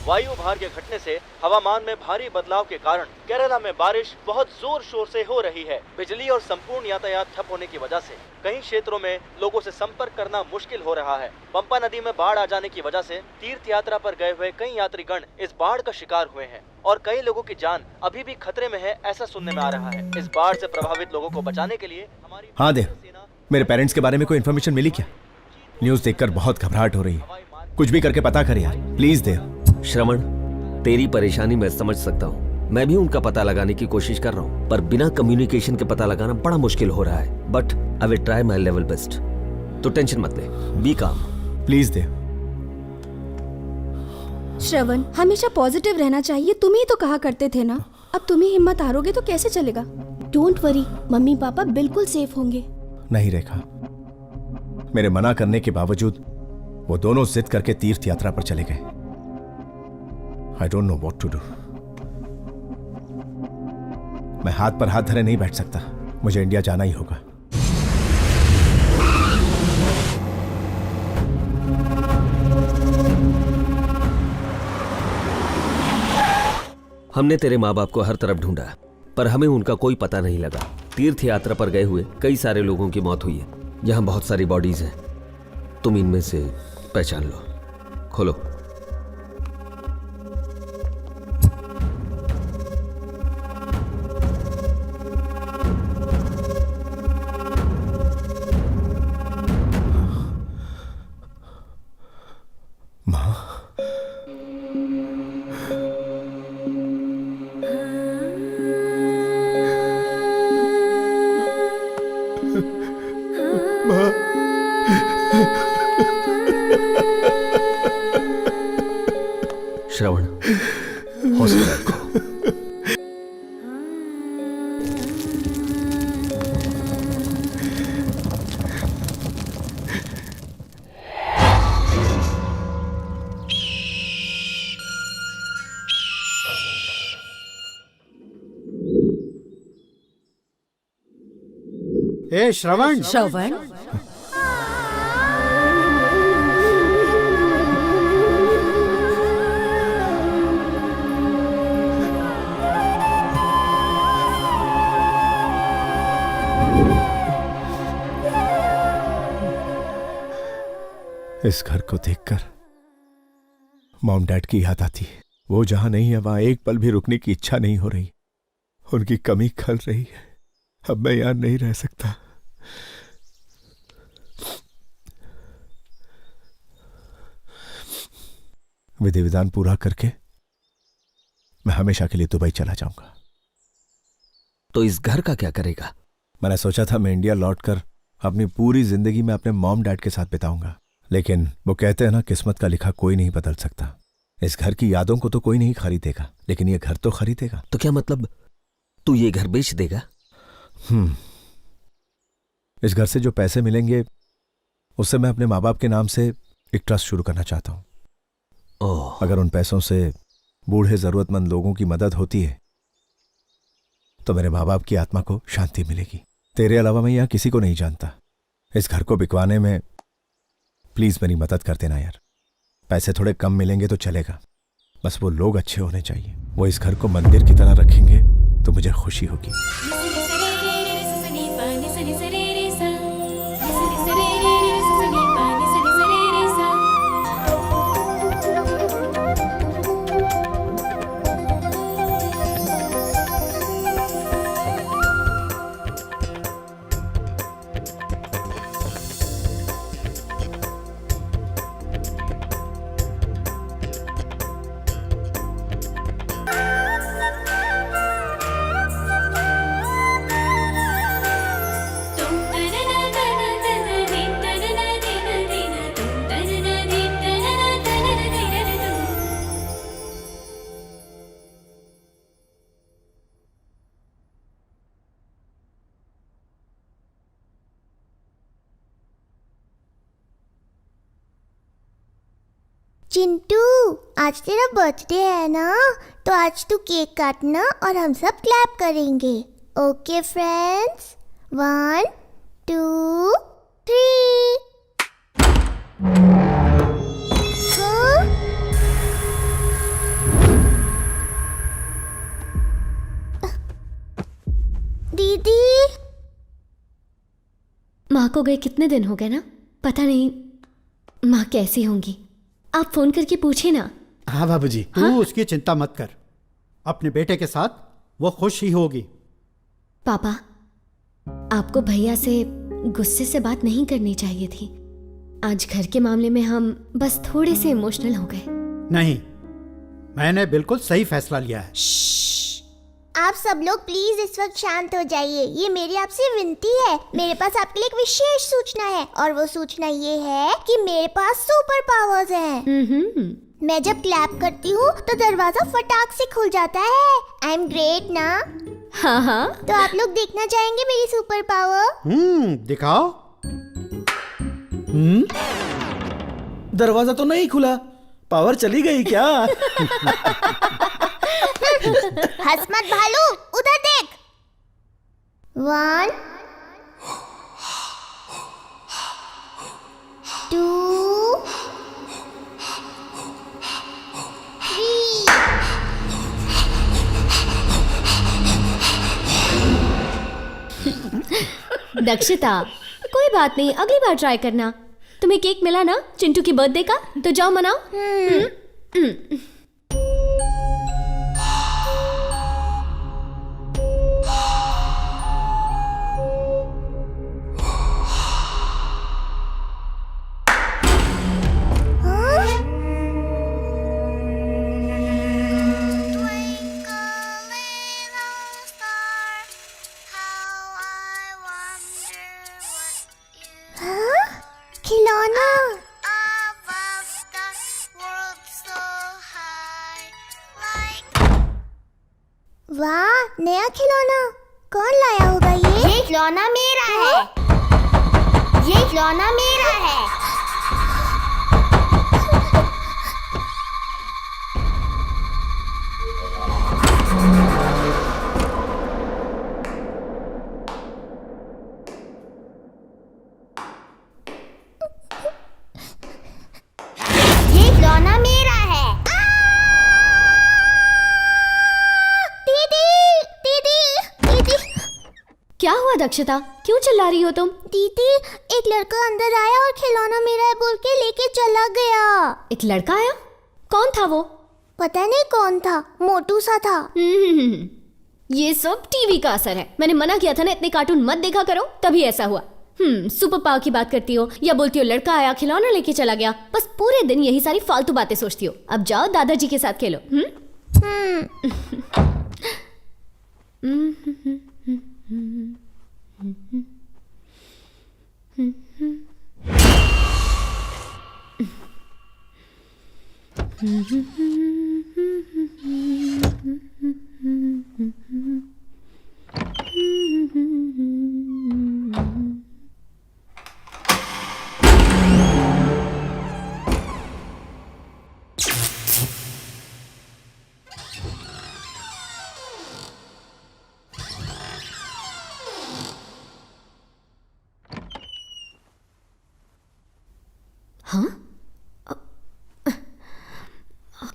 वायु भार के घटने से हवामान में भारी बदलाव के कारण केरला में बारिश बहुत जोर शोर से हो रही है। बिजली और संपूर्ण यातायात ठप होने की वजह से कई क्षेत्रों में लोगों से संपर्क करना मुश्किल हो रहा है। पंपा नदी में बाढ़ आ जाने की वजह से तीर्थ यात्रा पर गए हुए कई यात्रीगण इस बाढ़ का शिकार हुए हैं और कई लोगों की जान अभी भी खतरे में है, ऐसा सुनने में आ रहा है। इस बाढ़ से प्रभावित लोगों को बचाने के लिए हमारी हाँ देव, मेरे पेरेंट्स के बारे में कोई इन्फॉर्मेशन मिली क्या? न्यूज देखकर बहुत घबराहट हो रही है। कुछ भी करके पता कर यार, प्लीज देव। श्रवण, तेरी परेशानी मैं समझ सकता हूँ। मैं भी उनका पता लगाने की कोशिश कर रहा हूँ, पर बिना कम्युनिकेशन के पता लगाना बड़ा मुश्किल हो रहा है। But I will try my level best. तो टेंशन मत ले, बी काम। प्लीज देव। श्रवण, हमेशा पॉजिटिव रहना चाहिए, तुम ही तो कहा करते थे ना। अब तुम ही हिम्मत हारोगे तो कैसे चलेगा। डोंट वरी, मम्मी पापा बिल्कुल सेफ होंगे। नहीं रेखा, मेरे मना करने के बावजूद वो दोनों जिद करके तीर्थ यात्रा पर चले गए। I don't know what to do. मैं हाथ पर हाथ धरे नहीं बैठ सकता, मुझे इंडिया जाना ही होगा। हमने तेरे माँ बाप को हर तरफ ढूंढा, पर हमें उनका कोई पता नहीं लगा। तीर्थ यात्रा पर गए हुए कई सारे लोगों की मौत हुई है। यहाँ बहुत सारी बॉडीज हैं, तुम इनमें से पहचान लो। खोलो। श्रवण, हौसला रखो। ए श्रवण, श्रवण, इस घर को देखकर मॉम डैड की याद आती है। वो जहां नहीं है वहां एक पल भी रुकने की इच्छा नहीं हो रही। उनकी कमी खल रही है। अब मैं यहां नहीं रह सकता। विधि विधान पूरा करके मैं हमेशा के लिए दुबई चला जाऊंगा। तो इस घर का क्या करेगा? मैंने सोचा था मैं इंडिया लौटकर अपनी पूरी जिंदगी में अपने मॉम डैड के साथ बिताऊंगा, लेकिन वो कहते हैं ना, किस्मत का लिखा कोई नहीं बदल सकता। इस घर की यादों को तो कोई नहीं खरीदेगा, लेकिन ये घर तो खरीदेगा। तो क्या मतलब तू ये घर बेच देगा? इस घर से जो पैसे मिलेंगे उससे मैं अपने माँ बाप के नाम से एक ट्रस्ट शुरू करना चाहता हूं। अगर उन पैसों से बूढ़े जरूरतमंद लोगों की मदद होती है तो मेरे माँ बाप की आत्मा को शांति मिलेगी। तेरे अलावा मैं यहां किसी को नहीं जानता। इस घर को बिकवाने में प्लीज मेरी मदद कर देना यार। पैसे थोड़े कम मिलेंगे तो चलेगा, बस वो लोग अच्छे होने चाहिए। वो इस घर को मंदिर की तरह रखेंगे तो मुझे खुशी होगी। चिंटू, आज तेरा बर्थडे है ना, तो आज तू केक काटना और हम सब क्लैप करेंगे। Okay friends, 1 2 3। हाँ? दीदी। माँ को गए कितने दिन हो गए ना, पता नहीं माँ कैसी होंगी। आप फोन करके पूछे ना। हाँ बाबूजी, तू उसकी चिंता मत कर, अपने बेटे के साथ वो खुश ही होगी। पापा, आपको भैया से गुस्से से बात नहीं करनी चाहिए थी। आज घर के मामले में हम बस थोड़े से इमोशनल हो गए। नहीं, मैंने बिल्कुल सही फैसला लिया है। आप सब लोग प्लीज इस वक्त शांत हो जाइए। ये मेरी आपसे विनती है। मेरे पास आपके लिए एक विशेष सूचना है, और वो सूचना ये है कि मेरे पास सुपर पावर्स हैं। मैं जब क्लैप करती हूँ तो दरवाजा फटाक से खुल जाता है। आई एम ग्रेट ना? हाँ हाँ। तो आप लोग देखना चाहेंगे मेरी सुपर पावर? दिखाओ। दरवाजा तो नहीं खुला, पावर चली गई क्या? हंस मत भालू, उधर देख। 1 2 3। दक्षिता, कोई बात नहीं, अगली बार ट्राई करना। तुम्हें केक मिला ना चिंटू की बर्थडे का, तो जाओ मनाओ। खिलौना। वाह, नया खिलौना। कौन लाया होगा ये खिलौना मेरा है। ये खिलौना मेरा है। ये खिलौना मेरा है। दीदी, दीदी, दीदी। क्या हुआ दक्षिता, क्यों चिल्ला रही हो तुम? दीदी, एक लड़का अंदर आया और खिलौना मेरा है बोल के लेके चला गया। एक लड़का आया? कौन था वो? पता नहीं कौन था, मोटू सा था। ये सब टीवी का असर है। मैंने मना किया था ना, इतने कार्टून मत देखा करो, तभी ऐसा हुआ। सुपर पावर की बात करती हो या बोलती हो लड़का आया खिलौना लेके चला गया। बस पूरे दिन यही सारी फालतू बातें सोचती हो। अब जाओ दादाजी के साथ खेलो। हाँ?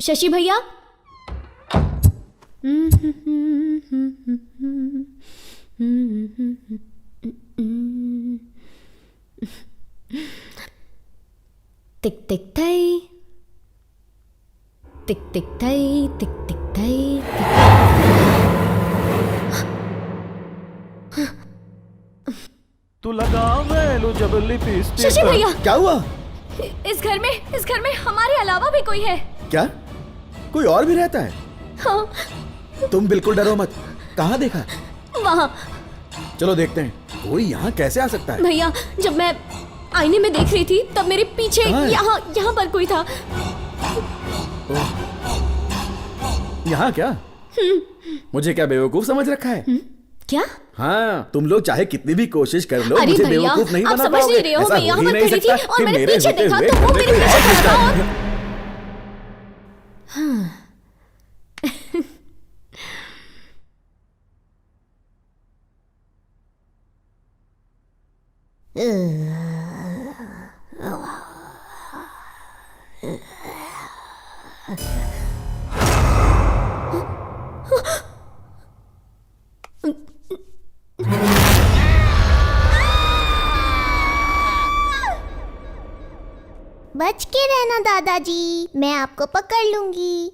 शशि भैया, टिक टिक थई, टिक टिक थई, टिक टिक थई। तू लगा वेलू जब लिपस्टिक। शशि भैया, क्या हुआ? इस घर में हमारे अलावा भी कोई है। क्या कोई और भी रहता है? हाँ, तुम बिल्कुल डरो मत। कहाँ देखा? वहाँ। चलो देखते हैं कोई यहाँ कैसे आ सकता है। भैया, जब मैं आईने में देख रही थी तब मेरे पीछे कहाँ है? यहाँ पर कोई था। यहाँ क्या? मुझे क्या बेवकूफ समझ रखा है? क्या? हाँ, तुम लोग चाहे कितनी भी कोशिश कर लो, अरे मुझे भैया, बेवकूफ नहीं आप बना समझ पाओगे। नहीं रहे हो, ऐसा मैं हो यहाँ ही पर नहीं खड़ी थी सकता और कि मैंने मेरे पीछे होते देखा हुए तो वो घर में मेरे कोई पीछे और खड़ा था घुसता और है। बच के रहना दादाजी, मैं आपको पकड़ लूंगी।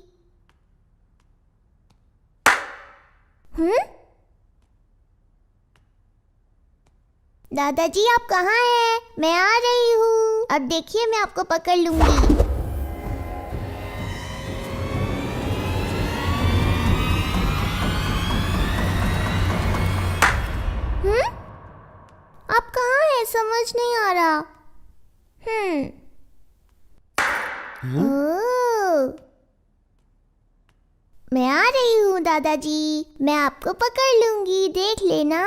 दादाजी आप कहाँ हैं? मैं आ रही हूँ। अब देखिए मैं आपको पकड़ लूंगी। आप कहाँ हैं? समझ नहीं आ रहा। ओह, मैं आ रही हूँ दादाजी, मैं आपको पकड़ लूंगी, देख लेना।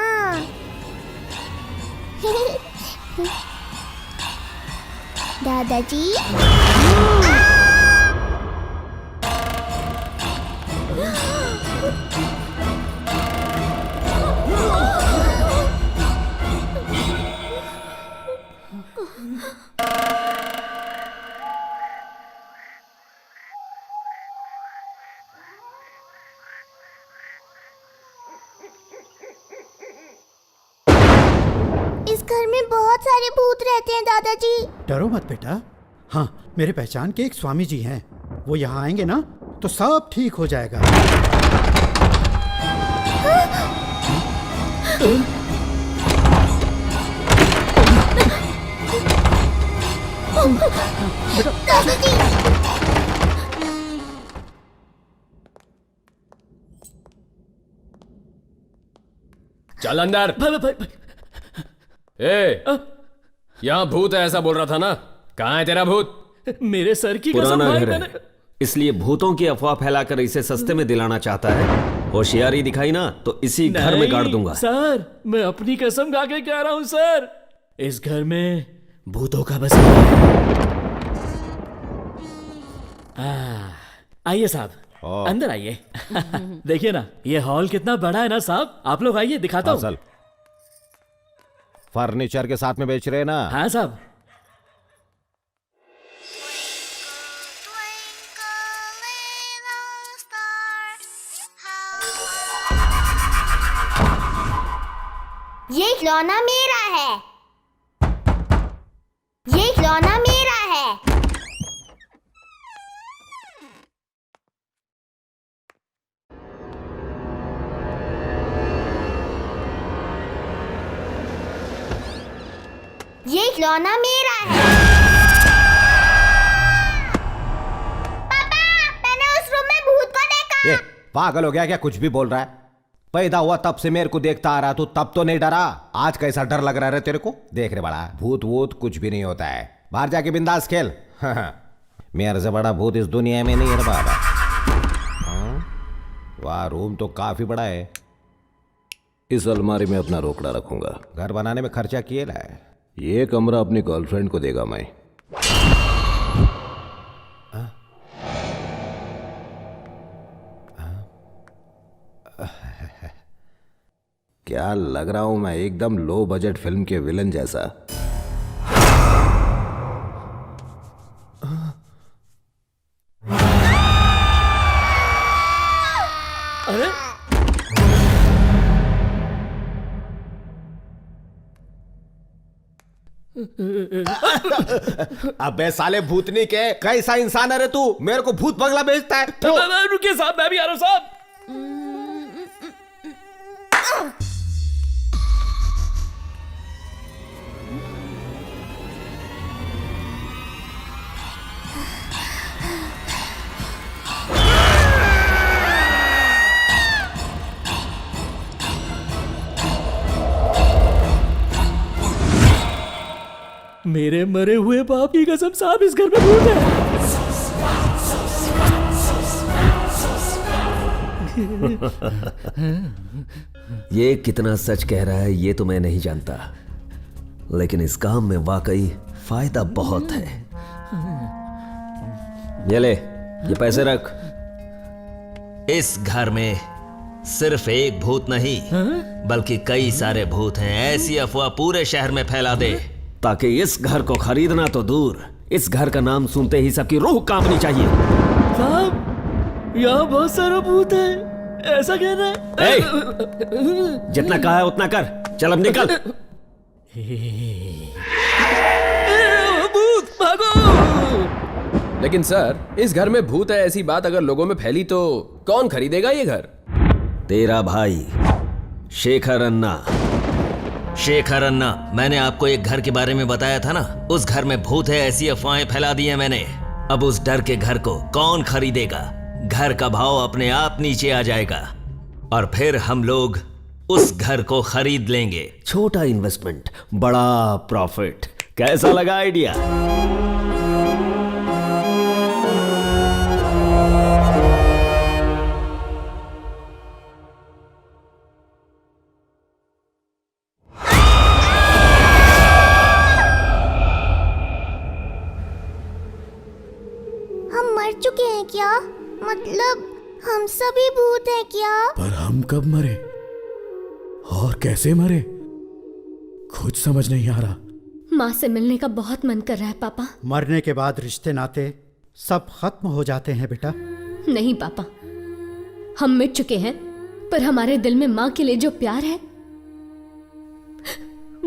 दादाजी इस घर में बहुत सारे भूत रहते हैं दादाजी। डरो मत बेटा। हाँ, मेरे पहचान के एक स्वामी जी हैं, वो यहाँ आएंगे ना तो सब ठीक हो जाएगा। दादाजी चल अंदर। ए, यहाँ भूत है ऐसा बोल रहा था ना, कहाँ है तेरा भूत? मेरे सर की कसम पुराना भाई, घर है, इसलिए भूतों की अफवाह फैलाकर इसे सस्ते में दिलाना चाहता है। होशियारी दिखाई ना तो इसी घर में गाड़ दूंगा। सर मैं अपनी कसम खा के कह रहा हूँ सर, इस घर में भूतों का बस है। आइए साहब, अंदर आइए। देखिए ना ये हॉल कितना बड़ा है ना साहब, आप लोग आइए दिखाता हूँ। फर्नीचर के साथ में बेच रहे हैं ना? हाँ साहब। ये खिलौना मेरा है, ये खिलौना मेरा है। ये खिलौना मेरा है। पापा, मैंने उस रूम में भूत को देखा। ये पागल हो गया क्या? कुछ भी बोल रहा है। पैदा हुआ तब से मेरे को देखता आ रहा, तू तब तो नहीं डरा, आज कैसा डर लग रहा है तेरे को? देख रे बड़ा, भूत वूत कुछ भी नहीं होता है, बाहर जाके बिंदास खेल। मेरे से बड़ा भूत इस दुनिया में नहीं है बाबा। वाह, रूम तो काफी बड़ा है। इस अलमारी में अपना रोकड़ा रखूंगा। घर बनाने में खर्चा किए ला है। ये कमरा अपनी गर्लफ्रेंड को देगा मैं। क्या लग रहा हूं मैं? एकदम लो बजट फिल्म के विलन जैसा। अरे अबे साले भूतनी के, कैसा इंसान है रे तू? मेरे को भूत बंगला बेचता है। रुकिए साहब, मैं भी आ रहा हूं साहब। मेरे मरे हुए बाप की कसम साहब, इस घर में भूत है। ये कितना सच कह रहा है ये तो मैं नहीं जानता, लेकिन इस काम में वाकई फायदा बहुत है। ये ले, ये पैसे रख। इस घर में सिर्फ एक भूत नहीं बल्कि कई सारे भूत हैं, ऐसी अफवाह पूरे शहर में फैला दे ताकि इस घर को खरीदना तो दूर, इस घर का नाम सुनते ही सबकी रूह कांपनी चाहिए। साहब यहाँ बहुत सारा भूत है, ऐसा कह रहा है। जितना कहा है उतना कर, चल अब निकल। भूत भागो। लेकिन सर इस घर में भूत है ऐसी बात अगर लोगों में फैली तो कौन खरीदेगा ये घर? तेरा भाई शेखर अन्ना। शेखर अन्ना, मैंने आपको एक घर के बारे में बताया था ना, उस घर में भूत है ऐसी अफवाहें फैला दी है मैंने। अब उस डर के घर को कौन खरीदेगा? घर का भाव अपने आप नीचे आ जाएगा और फिर हम लोग उस घर को खरीद लेंगे। छोटा इन्वेस्टमेंट, बड़ा प्रॉफिट। कैसा लगा आइडिया? हम मर चुके हैं क्या? मतलब हम सभी भूत हैं क्या? पर हम कब मरे और कैसे मरे कुछ समझ नहीं आ रहा। माँ से मिलने का बहुत मन कर रहा है पापा। मरने के बाद रिश्ते नाते सब खत्म हो जाते हैं बेटा। नहीं पापा, हम मिट चुके हैं, पर हमारे दिल में माँ के लिए जो प्यार है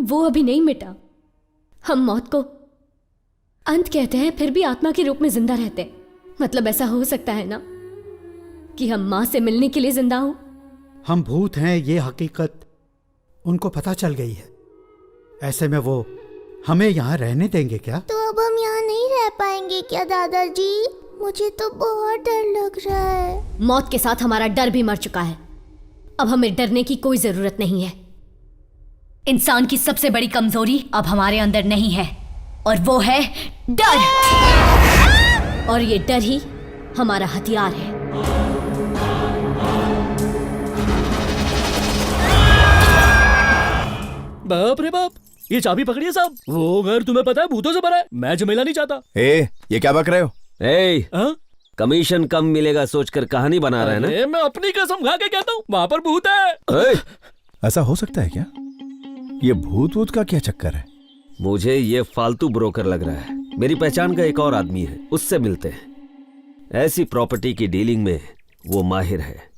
वो अभी नहीं मिटा। हम मौत को अंत कहते हैं, फिर भी आत्मा के रूप में जिंदा रहते हैं। मतलब ऐसा हो सकता है ना कि हम माँ से मिलने के लिए जिंदा हूं। हम भूत हैं ये हकीकत उनको पता चल गई है। ऐसे में वो हमें यहाँ रहने देंगे क्या? तो अब हम यहाँ नहीं रह पाएंगे क्या दादाजी? मुझे तो बहुत डर लग रहा है। मौत के साथ हमारा डर भी मर चुका है। अब हमें डरने की कोई जरूरत नहीं है। इंसान की सबसे बड़ी कमजोरी अब हमारे अंदर नहीं है, और वो है डर। और ये डर ही हमारा हथियार है। बाप रे बाप, ये चाबी पकड़िए साहब। वो घर तुम्हें पता है भूतों से भरा है। मैं झमेला नहीं चाहता। ये क्या बक रहे हो? हाँ? कमीशन कम मिलेगा सोचकर कहानी बना रहे हैं ना? मैं अपनी कसम खा के कहता हूँ वहां पर भूत है। ऐसा हो सकता है क्या? ये भूत वूत का क्या चक्कर है? मुझे ये फालतू ब्रोकर लग रहा है। मेरी पहचान का एक और आदमी है, उससे मिलते हैं। ऐसी प्रॉपर्टी की डीलिंग में वो माहिर है।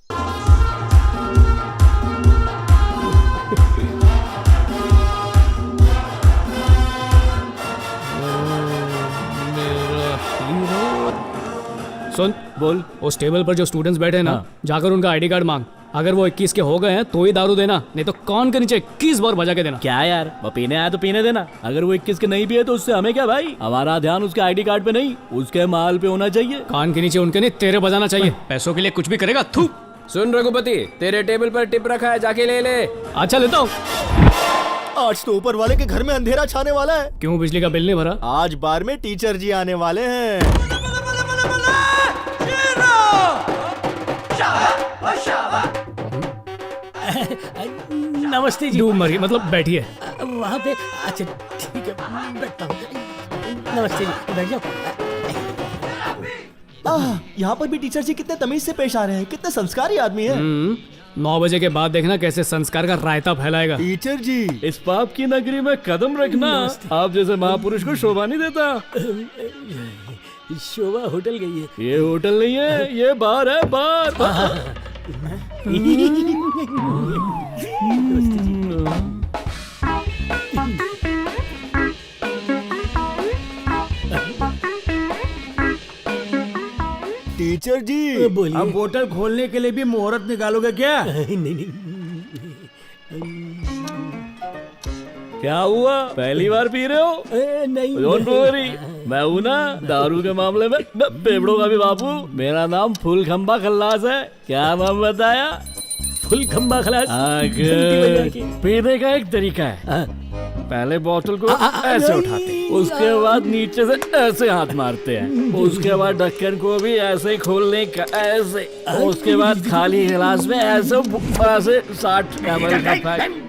सुन, बोल। उस टेबल पर जो स्टूडेंट्स बैठे हैं ना, जाकर उनका आईडी कार्ड मांग। अगर वो 21 के हो गए हैं तो ही दारू देना, नहीं तो कान के नीचे 21 बार बजा के देना। क्या यार, वो पीने आया तो पीने देना। अगर वो 21 के नहीं पिए तो उससे हमें क्या भाई? हमारा ध्यान उसके आईडी कार्ड पे नहीं, उसके माल पे होना चाहिए। कान के नीचे उनके नहीं, तेरे बजाना चाहिए। पैसों के लिए कुछ भी करेगा। थू। सुन रघुपति, तेरे टेबल पर टिप रखा है, जाके ले ले। अच्छा, लेता हूँ। आज तो ऊपर वाले के घर में अंधेरा छाने वाला है। क्यों, बिजली का बिल नहीं भरा? आज बार में टीचर जी आने वाले हैं। नमस्ते जी। डूब मरी, मतलब बैठिए वहाँ पे। अच्छा ठीक है, बैठता हूँ। नमस्ते जी, बैठ जाओ। यहाँ पर भी टीचर जी कितने तमीज से पेश आ रहे हैं, कितने संस्कारी आदमी है। 9 बजे के बाद देखना कैसे संस्कार का रायता फैलाएगा। टीचर जी, इस पाप की नगरी में कदम रखना। आप जैसे महापुरुष को शोभा नहीं देता। शोभा होटल गई है। ये होटल नहीं है, ये बार है, बार। टीचर जी, बोलिए। अब बोतल खोलने के लिए भी मुहूर्त निकालोगे क्या? नहीं। क्या हुआ, पहली बार पी रहे हो? नहीं। डोंट वरी, मैं हूं ना दारू के मामले में पेपड़ों का भी बापू। मेरा नाम फुल खंबा खल्लास है। क्या नाम बताया? फुल खंबा खल्लास। पीने का एक तरीका है, पहले बोतल को ऐसे उठाते, उसके बाद नीचे से ऐसे हाथ मारते हैं, उसके बाद ढक्कन को भी ऐसे ही खोलने का, ऐसे। उसके बाद खाली गिलास में ऐसे 60 ml का पैक।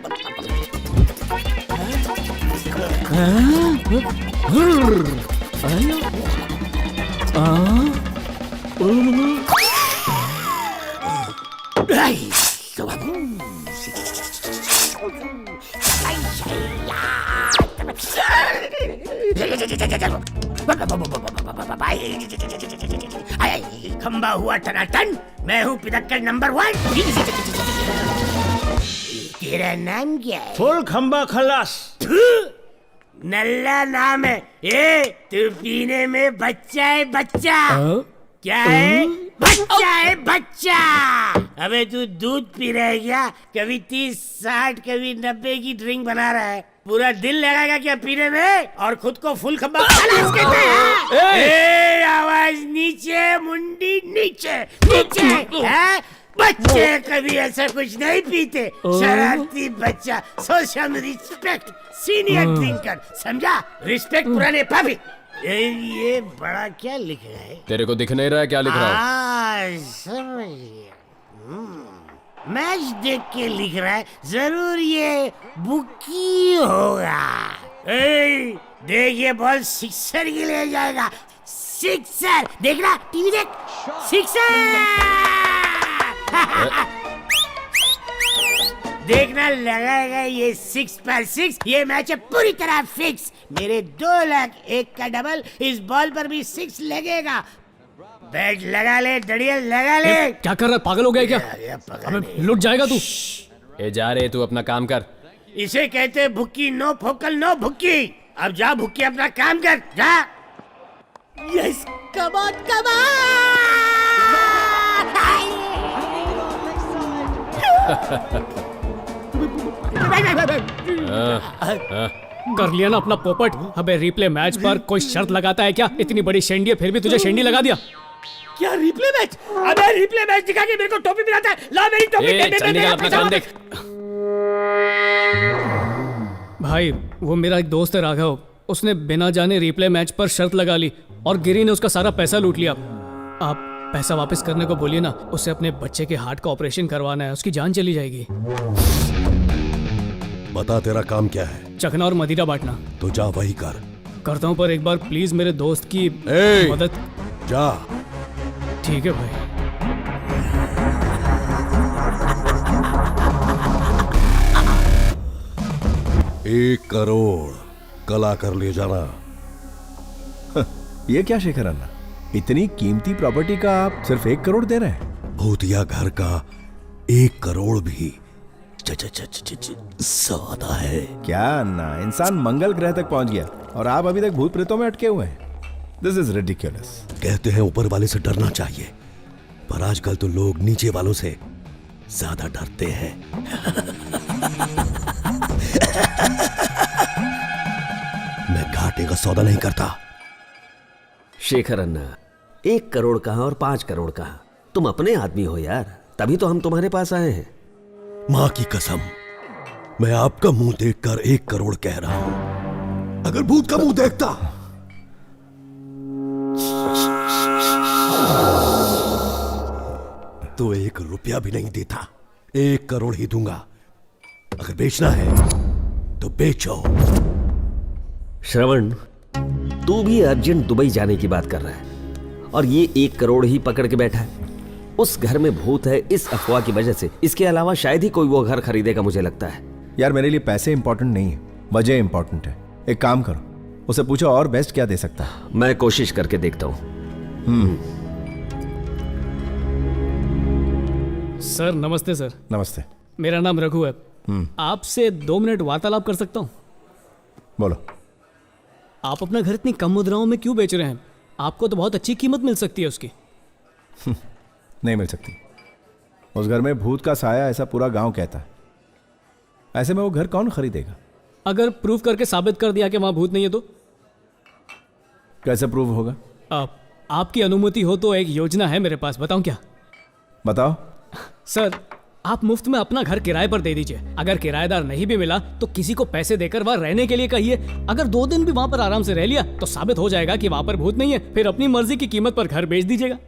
खंबा हुआ टनाटन, मैं हूँ पिदक्कड़ नंबर 1। तेरा नाम क्या है? फुल खंबा खल्लास। नल्ला नाम है। तू पीने में बच्चा है बच्चा। क्या है? बच्चा है बच्चा। अबे तू दूध पी रहा है क्या? कभी 30, 60, कभी 90 की ड्रिंक बना रहा है। पूरा दिल लगाएगा क्या पीने में? और खुद को फुल खंबा कहते हैं। आवाज नीचे, मुंडी नीचे नीचे है। बच्चे कभी ऐसा कुछ नहीं पीते। शरारती बच्चा। Show some respect senior drinker, समझा? रिस्पेक्ट पुराने पापी। ये बड़ा क्या लिख रहा है? तेरे को दिख नहीं रहा है क्या लिख रहा है? समझ गया। मैच देख के लिख रहा है। जरूर ये बुकी होगा। देख ये बॉल सिक्सर के लिए जाएगा। सिक्सर देखना, टीवी देख। सिक्सर देखना, लगाएगा ये 6 पर 6। ये मैच है पूरी तरह फिक्स। मेरे 2 लाख 1 का डबल। इस बॉल पर भी 6 लगेगा। बैट लगा ले, डड़िया लगा ले। क्या कर रहा है, पागल हो गया क्या? अबे लुट जाएगा तू। जा रहे तू अपना काम कर। इसे कहते हैं भुक्की। नो फोकल नो भुक्की। अब जा भुक्की, अपना काम कर जा। यस, कमान कर लिया ना अपना पोपट। अबे रिप्ले मैच पर कोई शर्त लगाता है क्या? इतनी बड़ी शेंडी है फिर भी तुझे शेंडी लगा दिया। क्या रिप्ले मैच? अबे रिप्ले मैच दिखा के मेरे को टोपी पिलाता है। ला मेरी टोपी। चल निकल, अपना काम देख। भाई वो मेरा एक दोस्त है राघव। उसने बिना जाने रिप्ले मैच पर शर्त लगा ली और गिरी ने उसका सारा पैसा लूट लिया। आप पैसा वापस करने को बोलिए ना। उसे अपने बच्चे के हार्ट का ऑपरेशन करवाना है, उसकी जान चली जाएगी। बता तेरा काम क्या है? चखना और मदिरा बांटना। तो जा वही कर। करता हूँ, पर एक बार प्लीज मेरे दोस्त की मदद। जा। ठीक है भाई। 1 करोड़ कल आकर ले जाना। ये क्या शेखर अन्ना, इतनी कीमती प्रॉपर्टी का आप सिर्फ 1 करोड़ दे रहे हैं? भूतिया घर का 1 करोड़ भी ज्यादा है। क्या अन्ना, इंसान मंगल ग्रह तक पहुंच गया और आप अभी तक भूत प्रेतों में अटके हुए हैं। This is ridiculous. कहते हैं ऊपर वाले से डरना चाहिए, पर आजकल तो लोग नीचे वालों से ज्यादा डरते हैं। मैं घाटे का सौदा नहीं करता। शेखर अन्ना, 1 करोड़ कहाँ और 5 करोड़ कहाँ? तुम अपने आदमी हो यार, तभी तो हम तुम्हारे पास आए हैं। माँ की कसम, मैं आपका मुंह देखकर 1 करोड़ कह रहा हूं। अगर भूत का मुंह देखता तो 1 रुपया भी नहीं देता। 1 करोड़ ही दूंगा। अगर बेचना है तो बेचो। श्रवण, तू भी अर्जेंट दुबई जाने की बात कर रहा है और ये 1 करोड़ ही पकड़ के बैठा है। उस घर में भूत है इस अफवाह की वजह से। इसके अलावा शायद ही कोई वो घर खरीदेगा, मुझे लगता है। यार मेरे लिए पैसे इंपॉर्टेंट नहीं है, वजह इंपॉर्टेंट है। एक काम करो, उसे पूछो और बेस्ट क्या दे सकता है। मैं कोशिश करके देखता हूँ। सर नमस्ते। सर नमस्ते। मेरा नाम रघु है। आपसे 2 मिनट वार्तालाप कर सकता हूँ? बोलो। आप अपना घर इतनी कम मुद्राओं में क्यों बेच रहे हैं? आपको तो बहुत अच्छी कीमत मिल सकती है उसकी। नहीं मिल सकती। उस घर में भूत का साया, ऐसा पूरा गांव कहता है। ऐसे में वो घर कौन खरीदेगा? अगर प्रूफ करके साबित कर दिया कि वहां भूत नहीं है तो? कैसे प्रूफ होगा? आपकी अनुमति हो तो एक योजना है मेरे पास, बताऊं क्या? बताओ। सर, आप मुफ्त में अपना घर किराए पर दे दीजिए। अगर किराएदार नहीं भी मिला तो किसी को पैसे देकर वहां रहने के लिए कहिए। अगर 2 दिन भी वहां पर आराम से रह लिया तो साबित हो जाएगा कि वहां पर भूत नहीं है। फिर अपनी मर्जी की कीमत पर घर बेच दीजिएगा।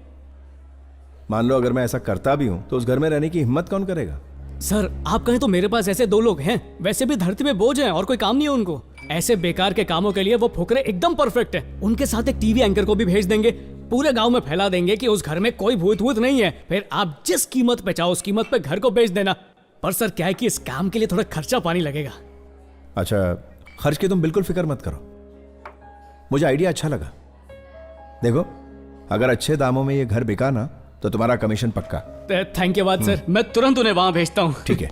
मान लो अगर मैं ऐसा करता भी हूं तो उस घर में रहने की हिम्मत कौन करेगा? सर, आप कहें तो मेरे पास ऐसे 2 लोग हैं। वैसे भी धरती में बोझ हैं और कोई काम नहीं है उनको। ऐसे बेकार के कामों के लिए वो फुकरे एकदम परफेक्ट है। उनके साथ एक टीवी एंकर को भी भेज देंगे। पूरे गांव में फैला देंगे कि उस घर में कोई भूत भूत नहीं है। फिर आप जिस कीमत पे चाहो उस कीमत पे घर को बेच देना। पर सर क्या है कि इस काम के लिए थोड़ा खर्चा पानी लगेगा। अच्छा, खर्च की तुम बिल्कुल फिक्र मत करो। मुझे आइडिया अच्छा लगा। देखो, अगर अच्छे दामों में ये घर बिका ना तो तुम्हारा कमीशन पक्का। धन्यवाद सर, मैं तुरंत उन्हें वहां भेजता हूं। ठीक है।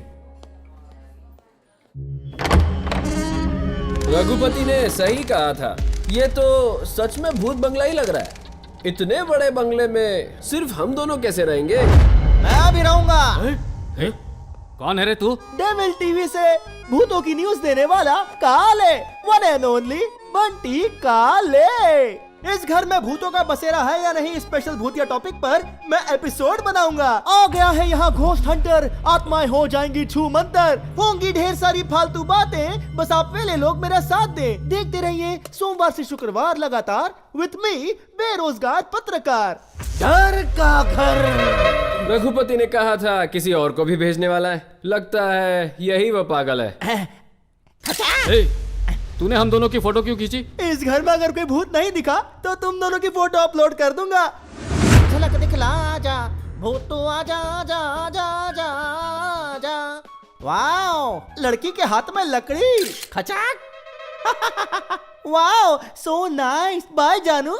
रघुपति ने सही कहा था, ये तो सच में भूत बंगला ही लग रहा है। इतने बड़े बंगले में सिर्फ हम दोनों कैसे रहेंगे? मैं भी रहूंगा। कौन है रे तू? डेविल टीवी से भूतों की न्यूज देने वाला काले, वन एंड ओनली बंटी काले। इस घर में भूतों का बसेरा है या नहीं, स्पेशल भूतिया टॉपिक पर मैं एपिसोड बनाऊंगा। आ गया है यहाँ घोस्ट हंटर, आत्माएं हो जाएंगी छू मंतर, होंगी ढेर सारी फालतू बातें, बस आप वेले लोग मेरा साथ दें। देखते रहिए सोमवार से शुक्रवार लगातार विथ मी बेरोजगार पत्रकार। डर का घर। रघुपति ने कहा था किसी और को भी भेजने वाला है, लगता है यही वो पागल है। तूने हम दोनों की फोटो क्यों खींची? इस घर में अगर कोई भूत नहीं दिखा तो तुम दोनों की फोटो अपलोड कर दूंगा। झलक दिखला जा भूतू, आजा आजा आजा आजा आजा। वाओ, लड़की के हाथ में लकड़ी, खचाक। वाओ, सो नाइस, बाय जानू।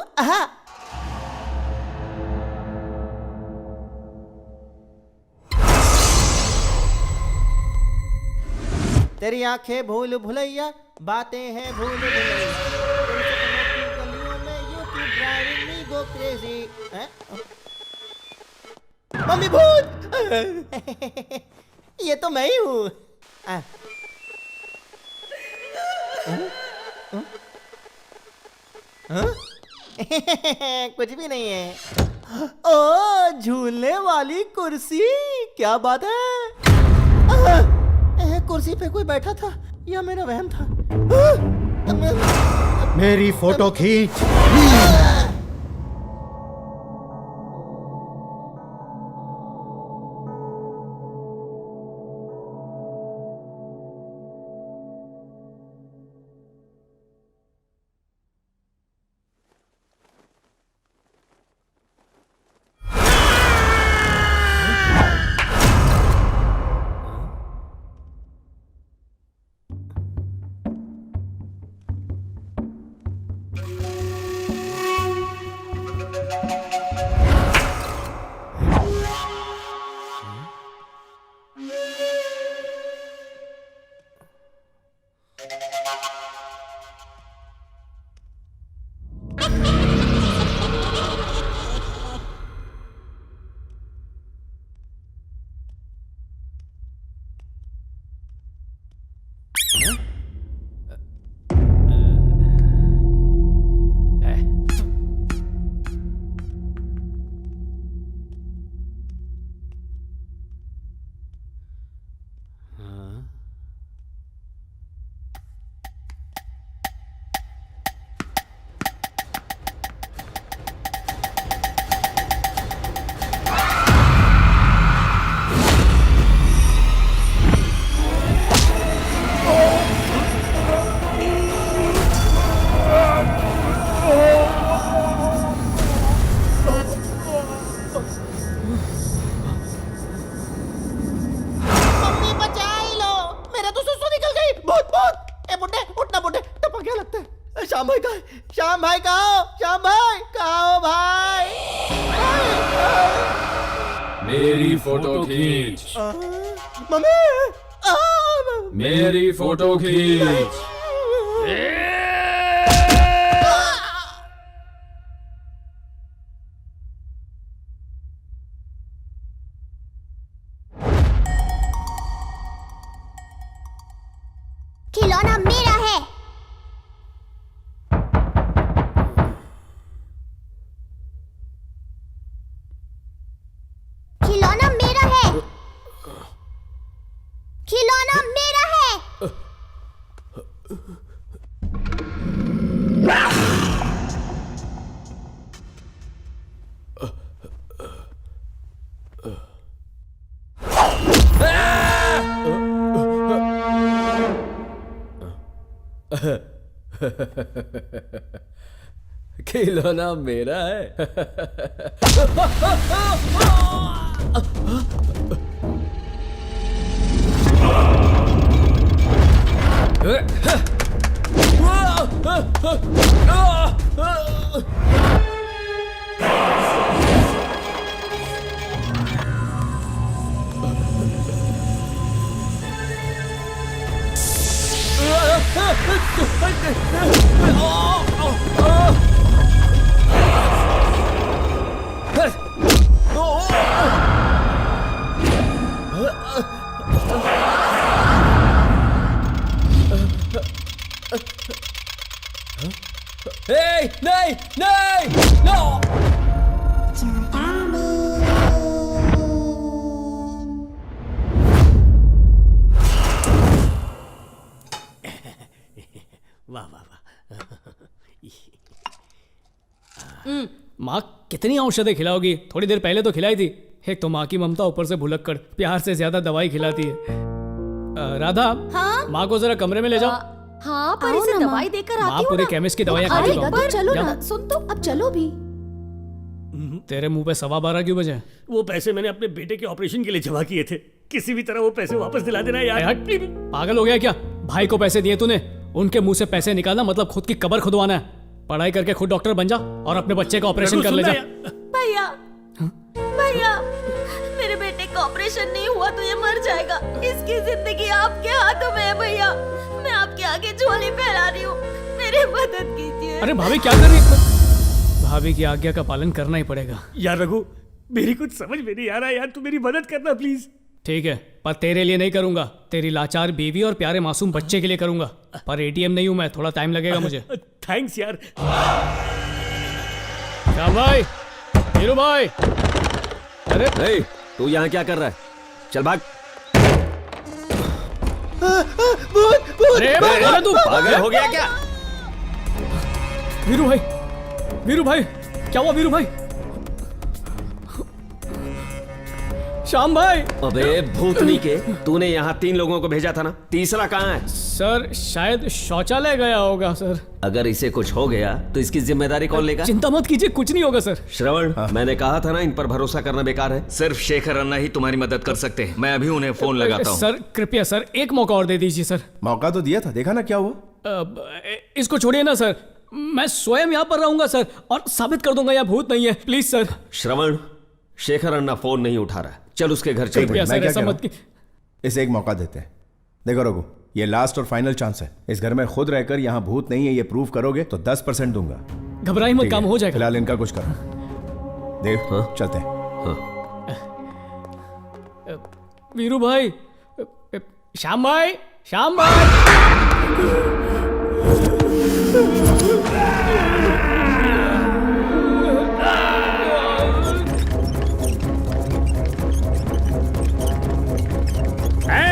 तेरी आंखें भूल भुलैया, बातें हैं भूल भुलैया, गलियों में you keep driving me go crazy। Mummy भूत। ये तो मैं ही हूँ। कुछ भी नहीं है। ओ, झूलने वाली कुर्सी, क्या बात है। कुर्सी पे कोई बैठा था या मेरा वहम था? मेरी फोटो खींच। श्याम भाई कहाँ? श्याम भाई कहाँ भाई? मेरी फोटो खींच। मम्मी, मेरी फोटो खींच। खिलौना मेरा है। खिलौना मेरा है। खिलौना मेरा है। खिलौना मेरा है। नहीं नहीं नो। वाह वाह वाह। माँ कितनी औषधें खिलाओगी? थोड़ी देर पहले तो खिलाई थी। एक तो माँ की ममता, ऊपर से भुलक्कड़ प्यार से ज्यादा दवाई खिलाती है। राधा, हाँ? माँ को जरा कमरे में ले जाओ। हाँ पर इसे दवाई देकर माँ आती हूँ पूरे ना। केमिस्ट की दवाइयाँ खा चुका तो चलो हूँ। ना, सुन तो अब चलो भी। तेरे मुंह पे 12:15 क्यों बजे? वो पैसे मैंने अपने बेटे के ऑपरेशन के लिए जमा किए थे। किसी भी तरह वो पैसे वापस दिला देना यार। पागल हो गया क्या? भाई को पैसे दिए तूने, उनके मुंह से पैसे निकालना मतलब खुद की कब्र खुदवाना है। पढ़ाई करके खुद डॉक्टर बन जा और अपने बच्चे का ऑपरेशन कर ले जा। भैया भैया, मेरे बेटे का ऑपरेशन नहीं हुआ तो ये मर जाएगा। इसकी जिंदगी आपके हाथों में है भैया। मैं आपके आगे झोली फैला रही हूँ, मेरी मदद कीजिए। अरे भाभी क्या कर रही है? भाभी की आज्ञा का पालन करना ही पड़ेगा। यार रघु, मेरी कुछ समझ में नहीं आ रहा यार, तू मेरी मदद करना प्लीज। ठीक है, पर तेरे लिए नहीं करूंगा, तेरी लाचार बीवी और प्यारे मासूम बच्चे के लिए करूंगा। पर एटीएम नहीं हूं मैं, थोड़ा टाइम लगेगा मुझे। थैंक्स यार। श्याम भाई, हीरू भाई। अरे तू यहाँ क्या कर रहा है? चल भाग। अरे तू पागल हो गया क्या? वीरू भाई क्या हुआ? वीरू भाई, श्याम भाई। अबे भूतनी के, तूने यहाँ 3 लोगों को भेजा था ना, तीसरा कहाँ है? सर शायद शौचालय गया होगा सर। अगर इसे कुछ हो गया तो इसकी जिम्मेदारी कौन लेगा? चिंता मत कीजिए, कुछ नहीं होगा सर। श्रवण, मैंने कहा था ना इन पर भरोसा करना बेकार है। सिर्फ शेखर अन्ना ही तुम्हारी मदद कर सकते हैं। मैं अभी उन्हें फोन लगाता हूँ। सर कृपया सर, एक मौका और दे दीजिए सर। मौका तो दिया था, देखा ना क्या हुआ। इसको छोड़िए ना सर, मैं स्वयं यहाँ पर रहूंगा सर और साबित कर दूंगा यहाँ भूत नहीं है। Please sir. Shravan, Shekhar Anna phone नहीं उठा रहा है, चल उसके घर चल। इसे एक मौका देते हैं। देखो रघु, ये लास्ट और फाइनल चांस है। इस घर में खुद रहकर यहाँ भूत नहीं है ये प्रूव करोगे तो 10% दूंगा। घबराई मत, काम हो जाएगा। फिलहाल इनका कुछ करो। देव, चलते हैं। वीरू भाई, श्याम भाई, श्याम भाई।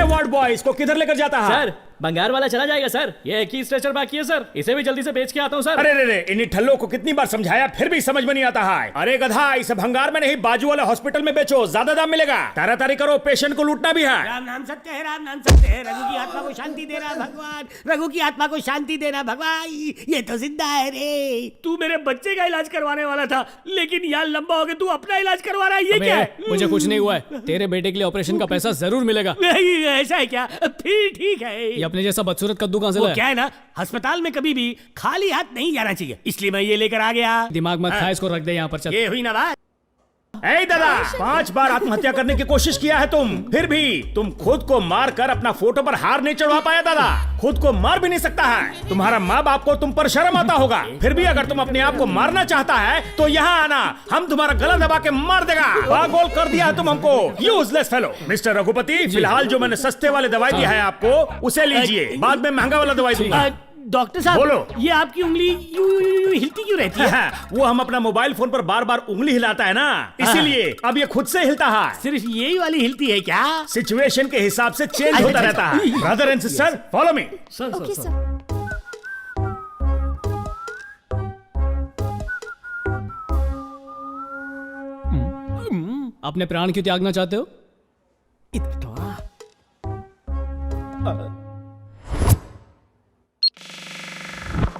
वार्ड बॉय, इसको किधर लेकर जाता है? सर बंगार वाला चला जाएगा सर, ये एक ही स्ट्रेचर बाकी है सर, इसे भी जल्दी से बेच के आता हूँ सर। अरे रे, इन्हीं ठल्लों को कितनी बार समझाया फिर भी समझ में नहीं आता है। अरे गधा, इसे भंगार में नहीं बाजू वाले हॉस्पिटल में बेचो, ज्यादा दाम मिलेगा। तारी करो, पेशेंट को लूटना भी है। राम नाम सत्य है, राम नाम सत्य है। रघु की आत्मा को शांति देना भगवान, रघु की आत्मा को शांति देना भगवान। ये तो जिंदा है रे। तू मेरे बच्चे का इलाज करवाने वाला था, लेकिन यार लंबा हो गया, तू अपना इलाज करवा रहा है। ये क्या है? मुझे कुछ नहीं हुआ है, तेरे बेटे के लिए ऑपरेशन का पैसा जरूर मिलेगा। नहीं ऐसा है क्या? फिर ठीक है। ये अपने जैसा बदसूरत कद्दू कहां से वो लाया? क्या है ना, अस्पताल में कभी भी खाली हाथ नहीं जाना चाहिए, इसलिए मैं ये लेकर आ गया। दिमाग मत खा, इसको रख दे यहाँ पर। चल, ये हुई ना बात। ए दादा, 5 बार आत्महत्या करने की कोशिश किया है तुम, फिर भी तुम खुद को मार कर अपना फोटो पर हार नहीं चढ़वा पाया। दादा खुद को मार भी नहीं सकता है। तुम्हारा माँ बाप को तुम पर शर्म आता होगा, फिर भी अगर तुम अपने आप को मारना चाहता है तो यहाँ आना, हम तुम्हारा गला दबा के मार देगा। पागल कर दिया है तुम हमको, यूजलेस फेलो। मिस्टर रघुपति, फिलहाल जो मैंने सस्ते वाले दवाई दिया है आपको, उसे लीजिए, बाद में महंगा वाला दवाई दूंगा। डॉक्टर साहब बोलो, ये आपकी उंगली यूं हिलती क्यों रहती है? वो हम अपना मोबाइल फोन पर बार बार उंगली हिलाता है ना, इसीलिए अब ये खुद से हिलता है। सिर्फ यही वाली हिलती है क्या? सिचुएशन के हिसाब से चेंज होता रहता है। Brother and sister, follow me. अपने प्राण क्यों त्यागना चाहते हो?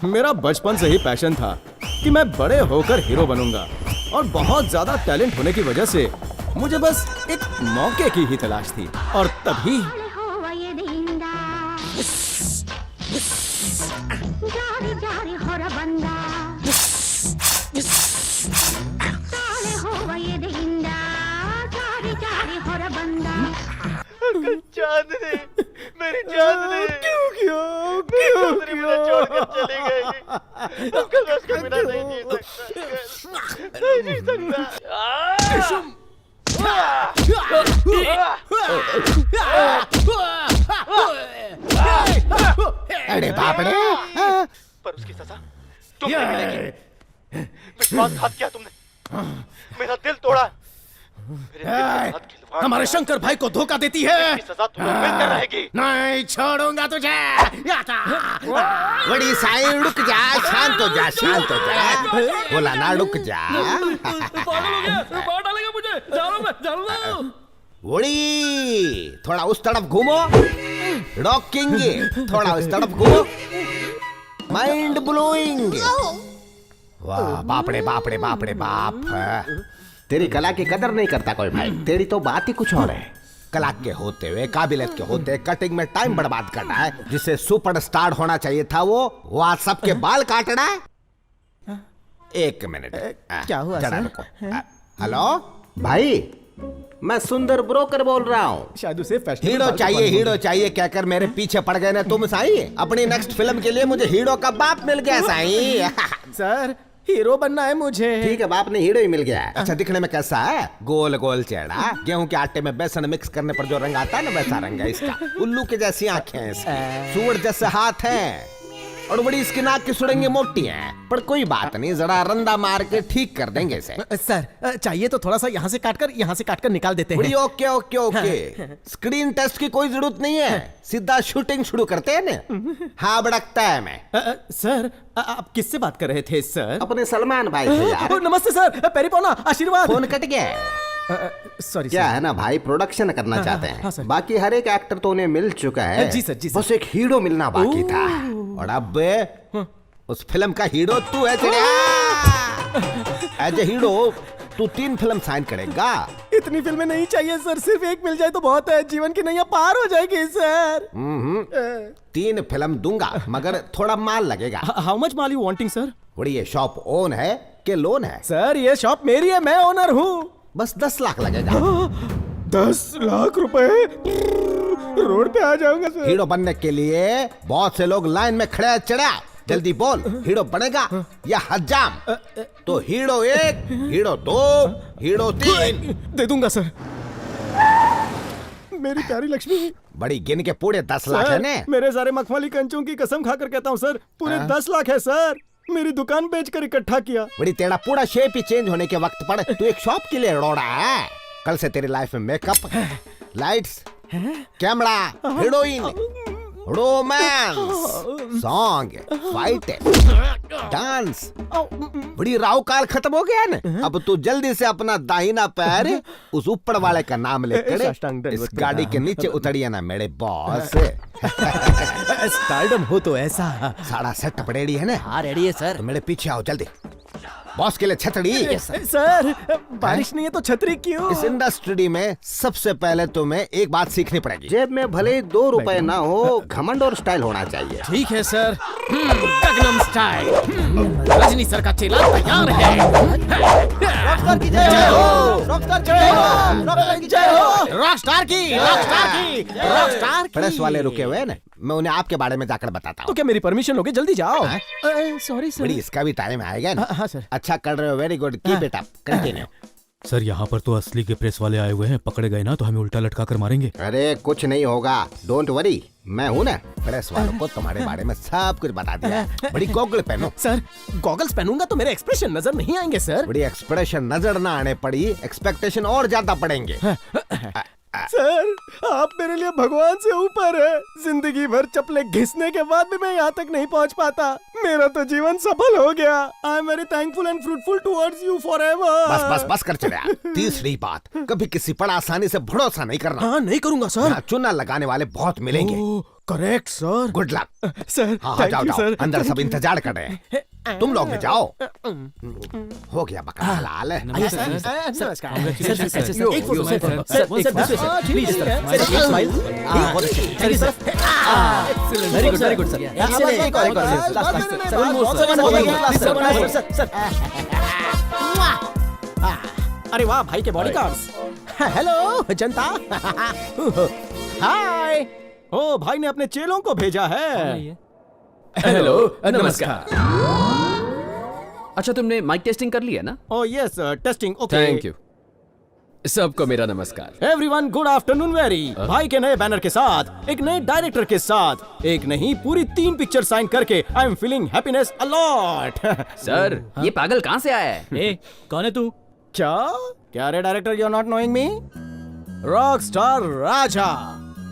मेरा बचपन से ही पैशन था कि मैं बड़े होकर हीरो बनूंगा, और बहुत ज्यादा टैलेंट होने की वजह से मुझे बस एक मौके की ही तलाश थी। और तभी चांदनी, मेरी चांदनी, क्यों अंकल मैं उसके बिना नहीं जी सकता, नहीं जी सकता। अरे बाप रे, पर उसकी सजा तुमने मिलेगी। विश्वासघात किया तुमने, मेरा दिल तोड़ा, मेरे दिल के साथ खिलवाड़ हमारे किया। शंकर भाई को धोखा देती है। इसकी सजा तुम्हें मिलकर रहेगी। नहीं छोड़ूंगा तुझे। बड़ी साई रुक जा, शांत हो जा, शांत हो जा, बोला ना रुक जा। पागल हो गया, मार डालेगा मुझे, जानो। बड़ी थोड़ा उस तरफ घूमो, रॉकिंग थोड़ा उस तरफ घूमो, माइंड ब्लोइंग। वाह बाप रे बाप रे बाप रे बाप। तेरी कला की कदर नहीं करता कोई भाई, तेरी तो बात ही कुछ और है। कला के होते हुए, काबिलियत के होते कटिंग में टाइम बर्बाद करना है। जिसे सुपरस्टार होना चाहिए था वो आज सबके बाल काट रहा है। एक मिनट, क्या हुआ जरा सर? रुको। हेलो भाई, मैं सुंदर ब्रोकर बोल रहा हूँ। शायद उसे हीरो चाहिए कहकर मेरे पीछे पड़ गए ना तुम साई। अपनी नेक्स्ट फिल्म के लिए मुझे हीरो का बाप मिल गया साई। सर हीरो बनना है मुझे। ठीक है, बाप ने हीरो ही मिल गया। अच्छा दिखने में कैसा है? गोल गोल चेहरा, गेहूं के आटे में बेसन मिक्स करने पर जो रंग आता है ना वैसा रंग है इसका। उल्लू की जैसी आंखें हैं इसकी, सूअर जैसे हाथ हैं, और बड़ी इसकी नाक की सुड़ंगे मोटी हैं। पर कोई बात नहीं, जरा रंदा मार के ठीक कर देंगे इसे। सर चाहिए तो थोड़ा सा यहाँ से काटकर निकाल देते बड़ी हैं। Okay okay okay, screen test की कोई जरूरत नहीं है, सीधा शूटिंग शुरू करते हैं ना। हाँ बड़कता है मैं। सर आप किससे बात कर रहे थे सर? अपने सलमान भाई से यार। नमस्ते सर, पैरी पौना आशीर्वाद। फोन कट गया। सॉरी क्या है ना भाई, प्रोडक्शन करना चाहते हैं। हाँ सर। बाकी हर एक एक्टर तो उन्हें मिल चुका है। जी सर, जी सर। बस एक हीरो मिलना बाकी था। और अब उस फिल्म का हीरो तू है चिड़िया। एज ए हीरो तू 3 फिल्म साइन करेगा। इतनी फिल्में नहीं चाहिए सर, सिर्फ एक मिल जाए तो बहुत है। जीवन की नैया पार हो जाएगी सर। 3 फिल्म दूंगा मगर थोड़ा माल लगेगा। How much mall you wanting sir? बड़ी ये शॉप ओन है कि लोन है? सर ये शॉप मेरी है, मैं ओनर हूँ। बस 10 लाख लगेगा। 10 लाख रुपए? रोड पे आ जाऊंगा सर। हीरो बनने के लिए बहुत से लोग लाइन में खड़े हैं चिड़िया। जल्दी बोल, हीरो बनेगा या हज्जाम? तो हीरो 1, हीरो 2, हीरो 3 दे दूंगा सर। मेरी प्यारी लक्ष्मी। बड़ी गिन के पूरे 10 लाख है ने? मेरे सारे मखमली कंचों की कसम खाकर कहता हूँ सर, पूरे 10 लाख है सर। मेरी दुकान बेचकर इकट्ठा किया। बड़ी तेरा पूरा शेप ही चेंज होने के वक्त पर तू एक शॉप के लिए रोड़ा है। कल से तेरी लाइफ में makeup, lights, camera, heroine, romance, song, fight, dance, बड़ी राव काल खत्म हो गया ना। अब तू जल्दी से अपना दाहिना पैर उस ऊपर वाले का नाम लेकर इस गाड़ी के नीचे उतरिए ना मेरे बॉस। स्टारडम हो तो ऐसा। सारा सेटअप रेडी है ना? हाँ रेडी है सर। तो मेरे पीछे आओ जल्दी। बॉस के लिए छतरी। सर बारिश नहीं है तो छतरी क्यों? इस इंडस्ट्री में सबसे पहले तुम्हें एक बात सीखनी पड़ेगी। जेब में भले 2 रुपए ना हो, घमंड और स्टाइल होना चाहिए। ठीक है sir. Gangnam style. Rajni sir का चेला तैयार है। रॉकस्टार की जय हो, रॉकस्टार की जय हो, रॉकस्टार की जय हो, रॉकस्टार की, रॉकस्टार की, रॉकस्टार की। प्रेस वाले रुके हुए हैं ना, मैं उन्हें आपके बारे में जाकर बताता हूँ। तो क्या मेरी परमिशन होगी? जल्दी जाओ। Sorry sir. बड़ी इसका भी टाइम आएगा ना। हाँ सर। अच्छा कर रहे हो, very good, keep it up, continue. Sir यहाँ पर तो असली के प्रेस वाले आए हुए हैं, पकड़े गए ना तो हमें उल्टा लटका कर मारेंगे। अरे कुछ नहीं होगा, डोंट वरी, मैं हूँ ना। प्रेस वालों को तुम्हारे बारे में सब कुछ बता दिया। बड़ी गॉगल पहनो। सर गॉगल्स पहनूंगा तो मेरे एक्सप्रेशन नजर नहीं आएंगे सर। बड़ी एक्सप्रेशन नजर ना आने पड़ी, एक्सपेक्टेशन और ज्यादा पड़ेंगे। सर आप मेरे लिए भगवान से ऊपर है। जिंदगी भर चप्पलें घिसने के बाद भी मैं यहाँ तक नहीं पहुँच पाता। मेरा तो जीवन सफल हो गया। I am very thankful and fruitful towards you forever. बस बस बस कर चला। तीसरी बात, कभी किसी पर आसानी से भरोसा नहीं करना। हाँ नहीं करूंगा सर। चुना लगाने वाले बहुत मिलेंगे। Correct sir. Good luck sir. हाँ जाओ जाओ, सर। अंदर सब इंतजार कर रहे हैं। तुम लोग भी जाओ। हो गया बकरा लाल। Very good sir. अरे वाह भाई के बॉडीगार्ड्स। हेलो जनता। हाय। ओ भाई ने अपने चेलों को भेजा है। हेलो नमस्कार। अच्छा तुमने माइक टेस्टिंग कर लिया ना? Oh yes, testing, okay. Thank you. सबको मेरा नमस्कार। Everyone good afternoon very. भाई के नए बैनर के साथ, एक नए डायरेक्टर के साथ, एक नहीं पूरी 3 पिक्चर साइन करके I am feeling happiness a lot. Sir ये पागल कहाँ से आया है? ए, कौन है तू? क्या रे director, you are not knowing me? Rock star Raja,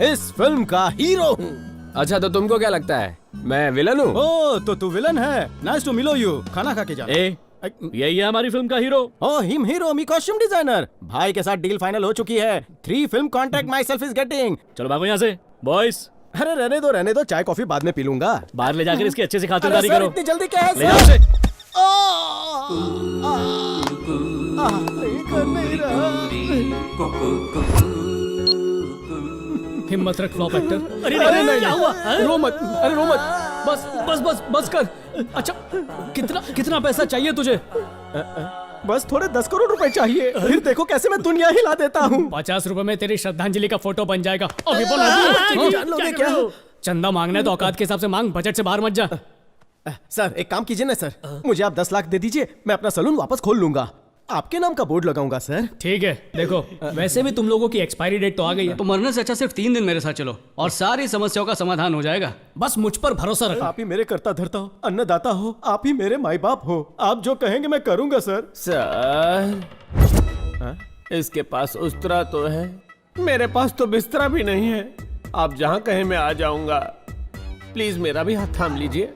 इस फिल्म का हीरो हूँ। अच्छा तो तुमको क्या लगता है मैं विलन हूँ? ओह तो तू विलन है। नाइस टू मिलो यू। खाना खा के जा। यही है हमारी फिल्म का हीरो। ओह हिम हीरो, मी कॉस्ट्यूम डिजाइनर। भाई के साथ डील फाइनल हो चुकी है। 3 film contract my self is getting. चलो भागो यहाँ से बॉयज। अरे रहने दो, चाय कॉफी बाद में पी लूंगा। बाहर ले जाकर इसकी अच्छे से खातिरदारी करो। इतनी जल्दी क्या है? ले जाओ इसे। हिम्मत रख फ्लॉप एक्टर। अरे नहीं, क्या हुआ? रो मत, अरे रो मत। बस कर। अच्छा कितना पैसा चाहिए तुझे? बस थोड़े 10 करोड़ रुपए चाहिए, फिर देखो कैसे मैं दुनिया हिला देता हूँ। 50 रुपए में तेरी श्रद्धांजलि का फोटो बन जाएगा। अभी बोला जान लोगे क्या? चंदा मांगना है तो औकात के हिसाब से मांग, बजट से बाहर मत जा। सर एक काम कीजिए ना सर, मुझे आप 10 लाख दे दीजिए, मैं अपना सलून वापस खोल लूंगा। आपके नाम का बोर्ड लगाऊंगा सर। ठीक है, देखो वैसे भी तुम लोगों की एक्सपायरी डेट तो आ गई है, तो मरने से अच्छा सिर्फ 3 दिन मेरे साथ चलो और सारी समस्याओं का समाधान हो जाएगा। बस मुझ पर भरोसा रखो। आप ही मेरे कर्ता धर्ता हो, अन्नदाता हो, आप ही मेरे माई बाप हो। आप जो कहेंगे मैं करूंगा सर। सर इसके पास उस्तरा तो है, मेरे पास तो बिस्तरा भी नहीं है। आप जहाँ कहें मैं आ जाऊंगा, प्लीज मेरा भी हाथ थाम लीजिए।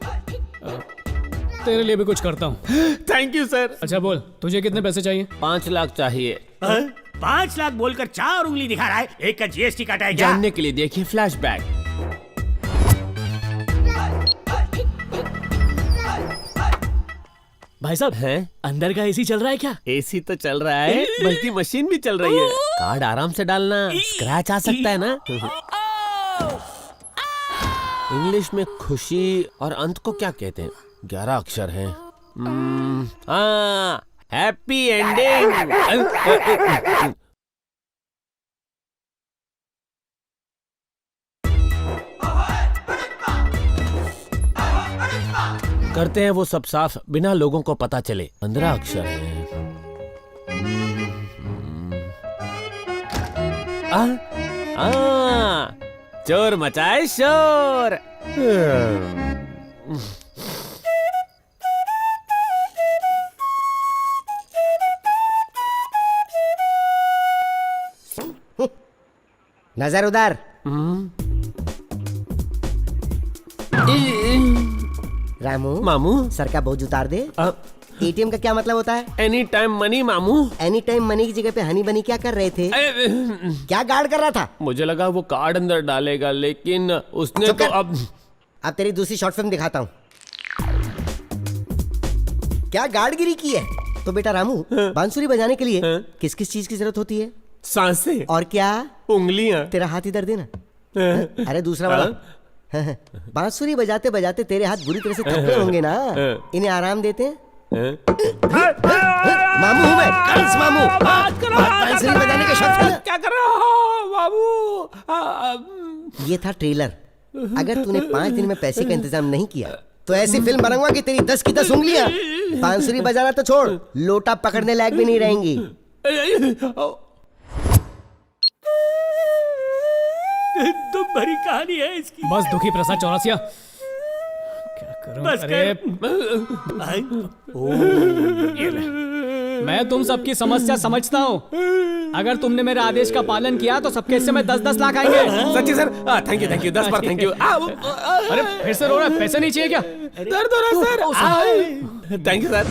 तेरे लिए भी कुछ करता हूँ। Thank you sir. अच्छा बोल, तुझे कितने पैसे चाहिए? 5 लाख चाहिए। 5 लाख बोलकर 4 उंगली दिखा रहा है, एक का जीएसटी काटा है क्या? जानने के लिए देखिए फ्लैशबैक। भाई साहब हैं? अंदर का एसी चल रहा है क्या? एसी तो चल रहा है, बल्कि मशीन भी चल रही है। कार्ड आराम से डालना, स्क्रैच आ सकता है ना। इंग्लिश में खुशी और अंत को क्या कहते हैं? 11 अक्षर हैं। Happy ending. करते हैं वो सब साफ, बिना लोगों को पता चले। 15 अक्षर हैं। चोर मचाए शोर। नजर उधर। रामू मामू सर का बोझ उतार दे। एटीएम का क्या मतलब होता है? एनी टाइम मनी मामू। एनी टाइम मनी की जगह पे हनी बनी क्या कर रहे थे? क्या गार्ड कर रहा था? मुझे लगा वो कार्ड अंदर डालेगा, लेकिन उसने तो अब तेरी दूसरी शॉर्ट फिल्म दिखाता हूँ। क्या गार्डगिरी की है? तो बेटा रामू, बांसुरी बजाने के लिए किस किस चीज की जरूरत होती है? सांसें। और क्या? उंगलियां। तेरा हाथ इधर देना। अरे दूसरा वाला। बांसुरी बजाते बजाते तेरे हाथ बुरी तरह से थक गए होंगे ना, इन्हें आराम देते हैं। मामू हूँ मैं, कंस मामू। बांसुरी बजाने का शौक है? क्या कर रहे हो बाबू? ये था ट्रेलर। अगर तूने 5 दिन में पैसे का इंतजाम नहीं किया तो ऐसी फिल्म बनाऊंगा कि तेरी 10 की 10 उंगलियां बांसुरी बजाना तो छोड़, लोटा पकड़ने लायक भी नहीं रहेंगी। दुख भरी कहानी है इसकी। बस दुखी प्रसाद चौरसिया, क्या करूं? बस अरे मैं तुम सबकी समस्या समझता हूँ। अगर तुमने मेरे आदेश का पालन किया तो सबके हिस्से में 10-10 लाख आएंगे। सच्ची sir? Thank you 10 bar thank you. अरे फिर से रो रहा है? पैसे नहीं चाहिए क्या? दर्द हो रहा है सर। Thank you sir.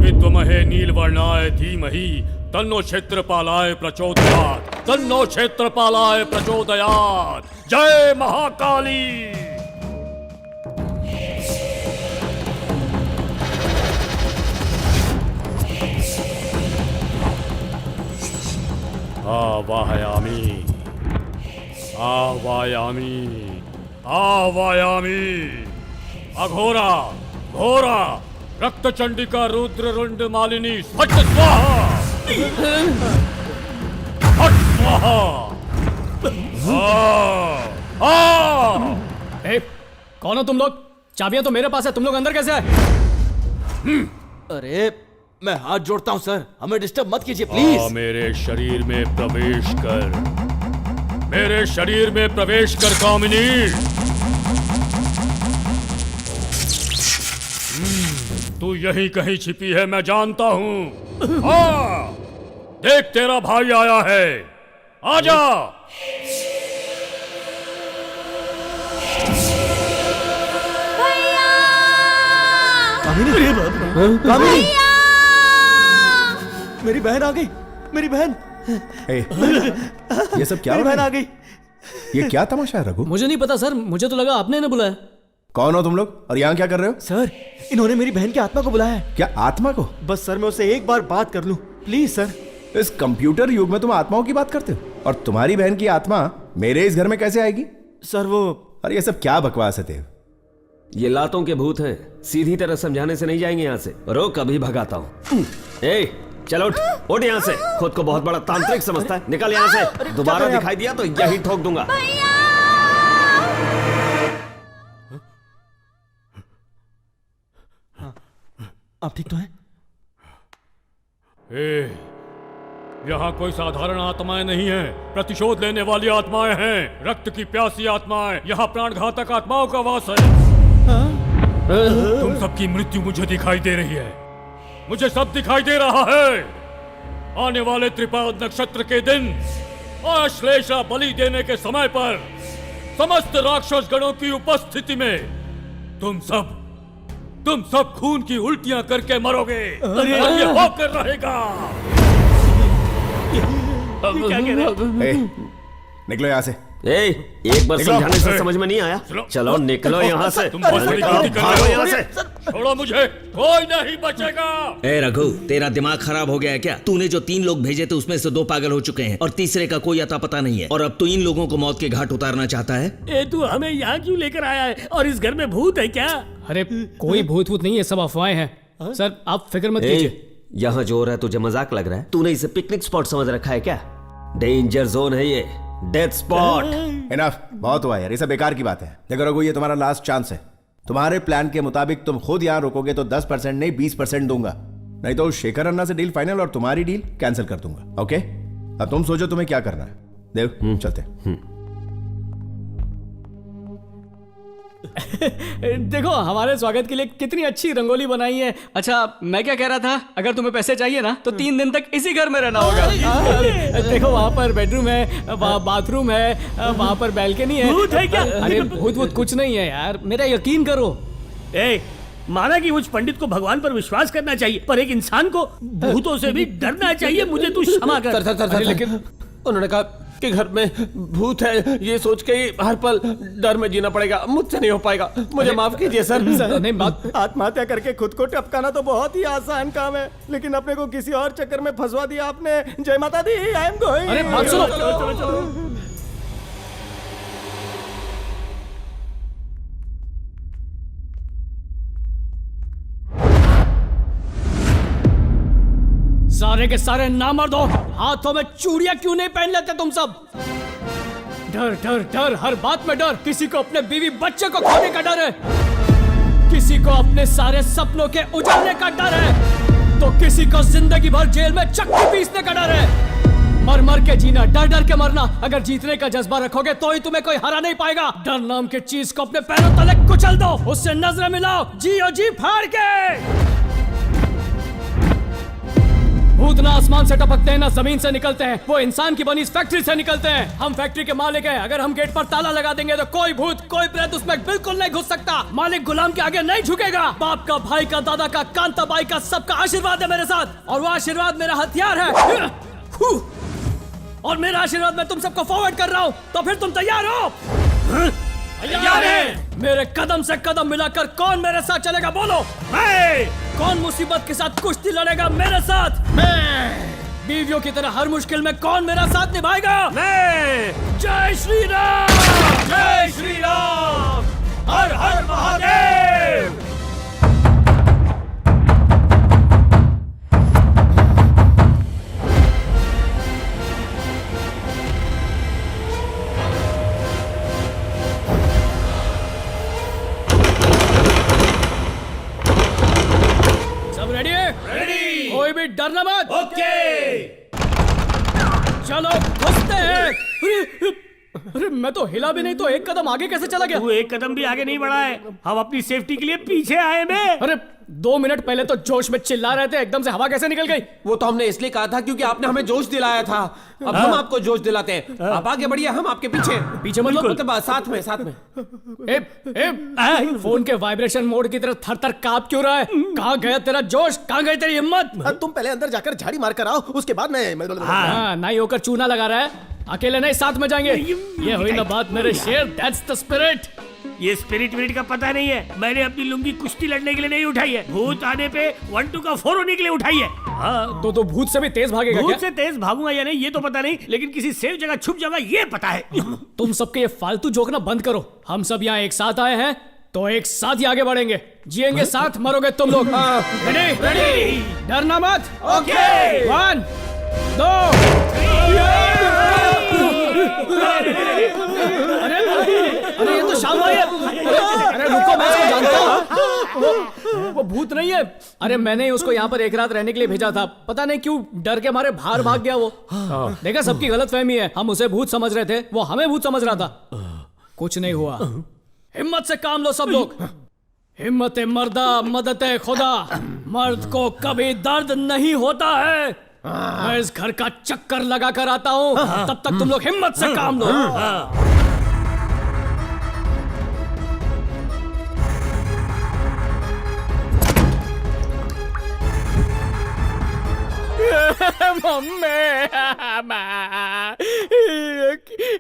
विद्महे नीलवर्णाय धीमहि तन्नो क्षेत्रपालाय प्रचोदयात्। तन्नो क्षेत्रपालाय प्रचोदयात्। जय महाकाली। आवायामी आवायामी आवायामी अघोरा घोरा रक्त चंडिका रुद्र रुंड मालिनी फट स्वाहा फट स्वाहा। कौन हो तुम लोग? चाबियां तो मेरे पास है, तुम लोग अंदर कैसे आए? अरे मैं हाथ जोड़ता हूं सर, हमें डिस्टर्ब मत कीजिए प्लीज। मेरे शरीर में प्रवेश कर, मेरे शरीर में प्रवेश कर कामिनी। तू यहीं कहीं छिपी है, मैं जानता हूं। हाँ, देख तेरा भाई आया है, आजा। कामिनी, मेरी बहन आ गई, मेरी बहन। ये सब क्या? मेरी बहन आ गई। ये क्या तमाशा है रघु? मुझे नहीं पता सर, मुझे तो लगा आपने ना बुलाया। कौन हो तुम लोग और यहाँ क्या कर रहे हो? सर, इन्होंने मेरी बहन की आत्मा को बुलाया है। क्या आत्मा को? बस सर मैं उससे एक बार बात कर लूं प्लीज सर। इस कंप्यूटर युग में तुम आत्माओं की बात करते हो, और तुम्हारी बहन की आत्मा मेरे इस घर में कैसे आएगी? सर वो, अरे ये सब क्या बकवास है देव? ये लातों के भूत हैं, सीधी तरह समझाने से नहीं जाएंगे यहाँ से। रोक, अभी भगाता हूँ। ए, चलो उठ, उठ यहाँ से। खुद को बहुत बड़ा तांत्रिक समझता है, निकल यहाँ से। दोबारा दिखाई दिया तो यही ठोक दूंगा। आप ठीक तो हैं? यहाँ कोई साधारण आत्माएं नहीं हैं, प्रतिशोध लेने वाली आत्माएं हैं, रक्त की प्यासी आत्माएं। यहाँ प्राणघातक आत्माओं का वास है। तुम सबकी मृत्यु मुझे दिखाई दे रही है, मुझे सब दिखाई दे रहा है। आने वाले त्रिपाद नक्षत्र के दिन आश्लेषा बलि देने के समय पर समस्त राक्षस गणों की उपस्थिति में तुम सब खून की उल्टियां करके मरोगे। और ये होकर रहेगा। क्या कह रहे हैं? निकलो यहाँ से। एक बार समझाने से समझ में नहीं आया? चलो निकलो यहाँ से। भागो यहाँ से। छोड़ो मुझे, कोई नहीं बचेगा। ए रघु, तेरा दिमाग खराब हो गया है क्या? तूने जो 3 लोग भेजे थे उसमें से 2 पागल हो चुके हैं और तीसरे का कोई अता पता नहीं है, और अब तू इन लोगों को मौत के घाट उतारना चाहता है। तू हमें यहाँ क्यों लेकर आया है? और इस घर में भूत है क्या? अरे कोई भूत भूत नहीं है, सब अफवाहें हैं। सर आप फिक्र मत कीजिए। यहाँ जो हो रहा है तुझे मजाक लग रहा है? तूने इसे पिकनिक स्पॉट समझ रखा है क्या? डेंजर जोन है ये, डेथ स्पॉट। इनफ, बहुत हुआ यार, ये सब बेकार की बात है। देखो रघु, ये तुम्हारा लास्ट चांस है। तुम्हारे प्लान के मुताबिक तुम खुद यहाँ रुकोगे तो 10% नहीं 20% दूंगा, नहीं तो शेखर अन्ना से डील फाइनल और तुम्हारी डील कैंसिल कर दूंगा। ओके, अब तुम सोचो तुम्हें क्या करना है। देव चलते। देखो हमारे स्वागत के लिए कितनी अच्छी रंगोली बनाई है। अच्छा मैं क्या कह रहा था, अगर तुम्हें पैसे चाहिए ना तो 3 दिन तक इसी घर में रहना होगा। देखो वहाँ पर बेडरूम है, वहाँ बाथरूम है, वहाँ पर बैल्कनी है। भूत है क्या? अरे भूत कुछ नहीं है यार, मेरा यकीन करो। माना कि मुझ पंडित को भगवान पर विश्वास करना चाहिए, पर एक इंसान को भूतों से भी डरना चाहिए। मुझे तू क्षमा कर। लेकिन उन्होंने कहा कि घर में भूत है, ये सोच के ही हर पल डर में जीना पड़ेगा। मुझसे नहीं हो पाएगा, मुझे माफ कीजिए सर। नहीं बात, आत्महत्या करके खुद को टपकाना तो बहुत ही आसान काम है, लेकिन अपने को किसी और चक्कर में फंसवा दिया आपने। जय माता दी, आई एम गोइंग। अरे बात सुनो। चलो। सारे के सारे नामर्द हो, हाथों में चूड़ियां क्यों नहीं पहन लेते तुम सब? डर डर डर, हर बात में डर। किसी को अपने बीवी बच्चे को खोने का डर है, किसी को अपने सारे सपनों के उजाड़ने का डर है, तो किसी को जिंदगी भर जेल में चक्की पीसने का डर है। मर मर के जीना, डर डर के मरना। अगर जीतने का जज्बा रखोगे तो ही तुम्हें कोई हरा नहीं पाएगा। डर नाम की चीज को अपने पैरों तले कुचल दो, उससे नजरें मिलाओ, जियो जी फाड़ के। भूत ना आसमान से टपकते हैं ना जमीन से निकलते हैं, वो इंसान की बनी इस फैक्ट्री से निकलते हैं। हम फैक्ट्री के मालिक हैं, अगर हम गेट पर ताला लगा देंगे तो कोई भूत कोई प्रेत उसमें बिल्कुल नहीं घुस सकता। मालिक गुलाम के आगे नहीं झुकेगा। बाप का, भाई का, दादा का, कांता बाई का, सबका आशीर्वाद है मेरे साथ, और वो आशीर्वाद मेरा हथियार है। और मेरा आशीर्वाद मैं तुम सबको फॉरवर्ड कर रहा हूँ, तो फिर तुम तैयार हो? तैयार है। मेरे कदम से कदम मिलाकर कौन मेरे साथ चलेगा बोलो? मैं। कौन मुसीबत के साथ कुश्ती लड़ेगा मेरे साथ? मैं। बीवियों की तरह हर मुश्किल में कौन मेरा साथ निभाएगा? मैं। जय श्री राम, जय श्री राम, हर हर महादेव। सब रेडी है? रेडी। कोई भी डरना मत। ओके। चलो घुसते हैं। अरे मैं तो हिला भी नहीं तो एक कदम आगे कैसे चला गया? तू एक कदम भी आगे नहीं बढ़ा है, हम अपनी सेफ्टी के लिए पीछे आए में। अरे 2 मिनट पहले तो जोश में चिल्ला रहे थे, एकदम से हवा कैसे निकल गई? वो तो हमने इसलिए कहा था क्योंकि आपने हमें जोश दिलाया था। अब हम आपको जोश दिलाते हैं। आप आगे बढ़िए, हम आपके पीछे। पीछे मतलब साथ में साथ में। फोन के वाइब्रेशन मोड की तरह थर थर कांप क्यों रहा है? कहाँ गया तेरा जोश, कहाँ गई तेरी हिम्मत? तुम पहले अंदर जाकर झाड़ी मार कर आओ, उसके बाद मैं हाँ, नाई होकर चूना लगा रहा है। अकेले नहीं, साथ में जाएंगे। ये हुई ना बात मेरे शेर, दैट्स द स्पिरिट। ये स्पिरिट विरिट का पता नहीं है, मैंने अपनी लुंगी कुश्ती लड़ने के लिए नहीं उठाई है, भूत आने पे 1-2 का 4 होने के लिए उठाई है। हाँ, तो भूत से भी तेज भागेगा क्या? भूत से तेज भागूंगा या नहीं ये तो पता नहीं, लेकिन किसी सेफ जगह छुप जाऊंगा ये पता है। तुम सबके ये फालतू जोकना बंद करो। हम सब यहाँ एक साथ आए हैं तो एक साथ ही आगे बढ़ेंगे, जिएंगे साथ, मरोगे तुम लोग। रेडी? रेडी। डरना मत। ओके। 1 2 अरे ये तो शाम भाई है। अरे रुको, मैं इसको जानता हूँ। वो भूत नहीं है। अरे मैंने उसको यहाँ पर एक रात रहने के लिए भेजा था, पता नहीं क्यों डर के मारे बाहर भाग गया वो। देखा, सबकी गलतफहमी है, हम उसे भूत समझ रहे थे, वो हमें भूत समझ रहा था। कुछ नहीं हुआ। हिम्मत से काम लो सब लोग। हिम्मत मर्दा मदद खुदा। मर्द को कभी दर्द नहीं होता है। मैं इस घर का चक्कर लगा कर आता हूँ, तब तक तुम लोग हिम्मत से काम लो।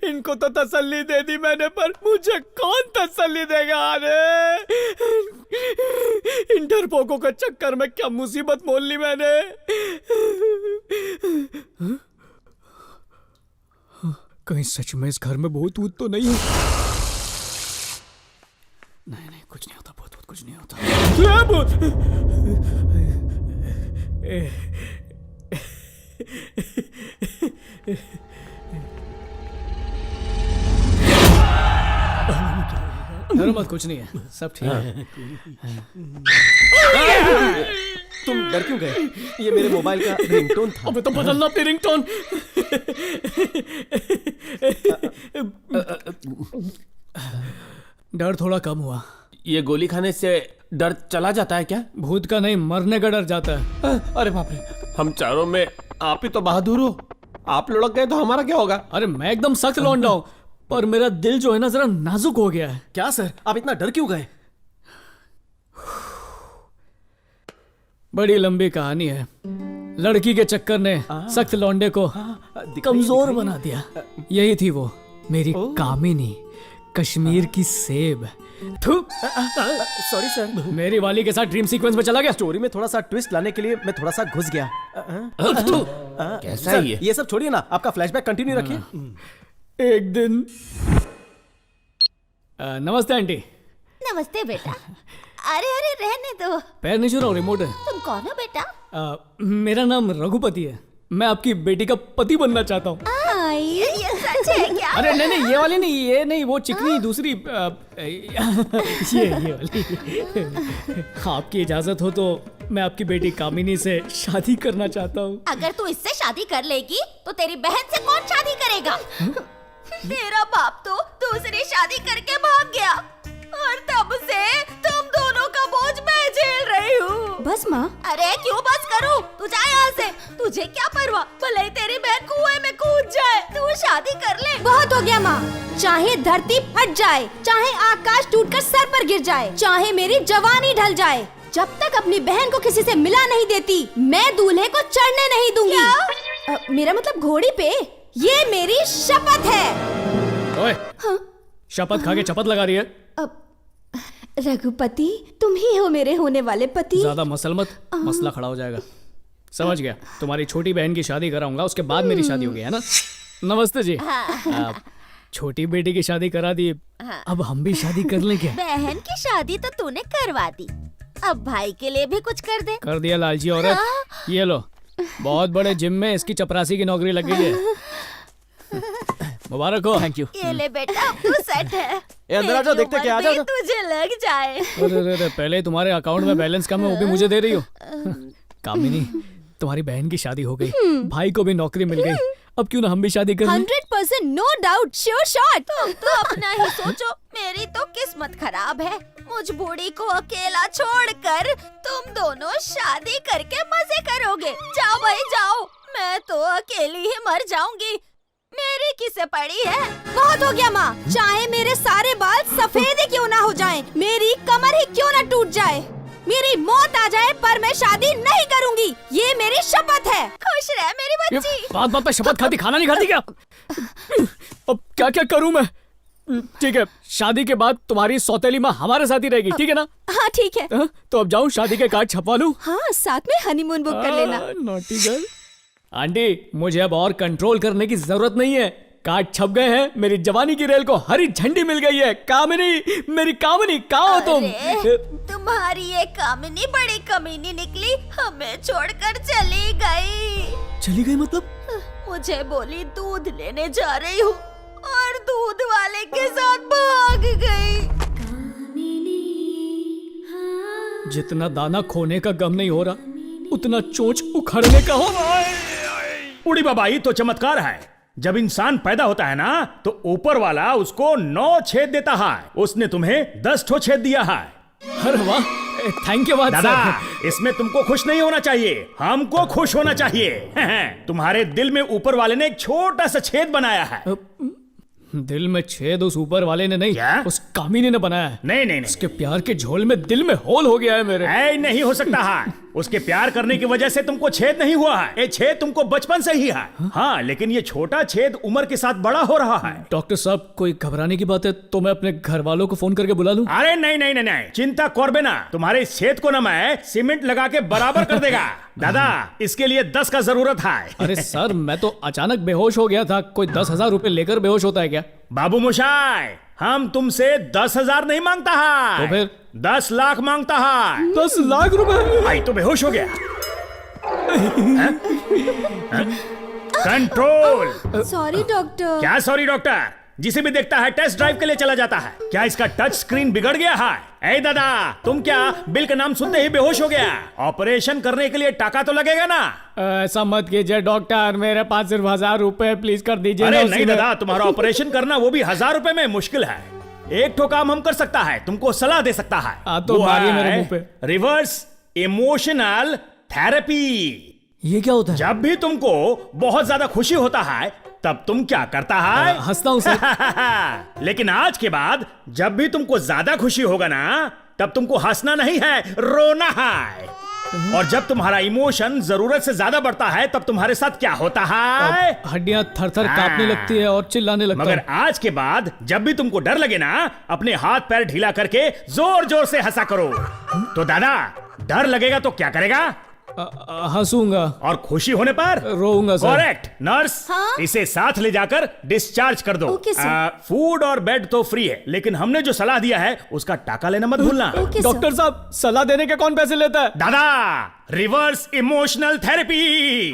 इनको तो तसल्ली दे दी मैंने, पर मुझे कौन तसल्ली देगा? इन डरपोकों के चक्कर में क्या मुसीबत मोल ली मैंने। कहीं सच में इस घर में भूत वूत तो नहीं है? नहीं, कुछ नहीं होता, भूत कुछ नहीं होता। डरो मत, कुछ नहीं है, सब ठीक है। तुम डर क्यों गए? ये मेरे मोबाइल का रिंगटोन था। अबे तो बदलना अपनी रिंगटोन। डर थोड़ा कम हुआ। ये गोली खाने से डर चला जाता है क्या? भूत का नहीं, मरने का डर जाता है। अरे बाप रे, हम चारों में आप ही तो बहादुर हो। आप लुढ़क गए तो हमारा क्या होगा? अरे मैं एकदम सख्त लौंडा हूं, पर मेरा दिल जो है ना जरा नाजुक हो गया है। क्या सर, आप इतना डर क्यों गए? बड़ी लंबी कहानी है। लड़की के चक्कर ने सख्त लौंडे को कमजोर बना दिया। यही थी वो, मेरी कामिनी, कश्मीर की सेब। सॉरी सर, मेरी वाली के साथ ड्रीम सीक्वेंस में चला गया। स्टोरी में थोड़ा सा ट्विस्ट लाने के लिए मैं थोड़ा सा घुस गया। कैसा है ये सब छोड़िए ना, आपका फ्लैशबैक कंटिन्यू रखिए। एक दिन नमस्ते आंटी। नमस्ते बेटा। अरे रहने दो। पैर नहीं छू रहा हूँ, रिमोट है। तुम कौन हो बेटा? मेरा नाम रघुपति है। मैं आपकी बेटी का पति बनना चाहता हूँ। ये सच है क्या? अरे नहीं, ये वाली नहीं, ये नहीं, वो चिकनी दूसरी। ये वाली। आपकी इजाजत हो तो मैं आपकी बेटी कामिनी से शादी करना चाहता हूँ। अगर तू इससे शादी कर लेगी तो तेरी बहन से कौन शादी करेगा? तेरा बाप तो दूसरी शादी करके भाग गया और तब से तुम दोनों का बोझ मैं झेल रही हूँ। बस माँ। अरे क्यों बस करूँ? तू जा यहाँ से। तुझे क्या परवाह, भले ही तेरी बहन कुएं में कूद जाए, तू शादी कर ले। बहुत हो गया माँ। चाहे धरती फट जाए, चाहे आकाश टूटकर सर पर गिर जाए, चाहे मेरी जवानी ढल जाए, जब तक अपनी बहन को किसी से मिला नहीं देती, मैं दूल्हे को चढ़ने नहीं दूंगी। मेरा मतलब घोड़ी पे। ये मेरी शपथ है। ओए, शपथ खा के चपत लगा रही है। रघुपति, तुम ही हो मेरे होने वाले पति। ज्यादा मसल मत, मसला खड़ा हो जाएगा। समझ गया, तुम्हारी छोटी बहन की शादी कराऊंगा, उसके बाद मेरी शादी होगी, है ना? नमस्ते जी। छोटी बेटी की शादी करा दी, अब हम भी शादी कर लें क्या? बहन की शादी तो तूने करवा दी, अब भाई के लिए भी कुछ कर दे। कर दिया लालची औरत। ये लो, बहुत बड़े जिम में इसकी चपरासी की नौकरी लग गई है। मुबारक हो। Thank you. ये ले बेटा, अब तू सेट है। अंदर आ जाओ, देखते क्या, आ जाओ। तुझे लग जाए। अरे पहले तुम्हारे अकाउंट में बैलेंस कम है, वो भी मुझे दे रही हो। कामिनी, तुम्हारी बहन की शादी हो गई, भाई को भी नौकरी मिल गई, अब क्यों ना हम भी शादी कर लें? 100% नो डाउट, श्योर शॉट। तुम तो अपना ही सोचो, मेरी तो किस्मत खराब है। मुझ बूढ़ी को अकेला छोड़कर तुम दोनों शादी करके मजे करोगे। जाओ भाई जाओ, मैं तो अकेली ही मर जाऊंगी। मेरी किसे पड़ी है? बहुत हो गया माँ, चाहे मेरे सारे बाल सफेद ही क्यों ना हो जाएं, मेरी कमर ही क्यों ना टूट जाए, मेरी मौत आ जाए, पर मैं शादी नहीं करूंगी, ये मेरी शपथ है। खुश रह मेरी बच्ची। बात बात पे शपथ खाती, खाना नहीं खाती क्या? अब क्या क्या करूं मैं? ठीक है, शादी के बाद तुम्हारी सौतेली माँ हमारे साथ ही रहेगी, ठीक है ना? हाँ ठीक है। तो अब जाऊं शादी के कार्ड छपवा लूं? हाँ, साथ में हनीमून बुक कर लेना। Naughty girl. आंटी, मुझे अब और कंट्रोल करने की जरूरत नहीं है, कार्ड छप गए हैं, मेरी जवानी की रेल को हरी झंडी मिल गई है। कामिनी, मेरी कामिनी, कहाँ हो तुम? तुम्हारी ये कामिनी बड़ी कमीनी निकली, हमें छोड़कर चली गई। चली गई मतलब? मुझे बोली दूध लेने जा रही हूँ, और दूध वाले के साथ भाग गई। जितना दाना खोने का गम नहीं हो रहा, उतना चोंच उखड़ने का हो रहा है। उड़ी बाबाई तो चमत्कार है। जब इंसान पैदा होता है ना, तो ऊपर वाला उसको 9 छेद देता है। उसने तुम्हें 10 ठो छेद दिया है। अरे वाह, थैंक यू दादा, इसमें तुमको खुश नहीं होना चाहिए, हमको खुश होना चाहिए। तुम्हारे दिल में ऊपर वाले ने एक छोटा सा छेद बनाया है। दिल में छेद उस ऊपर वाले ने नहीं, उस कामिनी ने बनाया है। नहीं, उसके प्यार के झोल में दिल में होल हो गया है मेरे। नहीं हो सकता है। उसके प्यार करने की वजह से तुमको छेद नहीं हुआ है, ये छेद तुमको बचपन से ही है। हाँ, लेकिन ये छोटा छेद उम्र के साथ बड़ा हो रहा है। डॉक्टर साहब, कोई घबराने की बात है तो मैं अपने घर वालों को फोन करके बुला लूं? अरे नहीं, चिंता करबे ना, तुम्हारे इस छेद को ना मैं सीमेंट लगा के बराबर कर देगा। दादा, इसके लिए 10 का जरूरत है। अरे सर, मैं तो अचानक बेहोश हो गया था, कोई 10,000 रुपए लेकर बेहोश होता है क्या? बाबू मोशाय, हम तुमसे 10,000 नहीं मांगता है, तो फिर 10 लाख मांगता है। 10 लाख रुपए? आई तो बेहोश हो गया। कंट्रोल। Sorry doctor. क्या सॉरी डॉक्टर? जिसे भी देखता है टेस्ट ड्राइव के लिए चला जाता है। क्या इसका टच स्क्रीन बिगड़ गया है? ए दादा, तुम क्या बिल का नाम सुनते ही बेहोश हो गया? ऑपरेशन करने के लिए टाका तो लगेगा ना? ऐसा मत कीजिए डॉक्टर, मेरे पास सिर्फ 1,000 रुपए प्लीज कर दीजिए। अरे नहीं दादा, तुम्हारा ऑपरेशन करना वो भी 1,000 रुपए में मुश्किल है। एक ठो काम हम कर सकता है, तुमको सलाह दे सकता है। तो मारिए मेरे मुंह पे। Reverse emotional therapy. ये क्या होता है? जब भी तुमको बहुत ज्यादा खुशी होता है, तब तुम क्या करता है? हंसता हूं सर। लेकिन आज के बाद जब भी तुमको ज्यादा खुशी होगा ना, तब तुमको हंसना नहीं है, रोना है। और जब तुम्हारा इमोशन जरूरत से ज्यादा बढ़ता है, तब तुम्हारे साथ क्या होता है? हड्डियां थर-थर कांपने लगती है और चिल्लाने लगता है। मगर आज के बाद जब भी तुमको डर लगे ना, अपने हाथ पैर ढीला करके जोर जोर से हंसा करो। तो दादा, डर लगेगा तो क्या करेगा? हंसूंगा। और खुशी होने पर रोऊंगा सर। करेक्ट। नर्स, इसे साथ ले जाकर डिस्चार्ज कर दो। फूड और बेड तो फ्री है, लेकिन हमने जो सलाह दिया है उसका टाका लेना मत भूलना। डॉक्टर साहब, सलाह देने के कौन पैसे लेता है? दादा, रिवर्स इमोशनल थेरेपी।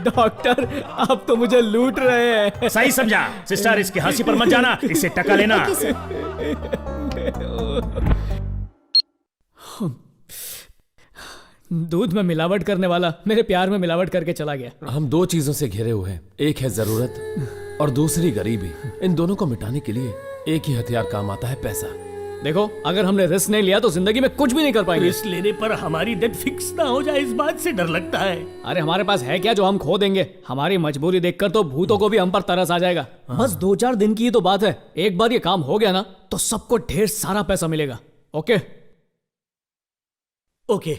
डॉक्टर, आप तो मुझे लूट रहे हैं। सही समझा सिस्टर, इसकी हंसी पर मत जाना, इससे टका लेना। दूध में मिलावट करने वाला मेरे प्यार में मिलावट करके चला गया। हम 2 चीजों से घिरे हुए हैं, एक है जरूरत और दूसरी गरीबी। इन दोनों को मिटाने के लिए एक ही हथियार काम आता है, पैसा। देखो, अगर हमने रिस्क नहीं लिया तो जिंदगी में कुछ भी नहीं कर पाएंगे। रिस्क लेने पर हमारी डेथ फिक्स ना हो जाए, इस बात से डर लगता है। अरे हमारे पास है क्या जो हम खो देंगे? हमारी मजबूरी देखकर तो भूतों को भी हम पर तरस आ जाएगा। बस 2-4 दिन की ही तो बात है। एक बार ये काम हो गया ना, तो सबको ढेर सारा पैसा मिलेगा। Okay okay.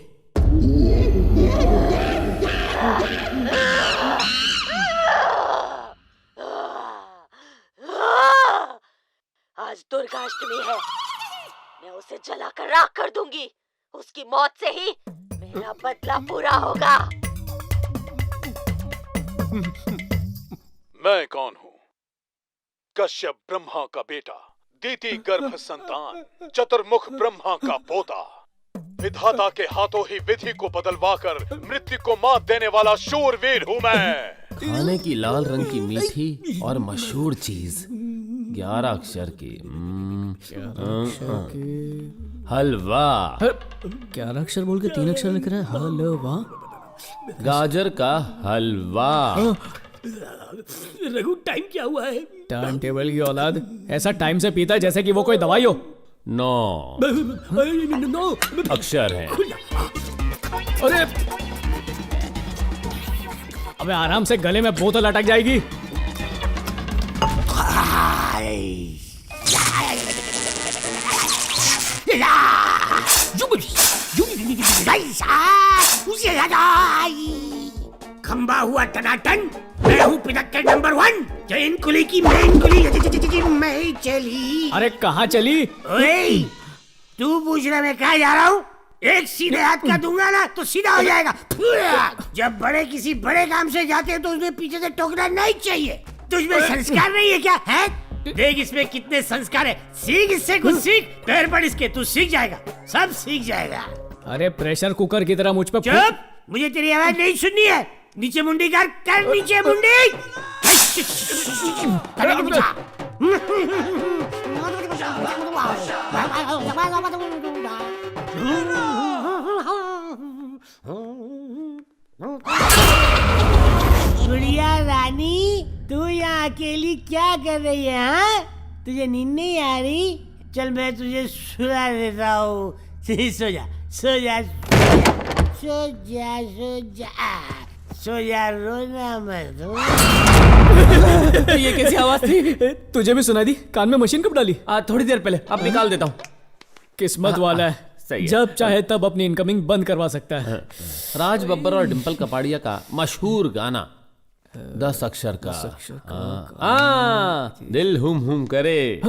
आज दुर्गाष्टमी है, मैं उसे जलाकर राख कर दूंगी। उसकी मौत से ही मेरा बदला पूरा होगा। मैं कौन हूँ? कश्यप ब्रह्मा का बेटा, दीति गर्भ संतान, चतुर्मुख ब्रह्मा का पोता। विधाता के हाथों ही विधि को बदलवाकर मृत्यु को मात देने वाला शूरवीर हूँ मैं। खाने की लाल रंग की मीठी और मशहूर चीज 11 अक्षर की हलवा। 11 अक्षर बोल के 3 अक्षर लिख रहा है, हलवा। गाजर का हलवा। रघु टाइम क्या हुआ है? टर्न टेबल की औलाद ऐसा टाइम से पीता है जैसे कि वो कोई दवाई हो। 9 नो अक्षर है। अरे अबे आराम से, गले में बोतल अटक जाएगी। खंबा हुआ टनाटन, मैं हूँ पिनक्कड़ नंबर 1। चैन कुली की मेन कुली मैं ही चली। अरे कहाँ चली? ओए, तू पूछ रहा मैं कहाँ जा रहा हूँ? एक सीधे हाथ का दूंगा ना तो सीधा हो जाएगा। जब बड़े किसी बड़े काम से जाते हैं तो उसमें पीछे से टोकना नहीं चाहिए। तुझमें संस्कार नहीं है क्या? है? देख इसमें कितने संस्कार है। सीख इससे कुछ सीख। पैर पड़ इसके, तू सीख जाएगा, सब सीख जाएगा। अरे प्रेशर कुकर की तरह मुझ पे चुप, मुझे तेरी आवाज नहीं सुननी है। नीचे मुंडी कर नीचे मुंडी। गुड़िया रानी, तू यहाँ अकेली क्या कर रही है? हाँ, तुझे नींद नहीं आ रही? चल मैं तुझे सुला देता हूँ। सो जा सो जा सो जा सो जा सो जा, रोना मत। ये कैसी आवाज थी? तुझे भी सुना दी? कान में मशीन कब डाली? थोड़ी देर पहले। अब निकाल देता हूँ। किस्मत वाला है, सही है। जब चाहे तब अपनी इनकमिंग बंद करवा सकता है। राज बब्बर और डिम्पल कपाड़िया का मशहूर गाना 10 अक्षर का। दिल हुम करे।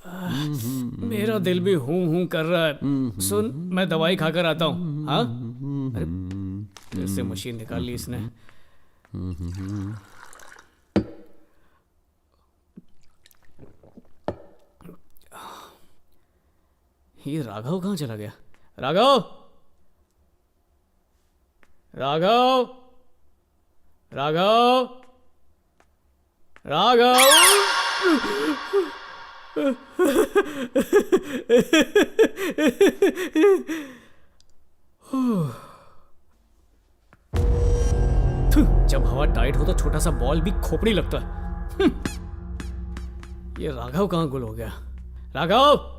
मेरा दिल भी हूं कर रहा है। सुन, मैं दवाई खाकर आता हूँ। हाँ, इससे मशीन निकाल ली इसने। ये राघव कहाँ चला गया? राघव, राघव, राघव, राघव। जब हवा टाइट हो तो छोटा सा बॉल भी खोपड़ी लगता है। ये राघव कहाँ गुल हो गया? राघव!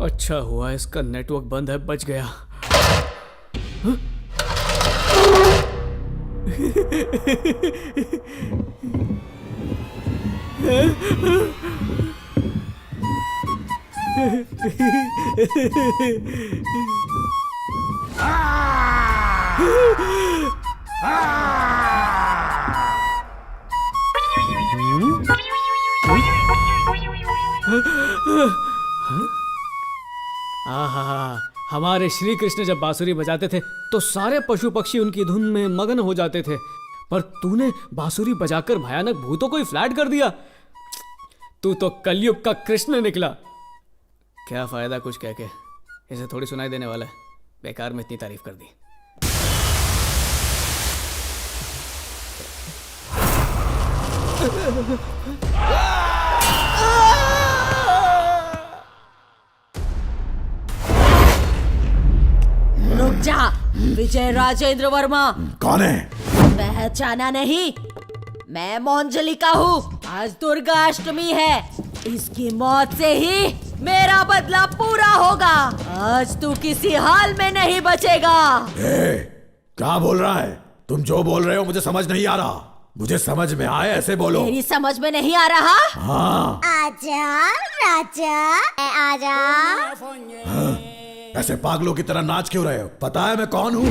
अच्छा हुआ इसका नेटवर्क बंद है, बच गया। आहा, हमारे श्री कृष्ण जब बांसुरी बजाते थे तो सारे पशु पक्षी उनकी धुन में मगन हो जाते थे, पर तूने बांसुरी बजाकर भयानक भूतों को ही फ्लैट कर दिया। तू तो कलयुग का कृष्ण निकला। क्या फायदा कुछ कह के, इसे थोड़ी सुनाई देने वाला है, बेकार में इतनी तारीफ कर दी। रुक जा, विजय राजेंद्र वर्मा। कौन है? पहचाना नहीं? मैं मोंजलिका हूँ। आज दुर्गा अष्टमी है, इसकी मौत से ही मेरा बदला पूरा होगा। आज तू किसी हाल में नहीं बचेगा। क्या बोल रहा है? तुम जो बोल रहे हो मुझे समझ नहीं आ रहा। मुझे समझ में आए ऐसे बोलो। मेरी समझ में नहीं आ रहा? हाँ। आजा राजा, आजा। हाँ। ऐसे पागलों की तरह नाच क्यों रहे हो? पता है मैं कौन हूँ?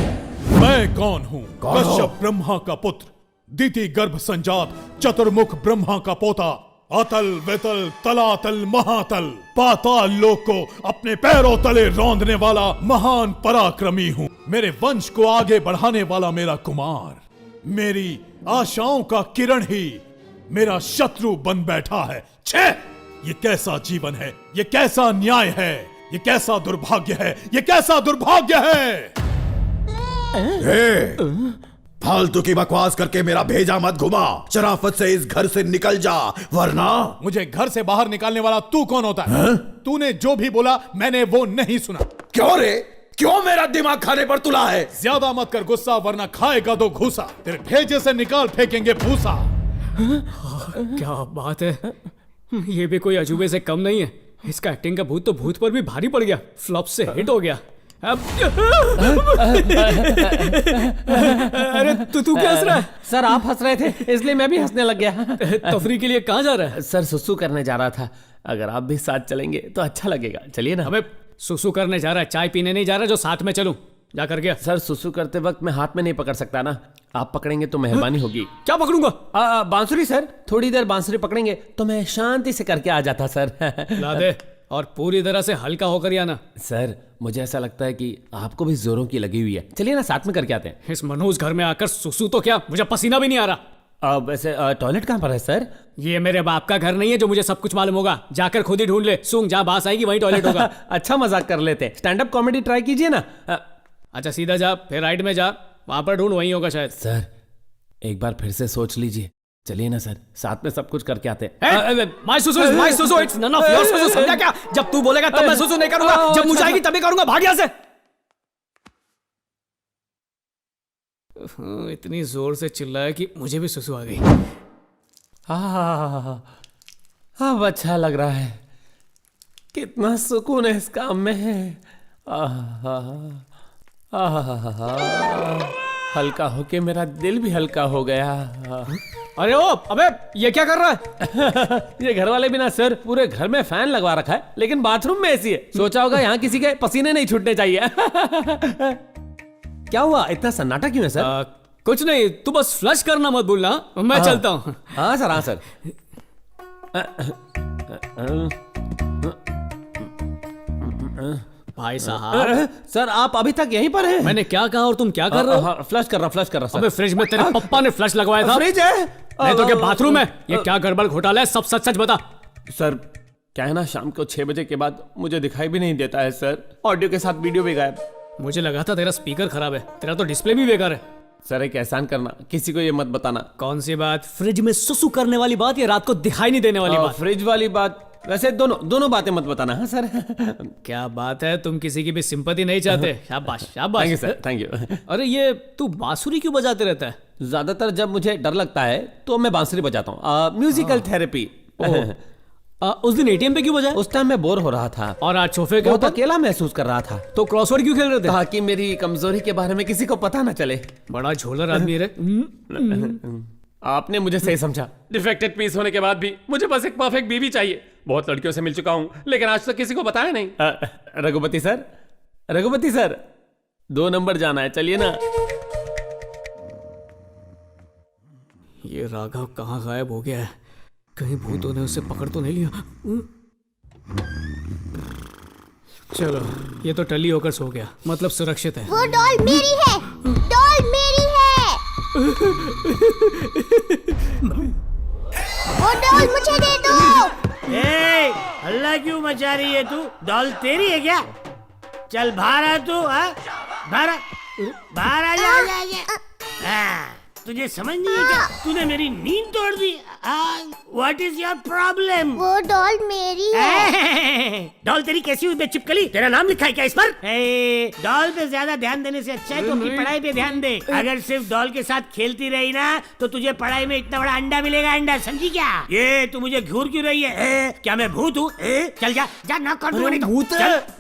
मैं कौन हूँ? कश्यप ब्रह्मा का पुत्र, दिति गर्भ संजात, चतुर्मुख ब्रह्मा का पोता, अतल वितल तलातल महातल, पाताल लोक को अपने पैरों तले रौंदने वाला महान पराक्रमी हूँ। मेरे वंश को आगे बढ़ाने वाला मेरा कुमार, मेरी आशाओं का किरण ही मेरा शत्रु बन बैठा है। छे! ये कैसा जीवन है? ये कैसा न्याय है? ये कैसा दुर्भाग्य है? ये कैसा दुर्भाग्य है? फालतू की बकवास करके मेरा भेजा मत घुमा। शराफत से इस घर से निकल जा, वरना। मुझे घर से बाहर निकालने वाला तू कौन होता है? तूने जो भी बोला मैंने वो नहीं सुना। क्यों रे? क्यों मेरा दिमाग खाने पर तुला है? ज्यादा मत कर गुस्सा, वरना खाएगा तो घूसा। तेरे भेजे से निकाल फेंकेंगे भूसा। क्या बात है, ये भी कोई अजूबे से कम नहीं है। इसका एक्टिंग का भूत तो भूत पर भी भारी पड़ गया, फ्लॉप से हिट हो गया। अरे तू क्या हंस रहा है? सर आप हंस रहे थे इसलिए मैं भी हंसने लग गया। तफरी के लिए कहाँ जा रहा है? सर सुसु करने जा रहा था, अगर आप भी साथ चलेंगे तो अच्छा लगेगा। चलिए ना। हमें सुसु करने जा रहा है, चाय पीने नहीं जा रहा जो साथ में चलूं? जा कर गया। सर सुसु करते वक्त मैं हाथ में नहीं पकड़ सकता ना, आप पकड़ेंगे तो मेहरबानी होगी। क्या पकड़ूंगा? बांसुरी सर, थोड़ी देर बांसुरी पकड़ेंगे तो मैं शांति से करके आ जाता सर। ला दे, और पूरी तरह से हल्का होकर ही आना। सर मुझे ऐसा लगता है कि आपको भी जोरों की लगी हुई है, चलिए ना साथ में करके आते हैं। इस मनोज घर में आकर सुसु तो क्या, मुझे पसीना भी नहीं आ रहा। वैसे टॉयलेट कहाँ पर है सर? ये मेरे बाप का घर नहीं है जो मुझे सब कुछ मालूम होगा। जाकर खुद ही ढूंढ ले, सूंघ जहाँ बास आएगी वहीं टॉयलेट होगा। अच्छा मजाक कर लेते, स्टैंड अप कॉमेडी ट्राई कीजिए ना। अच्छा सीधा जा, फिर राइट में जा, वहां पर ढूंढ, वहीं होगा शायद। सर एक बार फिर से सोच लीजिए, चलिए ना सर, साथ में सब कुछ करके आते हैं। माय सुसु, इट्स नन ऑफ योर सुसु, समझा क्या? जब तू बोलेगा तब मैं सुसु नहीं करूंगा, जब मुझे आएगी तभी करूंगा। भाग यहाँ से। इतनी जोर से चिल्लाया कि मुझे भी सुसु आ गई। अब अच्छा लग रहा है, कितना सुकून है इस काम में है। हल्का होके मेरा दिल भी हल्का हो गया। अरे ओ, अबे ये क्या कर रहा है? ये घर वाले भी ना सर, पूरे घर में फैन लगवा रखा है, लेकिन बाथरूम में एसी है। सोचा होगा यहाँ किसी के पसीने नहीं छूटने चाहिए। क्या हुआ, इतना सन्नाटा क्यों है सर? कुछ नहीं, तू बस फ्लश करना मत भूलना, मैं चलता हूँ। हाँ सर, हाँ सर। भाई साहब, सर आप अभी तक यहीं पर हैं? मैंने क्या कहा और तुम क्या कर रहे हो? फ्लश कर रहा सर। अबे फ्रिज में तेरे पप्पा ने फ्लश लगवाया था। फ्रिज है? नहीं तो क्या बाथरूम है? ये क्या गड़बड़ घोटाला है? सब सच सच बता। सर क्या है ना, शाम को 6 बजे के बाद मुझे दिखाई भी नहीं देता है सर, ऑडियो के साथ वीडियो भी गायब। मुझे लगा था तेरा स्पीकर खराब है, तेरा तो डिस्प्ले भी बेकार है। सर एक एहसान करना, किसी को ये मत बताना। कौन सी बात? फ्रिज में सुसु करने वाली बात या रात को दिखाई नहीं देने वाली बात? फ्रिज वाली बात, वैसे दोनों बातें मत बताना। हाँ सर। क्या बात है, तुम किसी की भी सिंपैथी नहीं चाहते। शाबाश शाबाश। Thank you sir, thank you. अरे ये तू बांसुरी क्यों बजाते रहता है? ज्यादातर जब मुझे डर लगता है तो मैं बांसुरी बजाता हूँ, म्यूजिकल थेरेपी। उस दिन एटीएम पे क्यों बजाया? उस टाइम मैं बोर हो रहा था। और आज सोफे के ऊपर अकेला महसूस कर रहा था। तो क्रॉसवर्ड क्यों खेल रहे थे? ताकि मेरी कमजोरी के बारे में किसी को पता ना चले। बड़ा झोलर आदमी है। आपने मुझे सही समझा। डिफेक्टेड पीस होने के बाद भी मुझे बस एक परफेक्ट बीवी चाहिए। बहुत लड़कियों से मिल चुका हूं, लेकिन आज तक किसी को बताया नहीं। रघुपति सर 2 नंबर जाना है, चलिए ना। ये राघव कहाँ गायब हो गया है? कहीं भूतों ने उसे पकड़ तो नहीं लिया? चलो ये तो टली होकर सो गया, मतलब सुरक्षित है। वो डॉल मेरी है, डॉल मेरी है। वो डॉल मुझे दे दो। हल्ला क्यों मचा रही है तू? डॉल तेरी है क्या? चल बाहर आ तू, बाहर आ जा। हाँ, तुझे समझ नहीं है क्या? तूने मेरी नींद तोड़ दी। What is your problem? वो डॉल मेरी है। डॉल तेरी कैसी हुई बेचिपकली? तेरा नाम लिखा है क्या इस पर? डॉल पे ज्यादा ध्यान देने से अच्छा है तो अपनी पढ़ाई पे ध्यान दे। अगर सिर्फ डॉल के साथ खेलती रही ना तो तुझे पढ़ाई में इतना बड़ा अंडा मिलेगा, अंडा, समझी क्या? ये तू मुझे घूर क्यों रही है? क्या मैं भूत हूँ? चल जा जा, ना कर दूंगा। भूत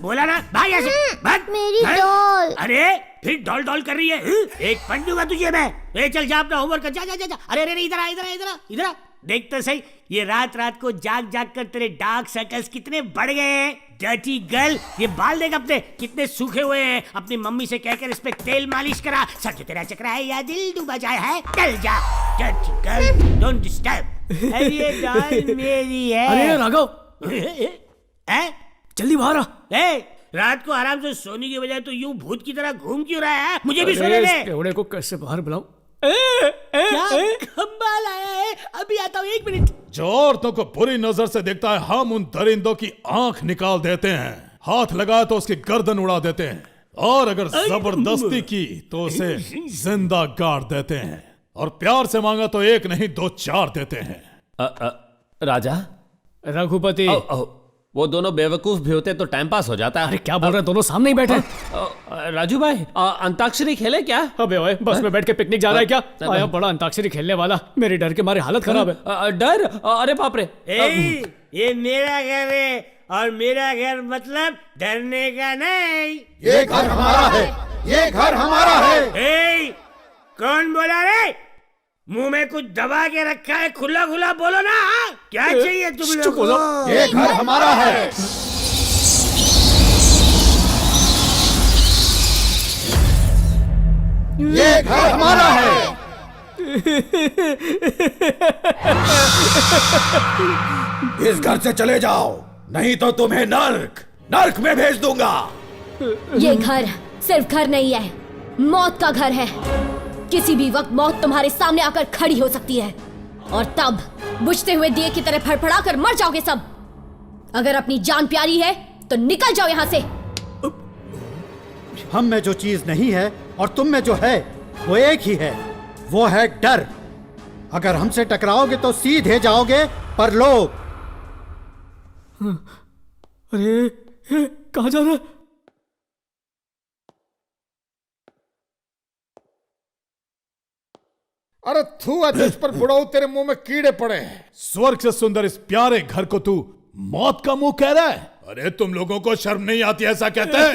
बोला ना, भाग यहाँ से, भाग। मेरी डॉल। अरे फिर डॉल डॉल कर रही है। एक पंच दूंगा तुझे मैं। चल जा अपना होमवर्क कर, जा जा जा। अरे अरे इधर आ, इधर आ, इधर आ, इधर आ। देख तो सही, ये रात रात को जाग जाग कर तेरे डार्क सर्कल्स कितने बढ़ गए हैं। डर्टी गर्ल, ये बाल देख अपने कितने सूखे हुए हैं। अपनी मम्मी से कहकर इस पे तेल मालिश करा। सर जो तेरा चक्रा है या दिल डूबा जाए है, चल जा। Dirty girl, don't disturb. ये डॉल मेरी है। अरे राघव, जल्दी बाहर आ। रात को आराम से सोने की बजाय तो यूं भूत की तरह घूम क्यों रहा है? मुझे भी सोने दे। केवड़े को कैसे बाहर बुलाऊं? क्या खंबा लाया है? अभी आता हूँ, 1 मिनट। जो औरतों को बुरी नजर से देखता है, हम उन दरिंदों की आंख निकाल देते हैं। हाथ लगाए तो उसकी गर्दन उड़ा देते हैं, और अगर जबरदस्ती की तो उसे जिंदा गाड़ देते हैं, और प्यार से मांगा तो 1 नहीं 2 4 देते हैं। राजा, रघुपति, वो दोनों बेवकूफ भी होते तो टाइम पास हो जाता है। अरे क्या बोल रहे हैं, दोनों सामने ही बैठे। राजू भाई, अंताक्षरी खेले क्या? अबे ओए, बस में बैठ के पिकनिक जा रहा है क्या? आया बड़ा अंताक्षरी खेलने वाला, मेरी डर के मारे हालत खराब है। डर? अरे बाप रे। ये मेरा घर है, और मेरा घर मतलब डरने का नहीं। ये घर हमारा है, ये घर हमारा है। कौन बोला रे? मुंह में कुछ दबा के रखा है, खुला खुला बोलो ना। क्या चाहिए तुम लोग को? ये घर हमारा है। ये घर हमारा है। इस घर से चले जाओ, नहीं तो तुम्हें नर्क में भेज दूंगा। ये घर सिर्फ घर नहीं है, मौत का घर है। किसी भी वक्त मौत तुम्हारे सामने आकर खड़ी हो सकती है, और तब बुझते हुए दिए की तरह फड़फड़ा कर मर जाओगे सब। अगर अपनी जान प्यारी है तो निकल जाओ यहाँ से। हम में जो चीज नहीं है और तुम में जो है वो एक ही है, वो है डर। अगर हमसे टकराओगे तो सीधे जाओगे परलोक। अरे कहाँ जा रहा है? अरे तू तुझ पर बुढ़ाऊ, तेरे मुंह में कीड़े पड़े हैं। स्वर्ग से सुंदर इस प्यारे घर को तू मौत का मुंह कह रहा है? अरे तुम लोगों को शर्म नहीं आती ऐसा कहते हैं?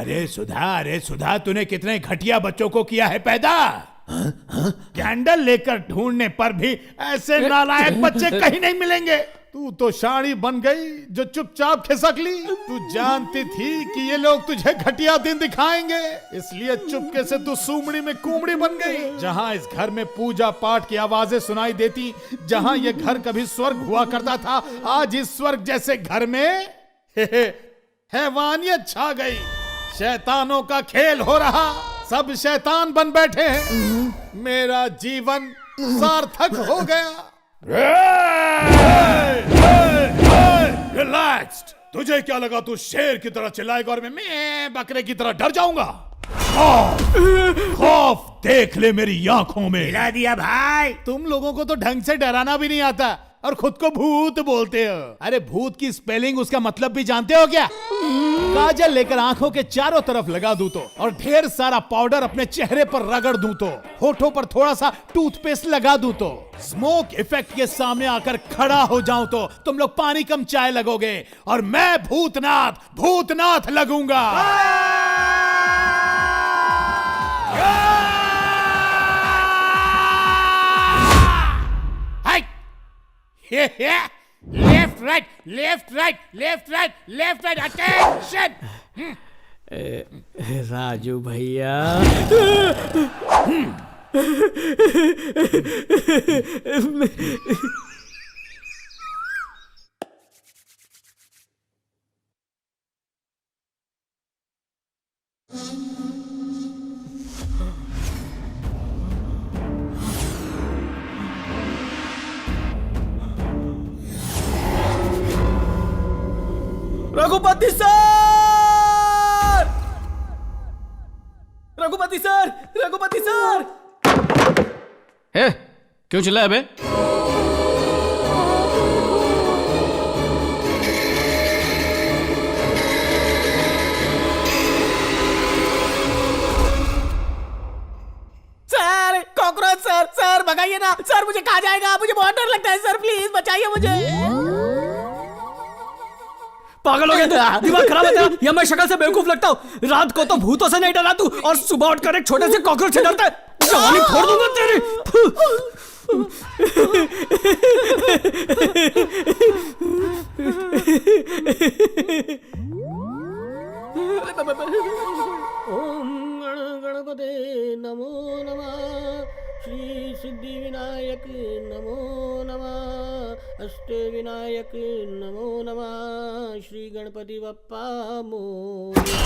अरे सुधा, तूने कितने घटिया बच्चों को किया है पैदा। कैंडल लेकर ढूंढने पर भी ऐसे नालायक बच्चे कहीं नहीं मिलेंगे। तू तो शाड़ी बन गई जो चुपचाप खिसक ली। तू जानती थी कि ये लोग तुझे घटिया दिन दिखाएंगे, इसलिए चुपके से तू सूमड़ी में कुमड़ी बन गई। जहां इस घर में पूजा पाठ की आवाजें सुनाई देती, जहां ये घर कभी स्वर्ग हुआ करता था, आज इस स्वर्ग जैसे घर में हैवानियत छा गई। शैतानों का खेल हो रहा, सब शैतान बन बैठे हैं। मेरा जीवन सार्थक हो गया। रिलैक्स्ड। तुझे क्या लगा तू शेर की तरह चिल्लाएगा और मैं बकरे की तरह डर जाऊंगा? खौफ देख ले मेरी आंखों में। हिला दिया भाई। तुम लोगों को तो ढंग से डराना भी नहीं आता और खुद को भूत बोलते हो। अरे भूत की स्पेलिंग, उसका मतलब भी जानते हो क्या? काजल लेकर आंखों के चारों तरफ लगा दूं तो, और ढेर सारा पाउडर अपने चेहरे पर रगड़ दूं तो, होठों पर थोड़ा सा टूथपेस्ट लगा दूं तो, स्मोक इफेक्ट के सामने आकर खड़ा हो जाऊं तो तुम लोग पानी कम चाय लगोगे, और मैं भूतनाथ लगूंगा। Left right attention. राजू भैया, रघुपति साहब, क्यों चिल्लाया बे? सर कॉकरोच सर, सर भगाइए ना सर, मुझे खा जाएगा, मुझे बहुत डर लगता है सर, प्लीज बचाइए मुझे। पागल हो गया तू? दिमाग खराब है तेरा? या मैं शक्ल से बेवकूफ लगता हूँ? रात को तो भूतों से नहीं डरा तू, और सुबह उठकर एक छोटे से कॉकरोच से डरता है? जवानी फोड़ दूंगा तेरी। ओम गणपते नमो नमः, श्री सिद्धि विनायक नमो नमः, अष्टे विनायक नमो नमः, श्री गणपति बप्पा मोरया।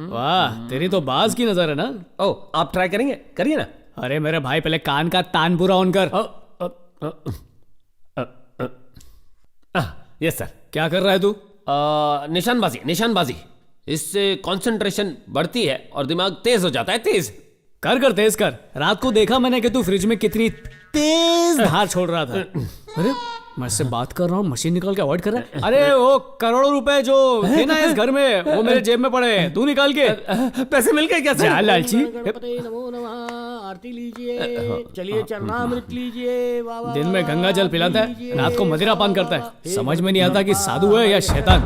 वाह, तेरी तो बाज की नजर है ना। ओ, आप ट्राई करेंगे? करिए ना। अरे मेरे भाई, पहले कान का तान पूरा ऑन कर। Yes sir. क्या कर रहा है तू? निशानबाजी, निशानबाजी। इससे कंसंट्रेशन बढ़ती है और दिमाग तेज हो जाता है। तेज कर तेज कर। रात को देखा मैंने कि तू फ्रिज में कितनी तेज धार छोड़ रहा था। अरे मैं इससे बात कर रहा हूँ, मशीन निकाल के अवॉइड कर रहा है। अरे वो करोड़ों रुपए जो थे ना इस घर में, वो मेरे जेब में पड़े हैं, तू निकाल के। पैसे मिल गए क्या सर? जा लालची। गणपते नमो नमः, आरती लीजिए, चलिए चरणामृत लीजिए। वाह वाह। दिन में गंगा जल पिलाता है, रात को मदिरा पान करता है। समझ में नहीं आता कि साधु है या शैतान।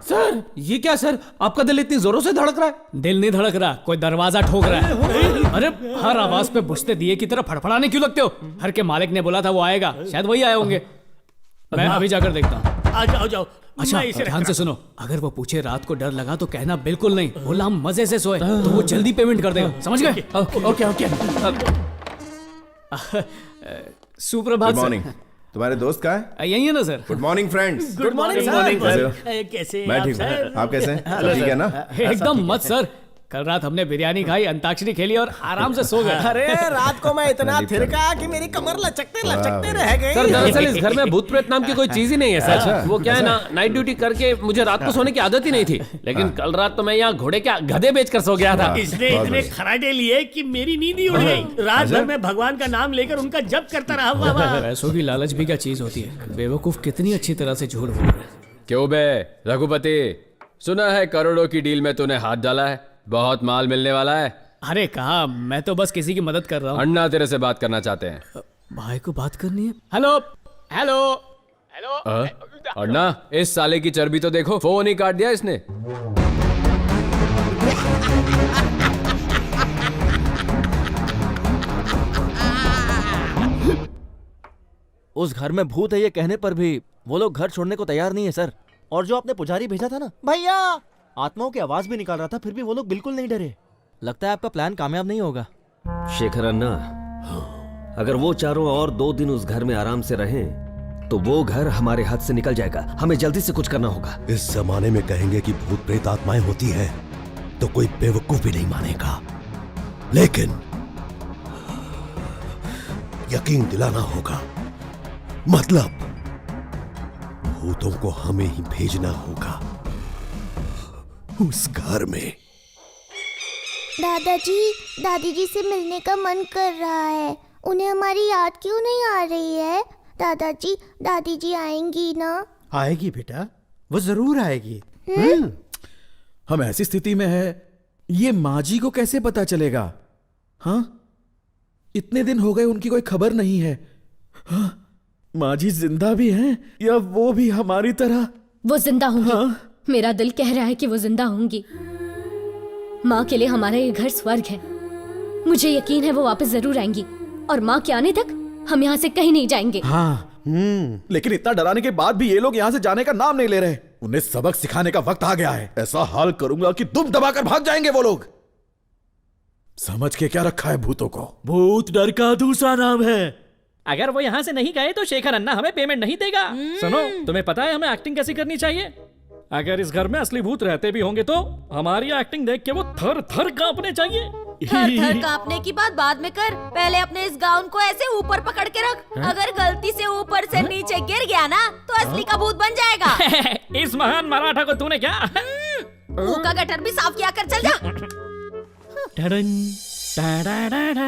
सर ये क्या सर, आपका दिल इतनी जोरों से धड़क रहा है? दिल नहीं धड़क रहा, कोई दरवाजा ठोक रहा है। अरे हर आवाज पे बुझते दिए की तरह फड़फड़ाने क्यों लगते हो? घर के मालिक ने बोला था वो आएगा, शायद वही आए होंगे। मैं अभी जाकर देखता हूँ। आ जाओ जाओ। अच्छा ध्यान से सुनो, अगर वो पूछे रात को डर लगा तो कहना बिल्कुल नहीं, बोला हम मजे से सोए, तो वो जल्दी पेमेंट कर देगा। समझ गए? Okay okay. सुप्रभात सर। तुम्हारे दोस्त कहाँ है? यही है ना sir. Good morning friends. Good morning sir. कैसे मैं ठीक हूँ, आप कैसे हैं? सब ठीक है ना? एकदम मत सर, कल रात हमने बिरयानी खाई, अंताक्षरी खेली और आराम से सो गए। अरे रात को मैं इतना थिरका कि मेरी कमर लचकते लचकते रह गई। सर दरअसल इस घर में भूत प्रेत नाम की कोई चीज ही नहीं है सर। वो क्या है ना, नाइट ड्यूटी करके मुझे रात को सोने की आदत ही नहीं थी, लेकिन कल रात तो मैं यहाँ घोड़े के गधे बेचकर सो गया था। इसने इतने खराटे लिए कि मेरी नींद ही उड़ गई। रात भर में भगवान का नाम लेकर उनका जप करता रहा। पैसों की लालच भी क्या चीज होती है? बेवकूफ कितनी अच्छी तरह से झूठ बोल रहे हैं। क्यों बे रघुपति, सुना है करोड़ों की डील में तूने हाथ डाला है, बहुत माल मिलने वाला है। अरे कहा, मैं तो बस किसी की मदद कर रहा हूँ। अन्ना तेरे से बात करना चाहते हैं। भाई को बात करनी है। Hello hello hello. अन्ना, इस साले की चर्बी तो देखो, फोन ही काट दिया इसने। उस घर में भूत है ये कहने पर भी वो लोग घर छोड़ने को तैयार नहीं है सर। और जो आपने पुजारी भेजा था ना भैया, आत्माओं की आवाज भी निकाल रहा था, फिर भी वो लोग बिल्कुल नहीं डरे। लगता है आपका प्लान कामयाब नहीं होगा। शेखर अन्ना, अगर वो चारों और 2 दिन उस घर में आराम से रहें तो वो घर हमारे हाथ से निकल जाएगा। हमें जल्दी से कुछ करना होगा। इस जमाने में कहेंगे कि भूत प्रेत आत्माएं होती हैं तो कोई बेवकूफ भी नहीं मानेगा, लेकिन यकीन दिलाना होगा। मतलब भूतों को हमें ही भेजना होगा उस घर में। दादाजी, दादी जी से मिलने का मन कर रहा है। उन्हें हमारी याद क्यों नहीं आ रही है? दादाजी, दादी जी आएंगी ना? आएगी बेटा, वो जरूर आएगी। हम ऐसी स्थिति में है, ये माँ जी को कैसे पता चलेगा? हाँ, इतने दिन हो गए उनकी कोई खबर नहीं है। हाँ? माँ जी जिंदा भी हैं या वो भी हमारी तरह? वो जिंदा होंगी। हाँ? मेरा दिल कह रहा है कि वो जिंदा होंगी। माँ के लिए हमारा ये घर स्वर्ग है। मुझे यकीन है वो वापस जरूर आएंगी, और माँ के आने तक हम यहाँ से कहीं नहीं जाएंगे। हाँ, लेकिन इतना डराने के बाद भी ये लोग यहाँ से जाने का नाम नहीं ले रहे। उन्हें सबक सिखाने का वक्त आ गया है। ऐसा हाल करूंगा कि दुम दबाकर भाग जाएंगे वो लोग। समझ के क्या रखा है भूतों को? भूत डर का दूसरा नाम है। अगर वो यहाँ से नहीं गए तो शेखर अन्ना हमें पेमेंट नहीं देगा। सुनो, तुम्हें पता है हमें एक्टिंग कैसी करनी चाहिए? अगर इस घर में असली भूत रहते भी होंगे तो हमारी एक्टिंग देख के वो थर थर कांपने चाहिए। थर थर कांपने की बात बाद में कर, पहले अपने इस गाउन को ऐसे ऊपर पकड़ के रख। अगर गलती से ऊपर से नीचे गिर गया ना तो असली का भूत बन जाएगा। इस महान मराठा को तूने क्या मुंह का गटर भी साफ किया कर, चल जा। टडन, टाडाडाडा।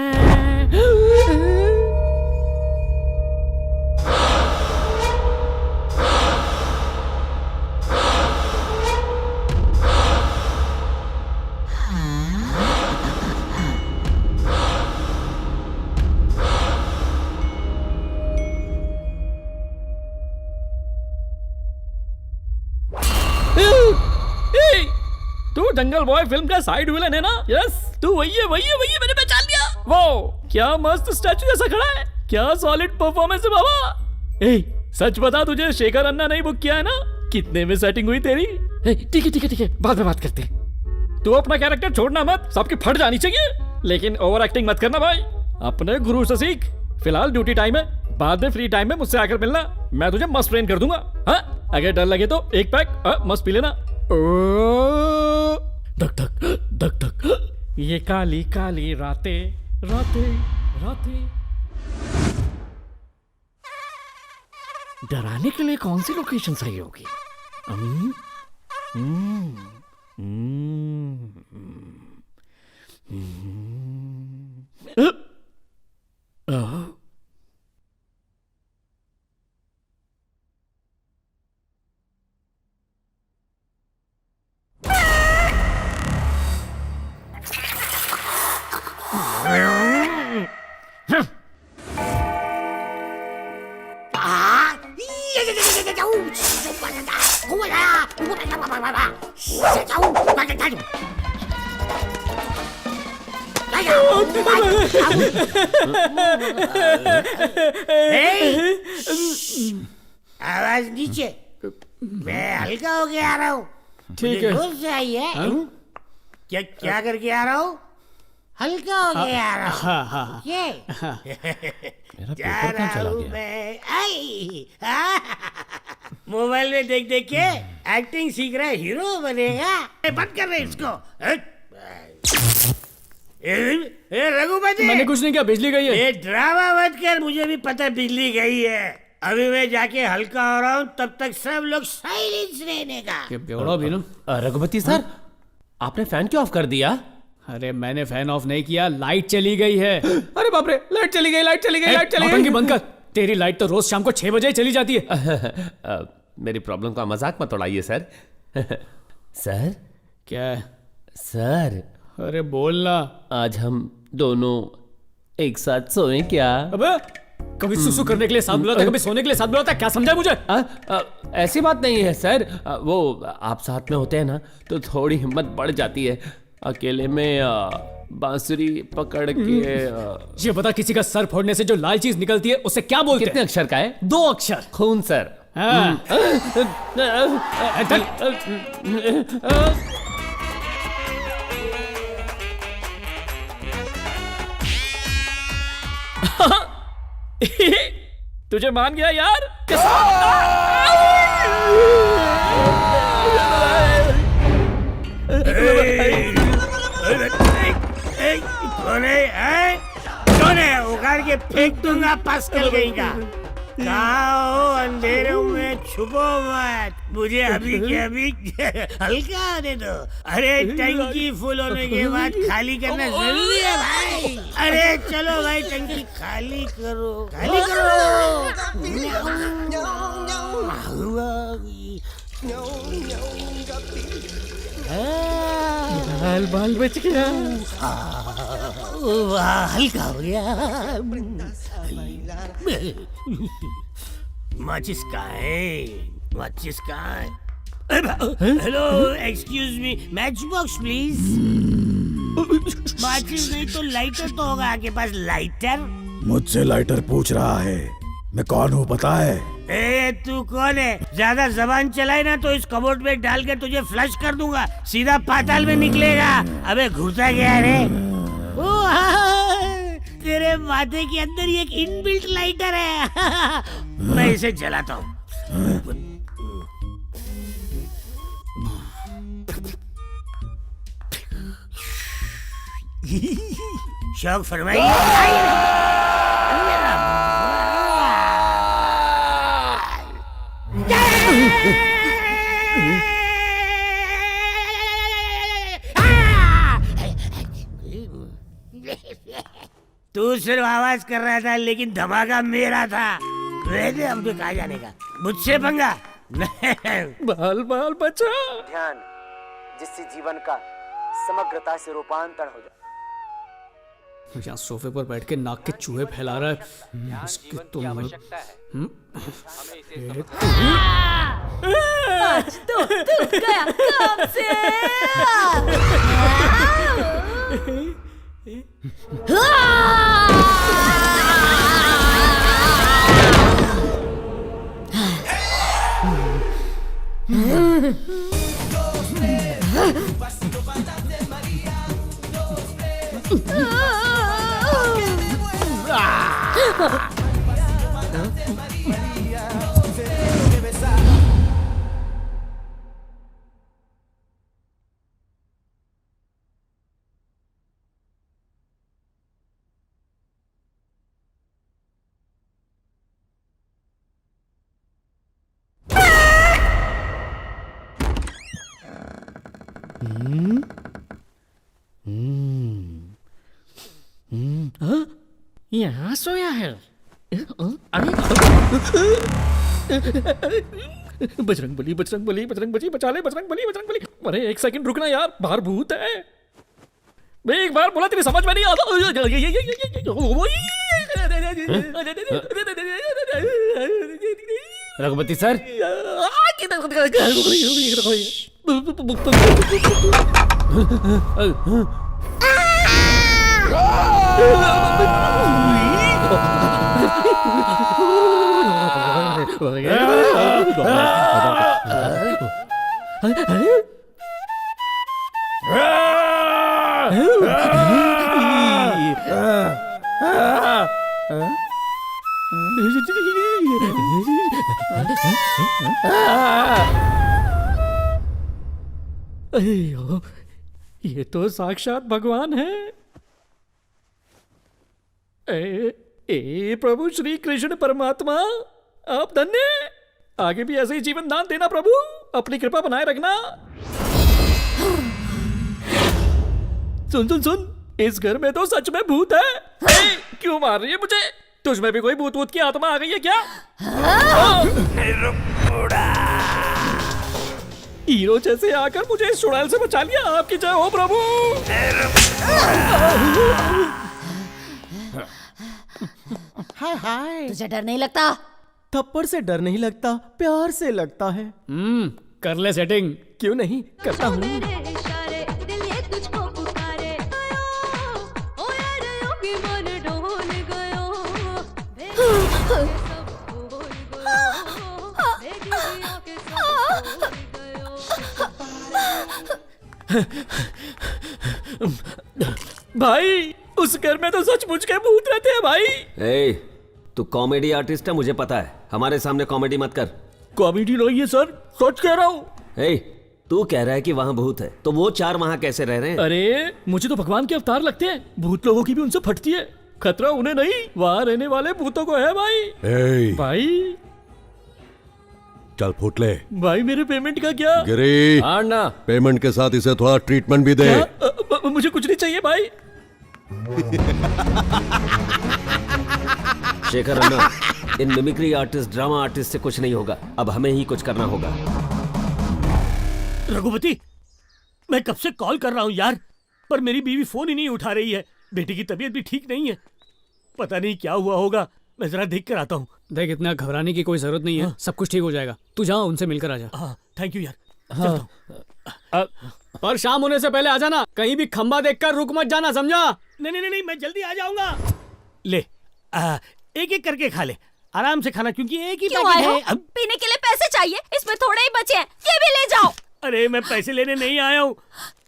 तू जंगल बॉय फिल्म का साइड विलन है ना? यस, तू वही है मैंने पहचान लिया। वो क्या मस्त स्टैचू जैसा खड़ा है, क्या सॉलिड परफॉर्मेंस है बाबा। ए, सच बता, तुझे शेखर अन्ना नहीं बुक किया है ना? कितने में सेटिंग हुई तेरी? ठीक है, बाद में बात करते हैं। तू अपना कैरेक्टर छोड़ना मत, सबकी फट जानी चाहिए, लेकिन ओवर एक्टिंग मत करना भाई। अपने गुरु से सीख। फिलहाल ड्यूटी टाइम है, बाद में फ्री टाइम में मुझसे आकर मिलना, मैं तुझे मस्त ट्रेन कर दूंगा। हाँ, अगर डर लगे तो एक पैक मस्त पी लेना। धक धक धक धक, ये काली काली रातें रातें रातें। डराने के लिए कौन सी लोकेशन सही होगी? आवाज नीचे, मैं हल्का होके आ रहा हूँ। ठीक है। से आई है। क्या करके आ रहा हूँ? हल्का होके आ रहा हूँ। हाँ। मेरा पेपर कहाँ चला गया? मैं आई मोबाइल में देख देख के एक्टिंग सीख रहा है, हीरो बनेगा। बंद कर रहे इसको। रघुपति, मैंने कुछ नहीं किया, बिजली गई है। ये ड्रामा मत कर, मुझे भी पता बिजली गई है। अभी मैं जाके हल्का हो रहा हूँ, तब तक सब लोग साइलेंस रहने का। रघुपति सर, आपने फैन क्यों ऑफ कर दिया? अरे मैंने फैन ऑफ नहीं किया, लाइट चली गई है। अरे बाप रे, लाइट चली गई। नौटंकी बंद कर। तेरी लाइट तो रोज शाम को 6 बजे चली जाती है। मेरी प्रॉब्लम का मजाक मत उड़ाइए सर। सर क्या सर? अरे बोलना। आज हम दोनों एक साथ सोएं क्या? अबे कभी सुसु करने के लिए साथ बुलाता, कभी सोने के लिए साथ बुलाता, क्या समझा मुझे? ऐसी बात नहीं है सर, वो आप साथ में होते हैं ना तो थोड़ी हिम्मत बढ़ जाती है। अकेले में बांसुरी पकड़ के ये बता, किसी का सर फोड़ने से जो लाल चीज निकलती है उसे क्या बोलते हैं? कितने अक्षर का है? 2 अक्षर। खून सर। तुझे मान गया यार। कौन है? उखाड़ के फेंक दूंगा पास्कल गई का। कहाँ हो? अंधेरों में छुपो मत, मुझे अभी के अभी हल्का होने दो। अरे टंकी फुल होने के बाद खाली करना जरूरी है भाई। अरे चलो भाई, टंकी खाली करो, खाली करो। बाल बच गया। हल्का हो गया। माचिस कहाँ है? माचिस कहाँ है? Hello, excuse me, match box please. माचिस नहीं तो लाइटर तो होगा आपके पास। लाइटर? मुझसे लाइटर पूछ रहा है, मैं कौन हूँ पता है? ए तू कौन है? ज्यादा जबान चलाए ना तो इस कबोर्ड में डाल के तुझे फ्लश कर दूंगा, सीधा पाताल में निकलेगा। अबे घुसा गया रे। तेरे माथे के अंदर ही एक इनबिल्ट लाइटर है। मैं इसे जलाता हूँ। शौक फरमाइए। सिर्फ आवाज कर रहा था, लेकिन धमाका मेरा था। वैसे हमको कहा जाने का, मुझसे पंगा बाल बाल बचा। ध्यान जिससे जीवन का समग्रता से रूपांतरण हो जाए। यहाँ सोफे पर बैठ के नाक के चूहे फैला रहा है। इसकी तो आज तो तू गया काम से। यहाँ सोया है। अरे बजरंग बली बजरंग बली बजरंग बली बचा ले, बजरंग बली बजरंग बली। अरे एक सेकंड रुकना यार, बाहर भूत है। मैं एक बार बोला तेरी समझ में नहीं आता। रघुपति सर, ये तो साक्षात भगवान है। ए प्रभु श्री कृष्ण परमात्मा, आप धन्य। आगे भी ऐसे ही जीवन दान देना प्रभु, अपनी कृपा बनाए रखना। सुन सुन सुन, इस घर में तो सच में भूत है। क्यों मार रही है मुझे? तुझ में भी कोई भूत वूत की आत्मा आ गई है क्या? हीरो जैसे आकर मुझे इस चुड़ैल से बचा लिया। आपकी जय हो प्रभु। हाय हाय। तुझे डर नहीं लगता? थप्पड़ से डर नहीं लगता, प्यार से लगता है। कर ले सेटिंग। क्यों नहीं, करता हूँ। भाई, उस घर में तो सचमुच के भूत रहते हैं भाई। ए, तू कॉमेडी आर्टिस्ट है, मुझे पता है। हमारे सामने कॉमेडी मत कर। कॉमेडी नहीं है सर, सच कह रहा हूँ। ए, तू कह रहा है कि वहाँ भूत है, तो वो चार वहाँ कैसे रह रहे हैं? अरे मुझे तो भगवान के अवतार लगते हैं। भूत लोगों की भी उनसे फटती है। खतरा उन्हें नहीं, वहाँ रहने वाले भूतों को है भाई। भाई चल फूट ले। भाई मेरे पेमेंट का क्या? गिरी, ना पेमेंट के साथ इसे थोड़ा ट्रीटमेंट भी दे। मुझे कुछ नहीं चाहिए भाई। शेखर अन्ना, इन मिमिक्री आर्टिस्ट, ड्रामा आर्टिस्ट से कुछ नहीं होगा। अब हमें ही कुछ करना होगा। रघुपति, मैं कब से कॉल कर रहा हूँ यार, पर मेरी बीवी फोन ही नहीं उठा रही है। बेटी की तबीयत भी ठीक नहीं है, पता नहीं क्या हुआ होगा। मैं जरा देख कर आता हूँ। देख, इतना घबराने की कोई जरूरत नहीं है। सब कुछ ठीक हो जाएगा। तू जा, उनसे मिलकर आ जा। हाँ, थैंक यू यार। पर शाम होने से पहले आ जाना। कहीं भी खंबा देखकर रुक मत जाना, समझा? नहीं नहीं नहीं, मैं जल्दी आ जाऊंगा। ले, एक एक करके खा ले, आराम से खाना, क्योंकि एक ही पैकेट है। पीने के लिए पैसे चाहिए, इसमें थोड़े ही बचे हैं, ये भी ले जाओ। अरे मैं पैसे लेने नहीं आया हूँ,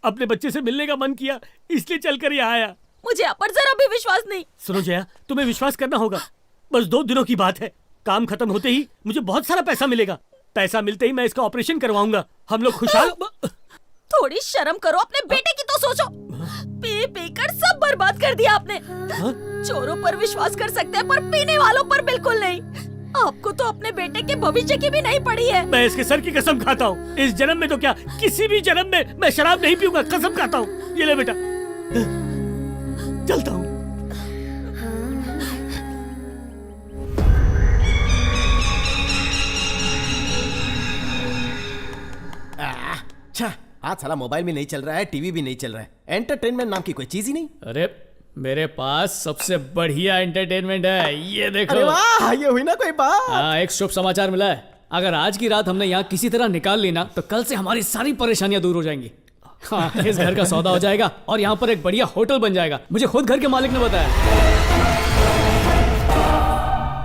अपने बच्चे से मिलने का मन किया, इसलिए चलकर यहाँ आया। मुझे आप पर जरा भी विश्वास नहीं। सुनो जया, तुम्हें विश्वास करना होगा। बस 2 दिनों की बात है, काम खत्म होते ही मुझे बहुत सारा पैसा मिलेगा। पैसा मिलते ही मैं इसका ऑपरेशन करवाऊंगा। हम लोग खुशहाल। थोड़ी शर्म करो, अपने बेटे की तो सोचो। पी पी कर सब बर्बाद कर दिया आपने। चोरों पर विश्वास कर सकते हैं, पर पीने वालों पर बिल्कुल नहीं। आपको तो अपने बेटे के भविष्य की भी नहीं पड़ी है। मैं इसके सर की कसम खाता हूँ, इस जन्म में तो क्या, किसी भी जन्म में मैं शराब नहीं पीऊंगा, कसम खाता हूँ। ये ले बेटा, चलता हूँ। अच्छा, आज साला मोबाइल भी नहीं चल रहा है, टीवी भी नहीं चल रहा है, एंटरटेनमेंट नाम की कोई चीज ही नहीं। अरे मेरे पास सबसे बढ़िया एंटरटेनमेंट है, ये देखो। अरे वाह, ये हुई ना कोई बात। हाँ, एक शुभ समाचार मिला है। अगर आज की रात हमने यहाँ किसी तरह निकाल ली ना, तो कल से हमारी सारी परेशानियां दूर हो जाएंगी। हाँ, इस घर का सौदा हो जाएगा और यहाँ पर एक बढ़िया होटल बन जाएगा। मुझे खुद घर के मालिक ने बताया।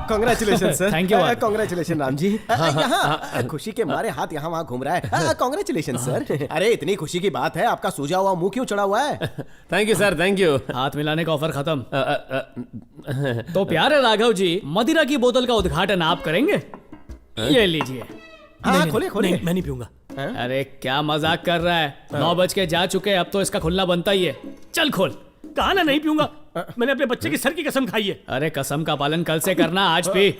Congratulation sir. Thank you. Congratulation Ram ji. यहाँ खुशी के मारे हाथ यहाँ वहाँ घूम रहा है। Congratulation sir. अरे इतनी खुशी की बात है, आपका सूजा हुआ मुंह क्यों चढ़ा हुआ है? Thank you sir, thank you. हाथ मिलाने का ऑफर खत्म। तो प्यारे राघव जी, मदिरा की बोतल का उद्घाटन आप करेंगे? ये लीजिए। हाँ, खोले खोले। मैं नहीं पीऊंगा। अरे क्या मजाक कर रहा है? 9 बज के जा चुके, अब तो इसका खुलना बनता ही है। चल खोल। कहा ना नहीं पीऊंगा। मैंने अपने बच्चे के सर की कसम खाई है। अरे कसम का पालन कल से करना, आज पी।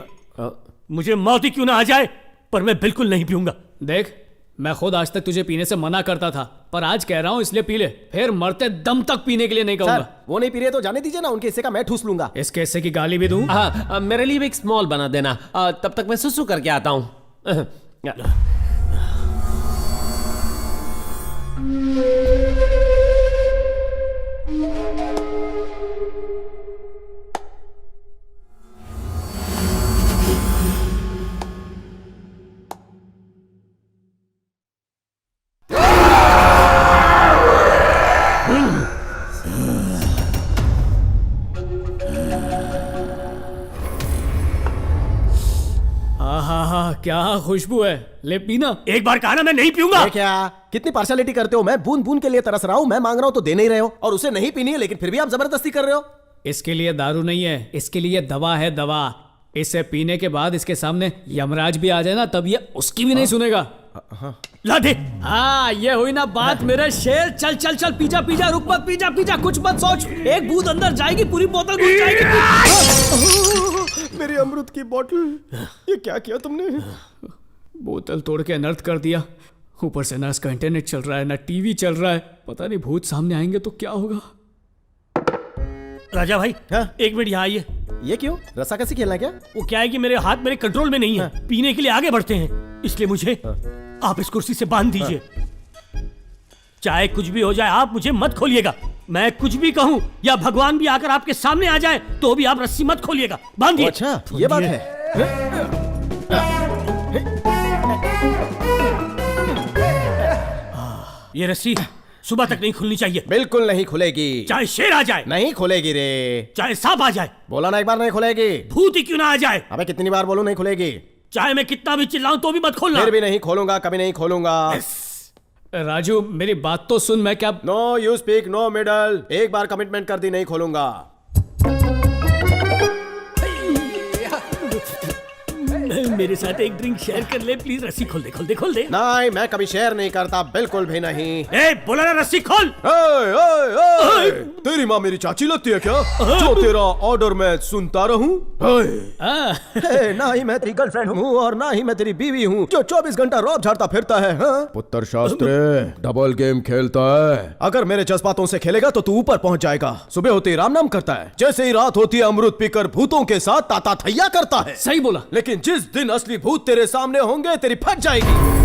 मुझे मौत ही क्यों ना आ जाए, पर मैं बिल्कुल नहीं पीऊंगा। देख, मैं खुद आज तक तुझे पीने से मना करता था, पर आज कह रहा हूँ इसलिए पी ले। फिर मरते दम तक पीने के लिए नहीं कहूंगा। वो नहीं पी रहे तो जाने दीजिए ना, उनके हिस्से का मैं ठूस लूंगा। इसके हिस्से की गाली भी दूं? हाँ, मेरे लिए भी एक स्मॉल बना देना। तब तक मैं सुसु करके आता हूँ। क्या खुशबू है। ले पीना। एक बार कहा ना मैं नहीं पीऊंगा। क्या कितनी पार्शलिटी करते हो? मैं बूंद बूंद के लिए तरस रहा हूँ, मैं मांग रहा हूँ तो दे नहीं रहे हो, और उसे नहीं पीनी है लेकिन फिर भी आप जबरदस्ती कर रहे हो। इसके लिए दारू नहीं है, इसके लिए दवा है, दवा। इसे पीने के बाद इसके सामने यमराज भी आ जाए ना, तब ये उसकी भी नहीं सुनेगा। ला दे। हाँ, ये हुई ना बात मेरे शेर। चल चल चल, पीजा पीजा, रुक मत, पीजा पीजा, कुछ मत सोच। एक बूंद अंदर जाएगी, पूरी बोतल घुस जाएगी। मेरी अमृत की बोतल, ये क्या किया तुमने? बोतल तोड़ के अनर्थ कर दिया। ऊपर से ना इसका इंटरनेट चल रहा है, ना टीवी चल रहा है। पता नहीं भूत सामने आएंगे तो क्या होगा। राजा भाई, एक मिनट यहाँ आइए। ये क्यों? रस्सा कैसे खेलना है क्या? वो क्या है कि मेरे हाथ मेरे कंट्रोल में नहीं है, पीने के लिए आगे बढ़ते हैं, इसलिए मुझे आप इस कुर्सी से बांध दीजिए। चाहे कुछ भी हो जाए, आप मुझे मत खोलिएगा। मैं कुछ भी कहूँ या भगवान भी आकर आपके सामने आ जाए तो भी आप रस्सी मत खोलिएगा। बांधिए। अच्छा, ये बात है। ये रस्सी सुबह तक नहीं खुलनी चाहिए। बिल्कुल नहीं खुलेगी। चाहे शेर आ जाए नहीं खुलेगी रे। चाहे सांप आ जाए। बोला ना एक बार नहीं खुलेगी। भूत ही क्यों ना आ जाए। अबे कितनी बार बोलूं नहीं खुलेगी। चाहे मैं कितना भी चिल्लाऊं तो भी मत खोलना। फिर भी नहीं खोलूंगा, कभी नहीं खोलूंगा। राजू मेरी बात तो सुन। मैं क्या? No you speak, no middle. एक बार कमिटमेंट कर दी, नहीं खोलूंगा। मेरे साथ एक ड्रिंक शेयर कर ले प्लीज। रस्सी खोल दे, खोल दे, खोल दे। नहीं, मैं कभी शेयर नहीं करता, बिल्कुल भी नहीं। ए, बोला ना रस्सी खोल। ओए, ओए, ओए। तेरी माँ मेरी चाची लगती है क्या, जो तेरा ऑर्डर मैं सुनता रहूं? ना ही मैं तेरी गर्लफ्रेंड हूँ और ना ही मैं तेरी बीवी हूँ जो 24 घंटा रौब झाड़ता फिरता है। पुत्र शास्त्री डबल गेम खेलता है। अगर मेरे जज्बातों से खेलेगा तो तू ऊपर पहुँच जाएगा। सुबह होती राम नाम करता है, जैसे ही रात होती है अमृत पीकर भूतों के साथ ताता थैया करता है। सही बोला। लेकिन जिस दिन असली भूत तेरे सामने होंगे, तेरी फट जाएगी।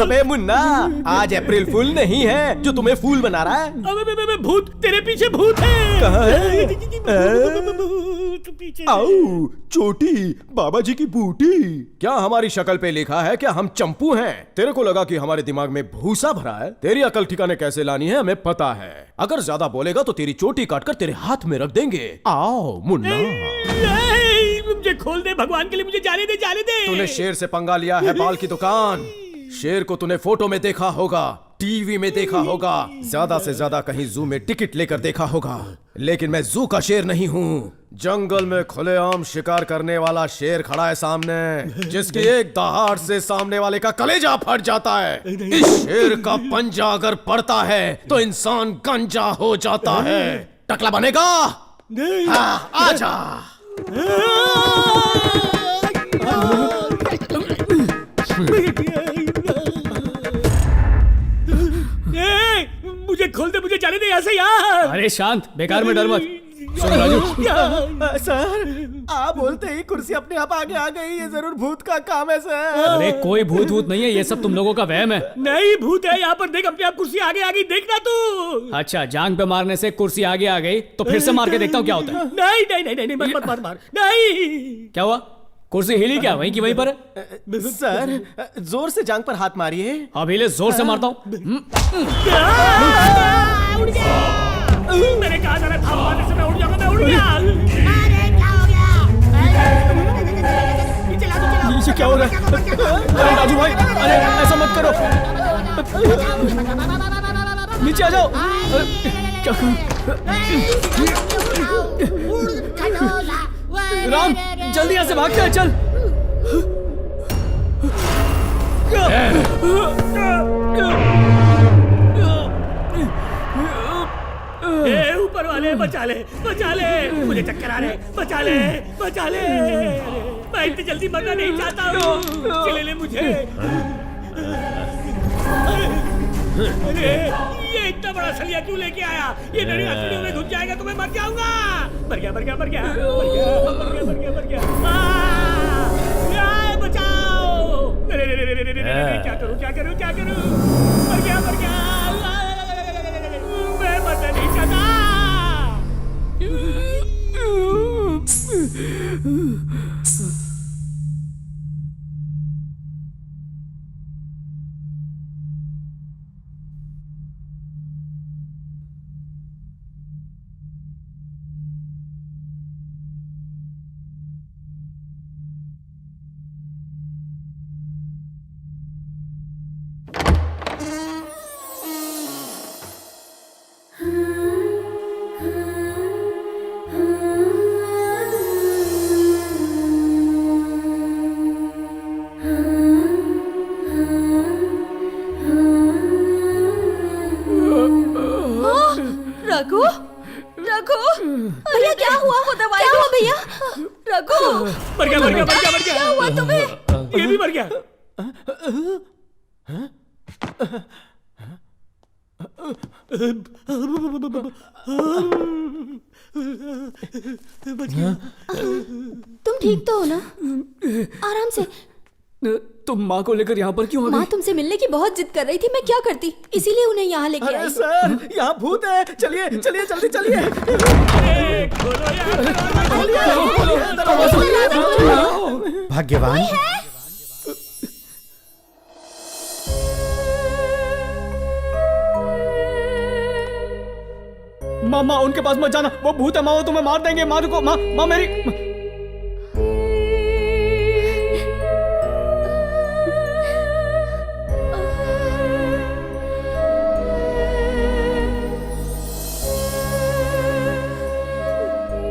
अबे मुन्ना, आज अप्रैल फूल नहीं है जो तुम्हें फूल बना रहा है। अबे भूत, तेरे पीछे भूत है। कहाँ है? आओ, चोटी बाबा जी की बूटी। क्या हमारी शक्ल पे लिखा है क्या हम चंपू हैं? तेरे को लगा कि हमारे दिमाग में भूसा भरा है? तेरी अकल ठिकाने कैसे लानी है हमें पता है। अगर ज्यादा बोलेगा तो तेरी चोटी काटकर तेरे हाथ में रख देंगे। आओ मुन्ना। मुझे खोल दे भगवान के लिए, मुझे जाने दे, जाने दे। तूने शेर से पंगा लिया है, बाल की दुकान। शेर को तूने फोटो में देखा होगा, टीवी में देखा होगा, ज्यादा से ज्यादा कहीं जू में टिकट लेकर देखा होगा, लेकिन मैं जू का शेर नहीं हूँ। जंगल में खुलेआम शिकार करने वाला शेर खड़ा है सामने, जिसकी एक दहाड़ से सामने वाले का कलेजा फट जाता है। इस शेर का पंजा अगर पड़ता है तो इंसान गंजा हो जाता है। टकला बनेगा? हाँ, आजा। मुझे खोल दे, मुझे जाने दे यहाँ से यार। अरे शांत, बेकार में डर मत। सुन राजू, सर आप बोलते ही कुर्सी अपने आप आगे आ गई। ये जरूर भूत का काम है सर। अरे कोई भूत भूत नहीं है, ये सब तुम लोगों का वहम है। नहीं भूत है यहाँ पर, देख अपने आप कुर्सी आगे आ गई, देखना तू। अच्छा, जांग पे मारने से कुर्सी आगे आ गई तो फिर से मार के देखता हूँ क्या होता है। नहीं नहीं नहीं नहीं, मत मार मार, नहीं। क्या हुआ? कुर्सी हिली क्या? वहीं की वहीं पर है? सर जोर से जांग पर हाथ मारिए। अब हिले, जोर से मारता हूँ। मैंने कहा था ना, थाप मारने से मैं उड़ जाऊंगा, मैं उड़ गया। ये क्या हो रहा है? अरे राजू भाई, अरे ऐसा मत करो, नीचे आ जाओ। क्या राम, जल्दी यहाँ से भागते हैं, चल। ऊपर वाले बचा ले, बचा ले, मुझे चक्कर आ रहे, बचा ले, बचा ले। मैं इतनी जल्दी मरना नहीं चाहता हूँ, चले ले मुझे। अरे ये इतना बड़ा सलिया क्यों लेके आया? ये मेरी हथेलियों में घुस जाएगा तो मैं मर जाऊंगा। मर गया, मर गया, मर गया, मर गया, मर गया, मर गया, मर गया। बचाओ! क्या करूं, क्या करूं, क्या करूं? मर गया, मर गया। मैं मरना नहीं चाहता। रघु, रघु, भैया क्या हुआ? वो दवाई दो भैया। रघु, मर गया, मर गया, मर गया, मर गया। क्या हुआ तुम्हें? ये भी मर गया। तुम ठीक तो हो ना? आराम से। तुम माँ को लेकर यहाँ पर क्यों आ गई? माँ तुमसे मिलने की बहुत जिद कर रही थी, मैं क्या करती, इसीलिए उन्हें यहाँ लेके आई। सर यहाँ भूत है, चलिए चलिए जल्दी चलिए। भाग्यवान माँ, उनके पास मत जाना, वो भूत है माँ, वो तुम्हें मार देंगे। माँ रुको, माँ, माँ मेरी।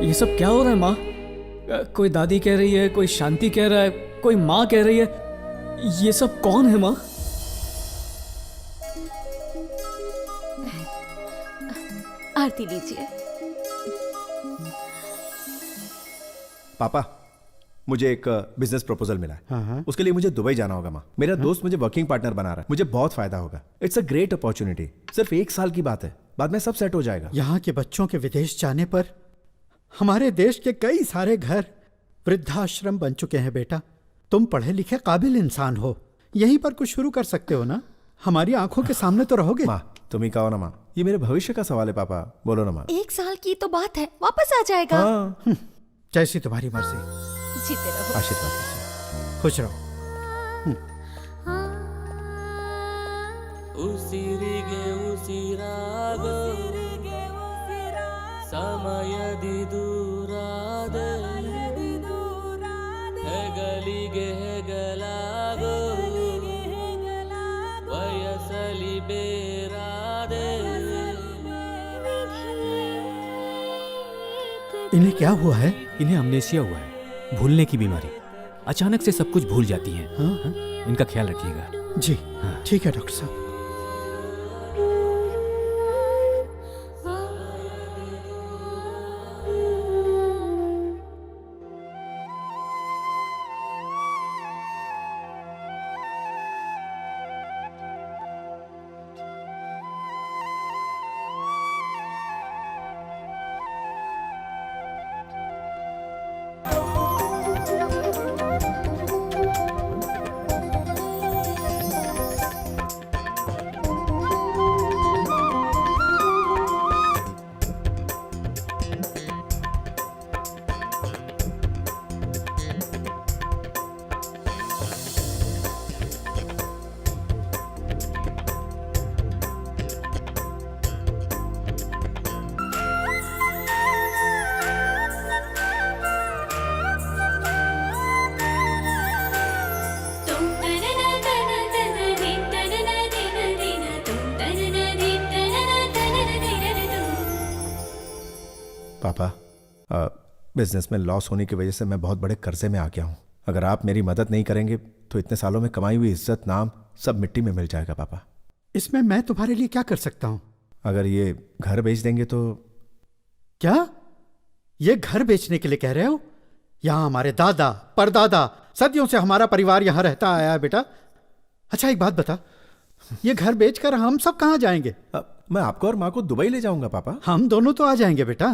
ये सब क्या हो रहा है माँ? कोई दादी कह रही है, कोई शांति कह रहा है, कोई माँ कह रही है। ये सब कौन है माँ? आरती लीजिए। पापा, मुझे एक बिजनेस प्रपोजल मिला है। हाँ। उसके लिए मुझे दुबई जाना होगा माँ। मेरा दोस्त मुझे वर्किंग पार्टनर बना रहा है, मुझे बहुत फायदा होगा। It's a great opportunity. सिर्फ 1 साल की बात है, बाद में सब सेट हो जाएगा। यहाँ के बच्चों के विदेश जाने पर हमारे देश के कई सारे घर वृद्धाश्रम बन चुके हैं। बेटा, तुम पढ़े लिखे काबिल इंसान हो, यहीं पर कुछ शुरू कर सकते हो ना? हमारी आंखों के सामने तो रहोगे। माँ तुम ही कहो ना माँ, ये मेरे भविष्य का सवाल है। पापा बोलो ना माँ। 1 साल की तो बात है, वापस आ जाएगा। हाँ। जैसी तुम्हारी मर्जी। जीते रहो। आशीर्वाद दीजिए। खुश रहो। ಉಸಿರಿಗೆ ಉಸಿರಾಗ ಸಮಯದಿ ದೂರಾದೆ ಹೆಗಲಿಗೆ ಹೆಗಲಾಗೋ ವಯಸಲಿ ಬೇರಾದೆ। इन्हें क्या हुआ है? इन्हें अमनेसिया हुआ है, भूलने की बीमारी। अचानक से सब कुछ भूल जाती हैं। हाँ? इनका ख्याल रखिएगा। जी ठीक है डॉक्टर साहब। बिजनेस में लॉस होने की वजह से मैं बहुत बड़े कर्जे में आ गया हूँ। अगर आप मेरी मदद नहीं करेंगे तो इतने सालों में कमाई हुई इज्जत, नाम सब मिट्टी में मिल जाएगा पापा। इसमें मैं तुम्हारे लिए क्या कर सकता हूं? अगर ये घर बेच देंगे तो। क्या ये घर बेचने के लिए कह रहे हो? यहां हमारे दादा परदादा सदियों से हमारा परिवार यहां रहता आया है बेटा। अच्छा एक बात बता, ये घर बेचकर हम सब कहां जाएंगे? मैं आपको और माँ को दुबई ले जाऊंगा पापा। हम दोनों तो आ जाएंगे बेटा,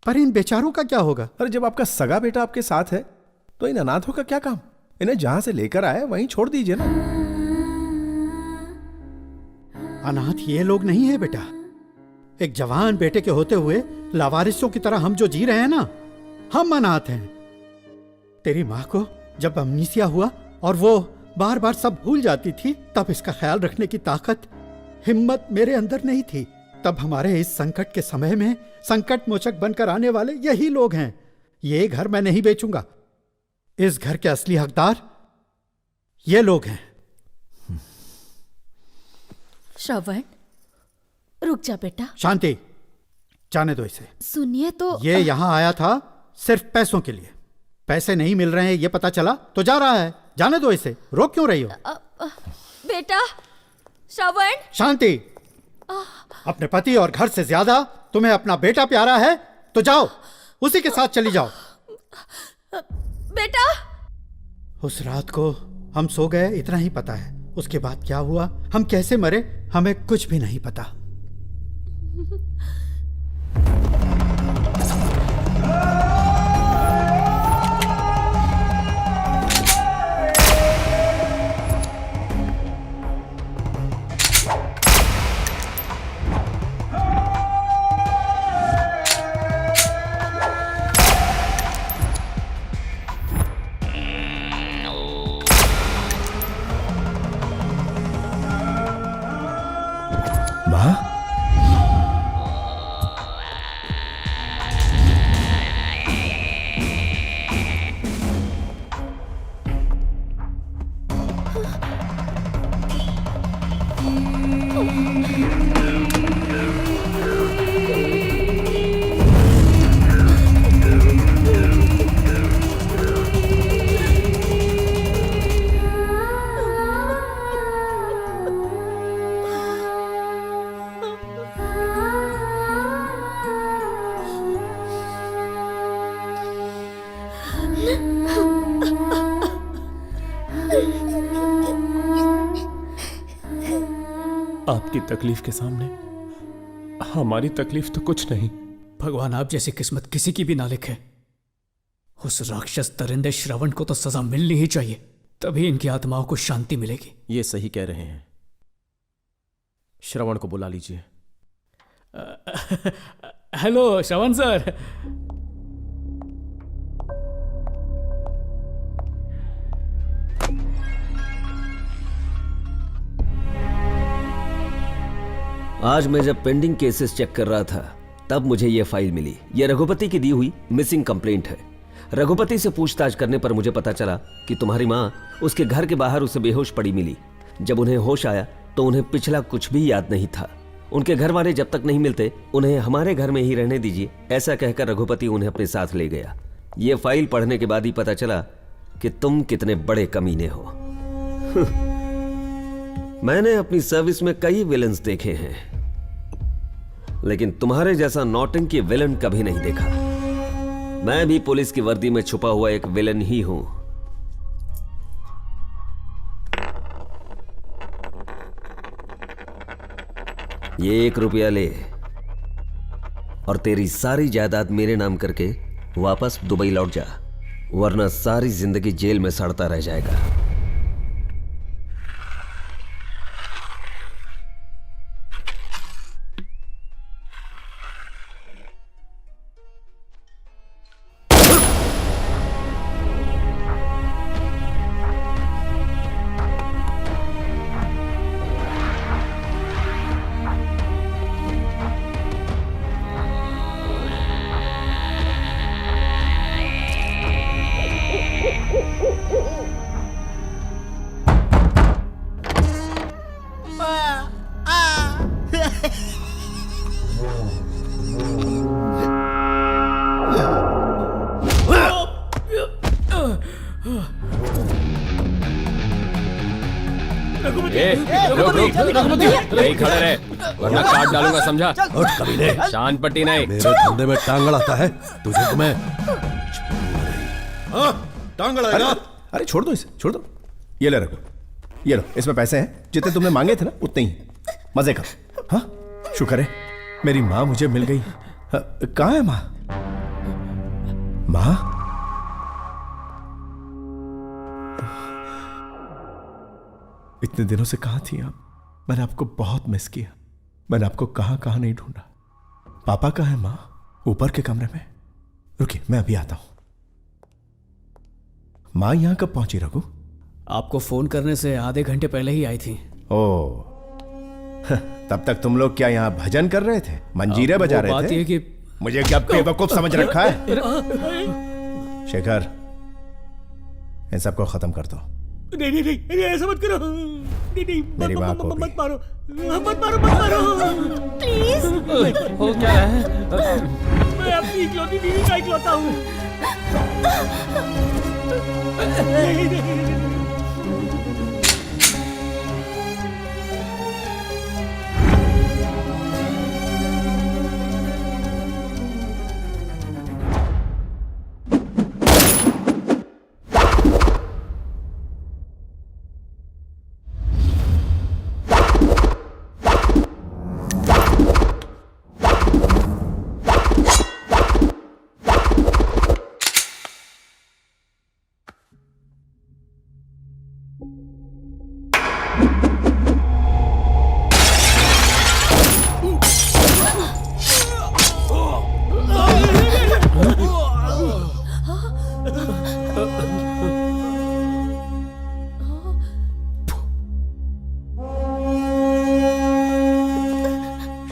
पर इन बेचारों का क्या होगा? अरे जब आपका सगा बेटा आपके साथ है तो इन अनाथों का क्या काम? इन्हें जहां से लेकर आए वहीं छोड़ दीजिए ना। अनाथ ये लोग नहीं है बेटा। एक जवान बेटे के होते हुए लावारिसों की तरह हम जो जी रहे हैं ना, हम अनाथ हैं। तेरी माँ को जब अमनीसिया हुआ और वो बार बार सब भूल जाती थी, तब इसका ख्याल रखने की ताकत, हिम्मत मेरे अंदर नहीं थी। तब हमारे इस संकट के समय में संकट मोचक बनकर आने वाले यही लोग हैं। ये घर मैं नहीं बेचूंगा। इस घर के असली हकदार ये लोग हैं। श्रवण, रुक जा बेटा। शांति, जाने दो इसे। सुनिए तो। ये यहां आया था सिर्फ पैसों के लिए। पैसे नहीं मिल रहे हैं ये पता चला तो जा रहा है। जाने दो इसे, रोक क्यों रही हो? बेटा श्रवण। शांति, अपने पति और घर से ज्यादा तुम्हें अपना बेटा प्यारा है तो जाओ, उसी के साथ चली जाओ। बेटा, उस रात को हम सो गए इतना ही पता है। उसके बाद क्या हुआ, हम कैसे मरे, हमें कुछ भी नहीं पता। आपकी तकलीफ के सामने हमारी तकलीफ तो कुछ नहीं। भगवान आप जैसी किस्मत किसी की भी ना लिखे। उस राक्षस दरिंदे श्रवण को तो सजा मिलनी ही चाहिए, तभी इनकी आत्माओं को शांति मिलेगी। ये सही कह रहे हैं। श्रवण को बुला लीजिए। हेलो श्रवण सर। आज मैं जब पेंडिंग केसेस चेक कर रहा था तब मुझे यह फाइल मिली। यह रघुपति की दी हुई मिसिंग कंप्लेंट है। रघुपति से पूछताछ करने पर मुझे पता चला कि तुम्हारी माँ उसके घर के बाहर उसे बेहोश पड़ी मिली। जब उन्हें होश आया तो उन्हें पिछला कुछ भी याद नहीं था। उनके घर वाले जब तक नहीं मिलते उन्हें हमारे घर में ही रहने दीजिए, ऐसा कहकर रघुपति उन्हें अपने साथ ले गया। यह फाइल पढ़ने के बाद ही पता चला कि तुम कितने बड़े कमीने हो। मैंने अपनी सर्विस में कई विलन्स देखे हैं, लेकिन तुम्हारे जैसा नौटंकी विलन कभी नहीं देखा। मैं भी पुलिस की वर्दी में छुपा हुआ एक विलन ही हूं। ये 1 रुपया ले और तेरी सारी जायदाद मेरे नाम करके वापस दुबई लौट जा, वरना सारी जिंदगी जेल में सड़ता रह जाएगा। नहीं खड़े रहे वरना काट डालूंगा, समझा? शान पट्टी नहीं। मेरे धंधे में टांग अड़ाता है तुझे तो मैं टांग अड़ाएगा। अरे छोड़ दो इसे, छोड़ दो। ये ले रखो, ये लो, इसमें पैसे हैं जितने तुमने मांगे थे ना उतने ही। मजे करो। हाँ शुक्र है मेरी माँ मुझे मिल गई। कहाँ है माँ? माँ इतने दिनों से कहाँ थी आप? मैंने आपको बहुत मिस किया। मैंने आपको कहाँ कहाँ नहीं ढूंढा। पापा कहाँ है माँ? ऊपर के कमरे में। रुकिए मैं अभी आता हूं। माँ यहाँ कब पहुंची रघु? आपको फोन करने से आधे घंटे पहले ही आई थी। ओ तब तक तुम लोग क्या यहाँ भजन कर रहे थे, मंजीरे बजा रहे थे? बात ये कि मुझे क्या बेवकूफ समझ रखा है? शेखर इन सबको खत्म कर दो। नहीं नहीं नहीं ऐसा मत करो। नहीं नहीं मेरी माँ को मत मारो, मत मारो, मत मारो प्लीज। हो क्या है? मैं अपनी इकलौती बीवी का इकलौता हूँ।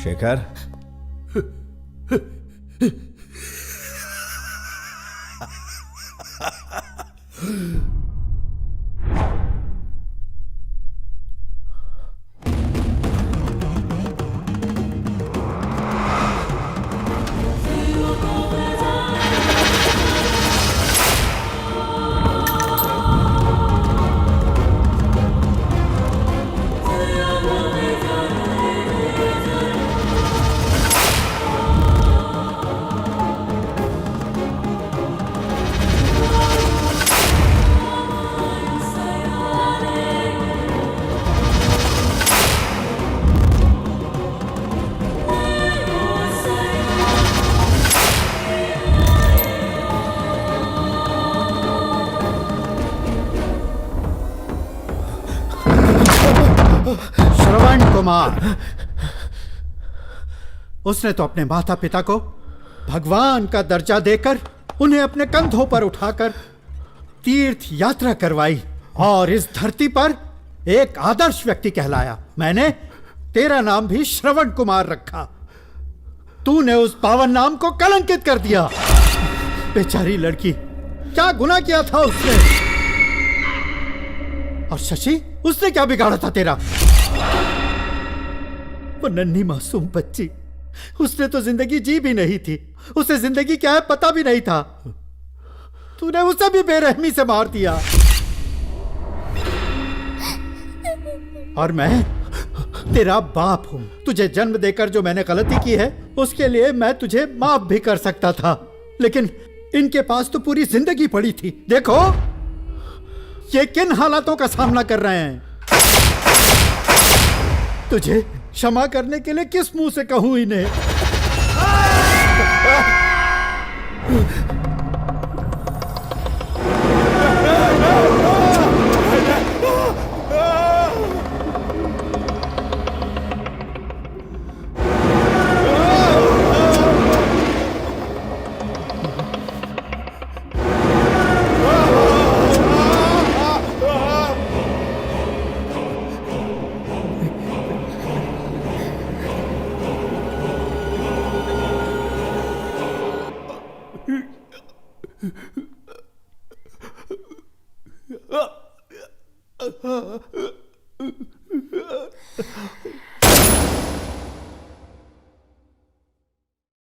शेखर श्रवण कुमार, उसने तो अपने माता पिता को भगवान का दर्जा देकर उन्हें अपने कंधों पर उठाकर तीर्थ यात्रा करवाई और इस धरती पर एक आदर्श व्यक्ति कहलाया। मैंने तेरा नाम भी श्रवण कुमार रखा। तूने उस पावन नाम को कलंकित कर दिया। बेचारी लड़की, क्या गुनाह किया था उसने? और शशि, उसने क्या बिगाड़ा था तेरा? वो नन्ही मासूम बच्ची, उसने तो जिंदगी जी भी नहीं थी। उसे जिंदगी क्या है पता भी नहीं था। तूने उसे भी बेरहमी से मार दिया। और मैं तेरा बाप हूं। तुझे जन्म देकर जो मैंने गलती की है उसके लिए मैं तुझे माफ भी कर सकता था, लेकिन इनके पास तो पूरी जिंदगी पड़ी थी। देखो ये किन हालातों का सामना कर रहे हैं। तुझे क्षमा करने के लिए किस मुंह से कहूं इन्हें?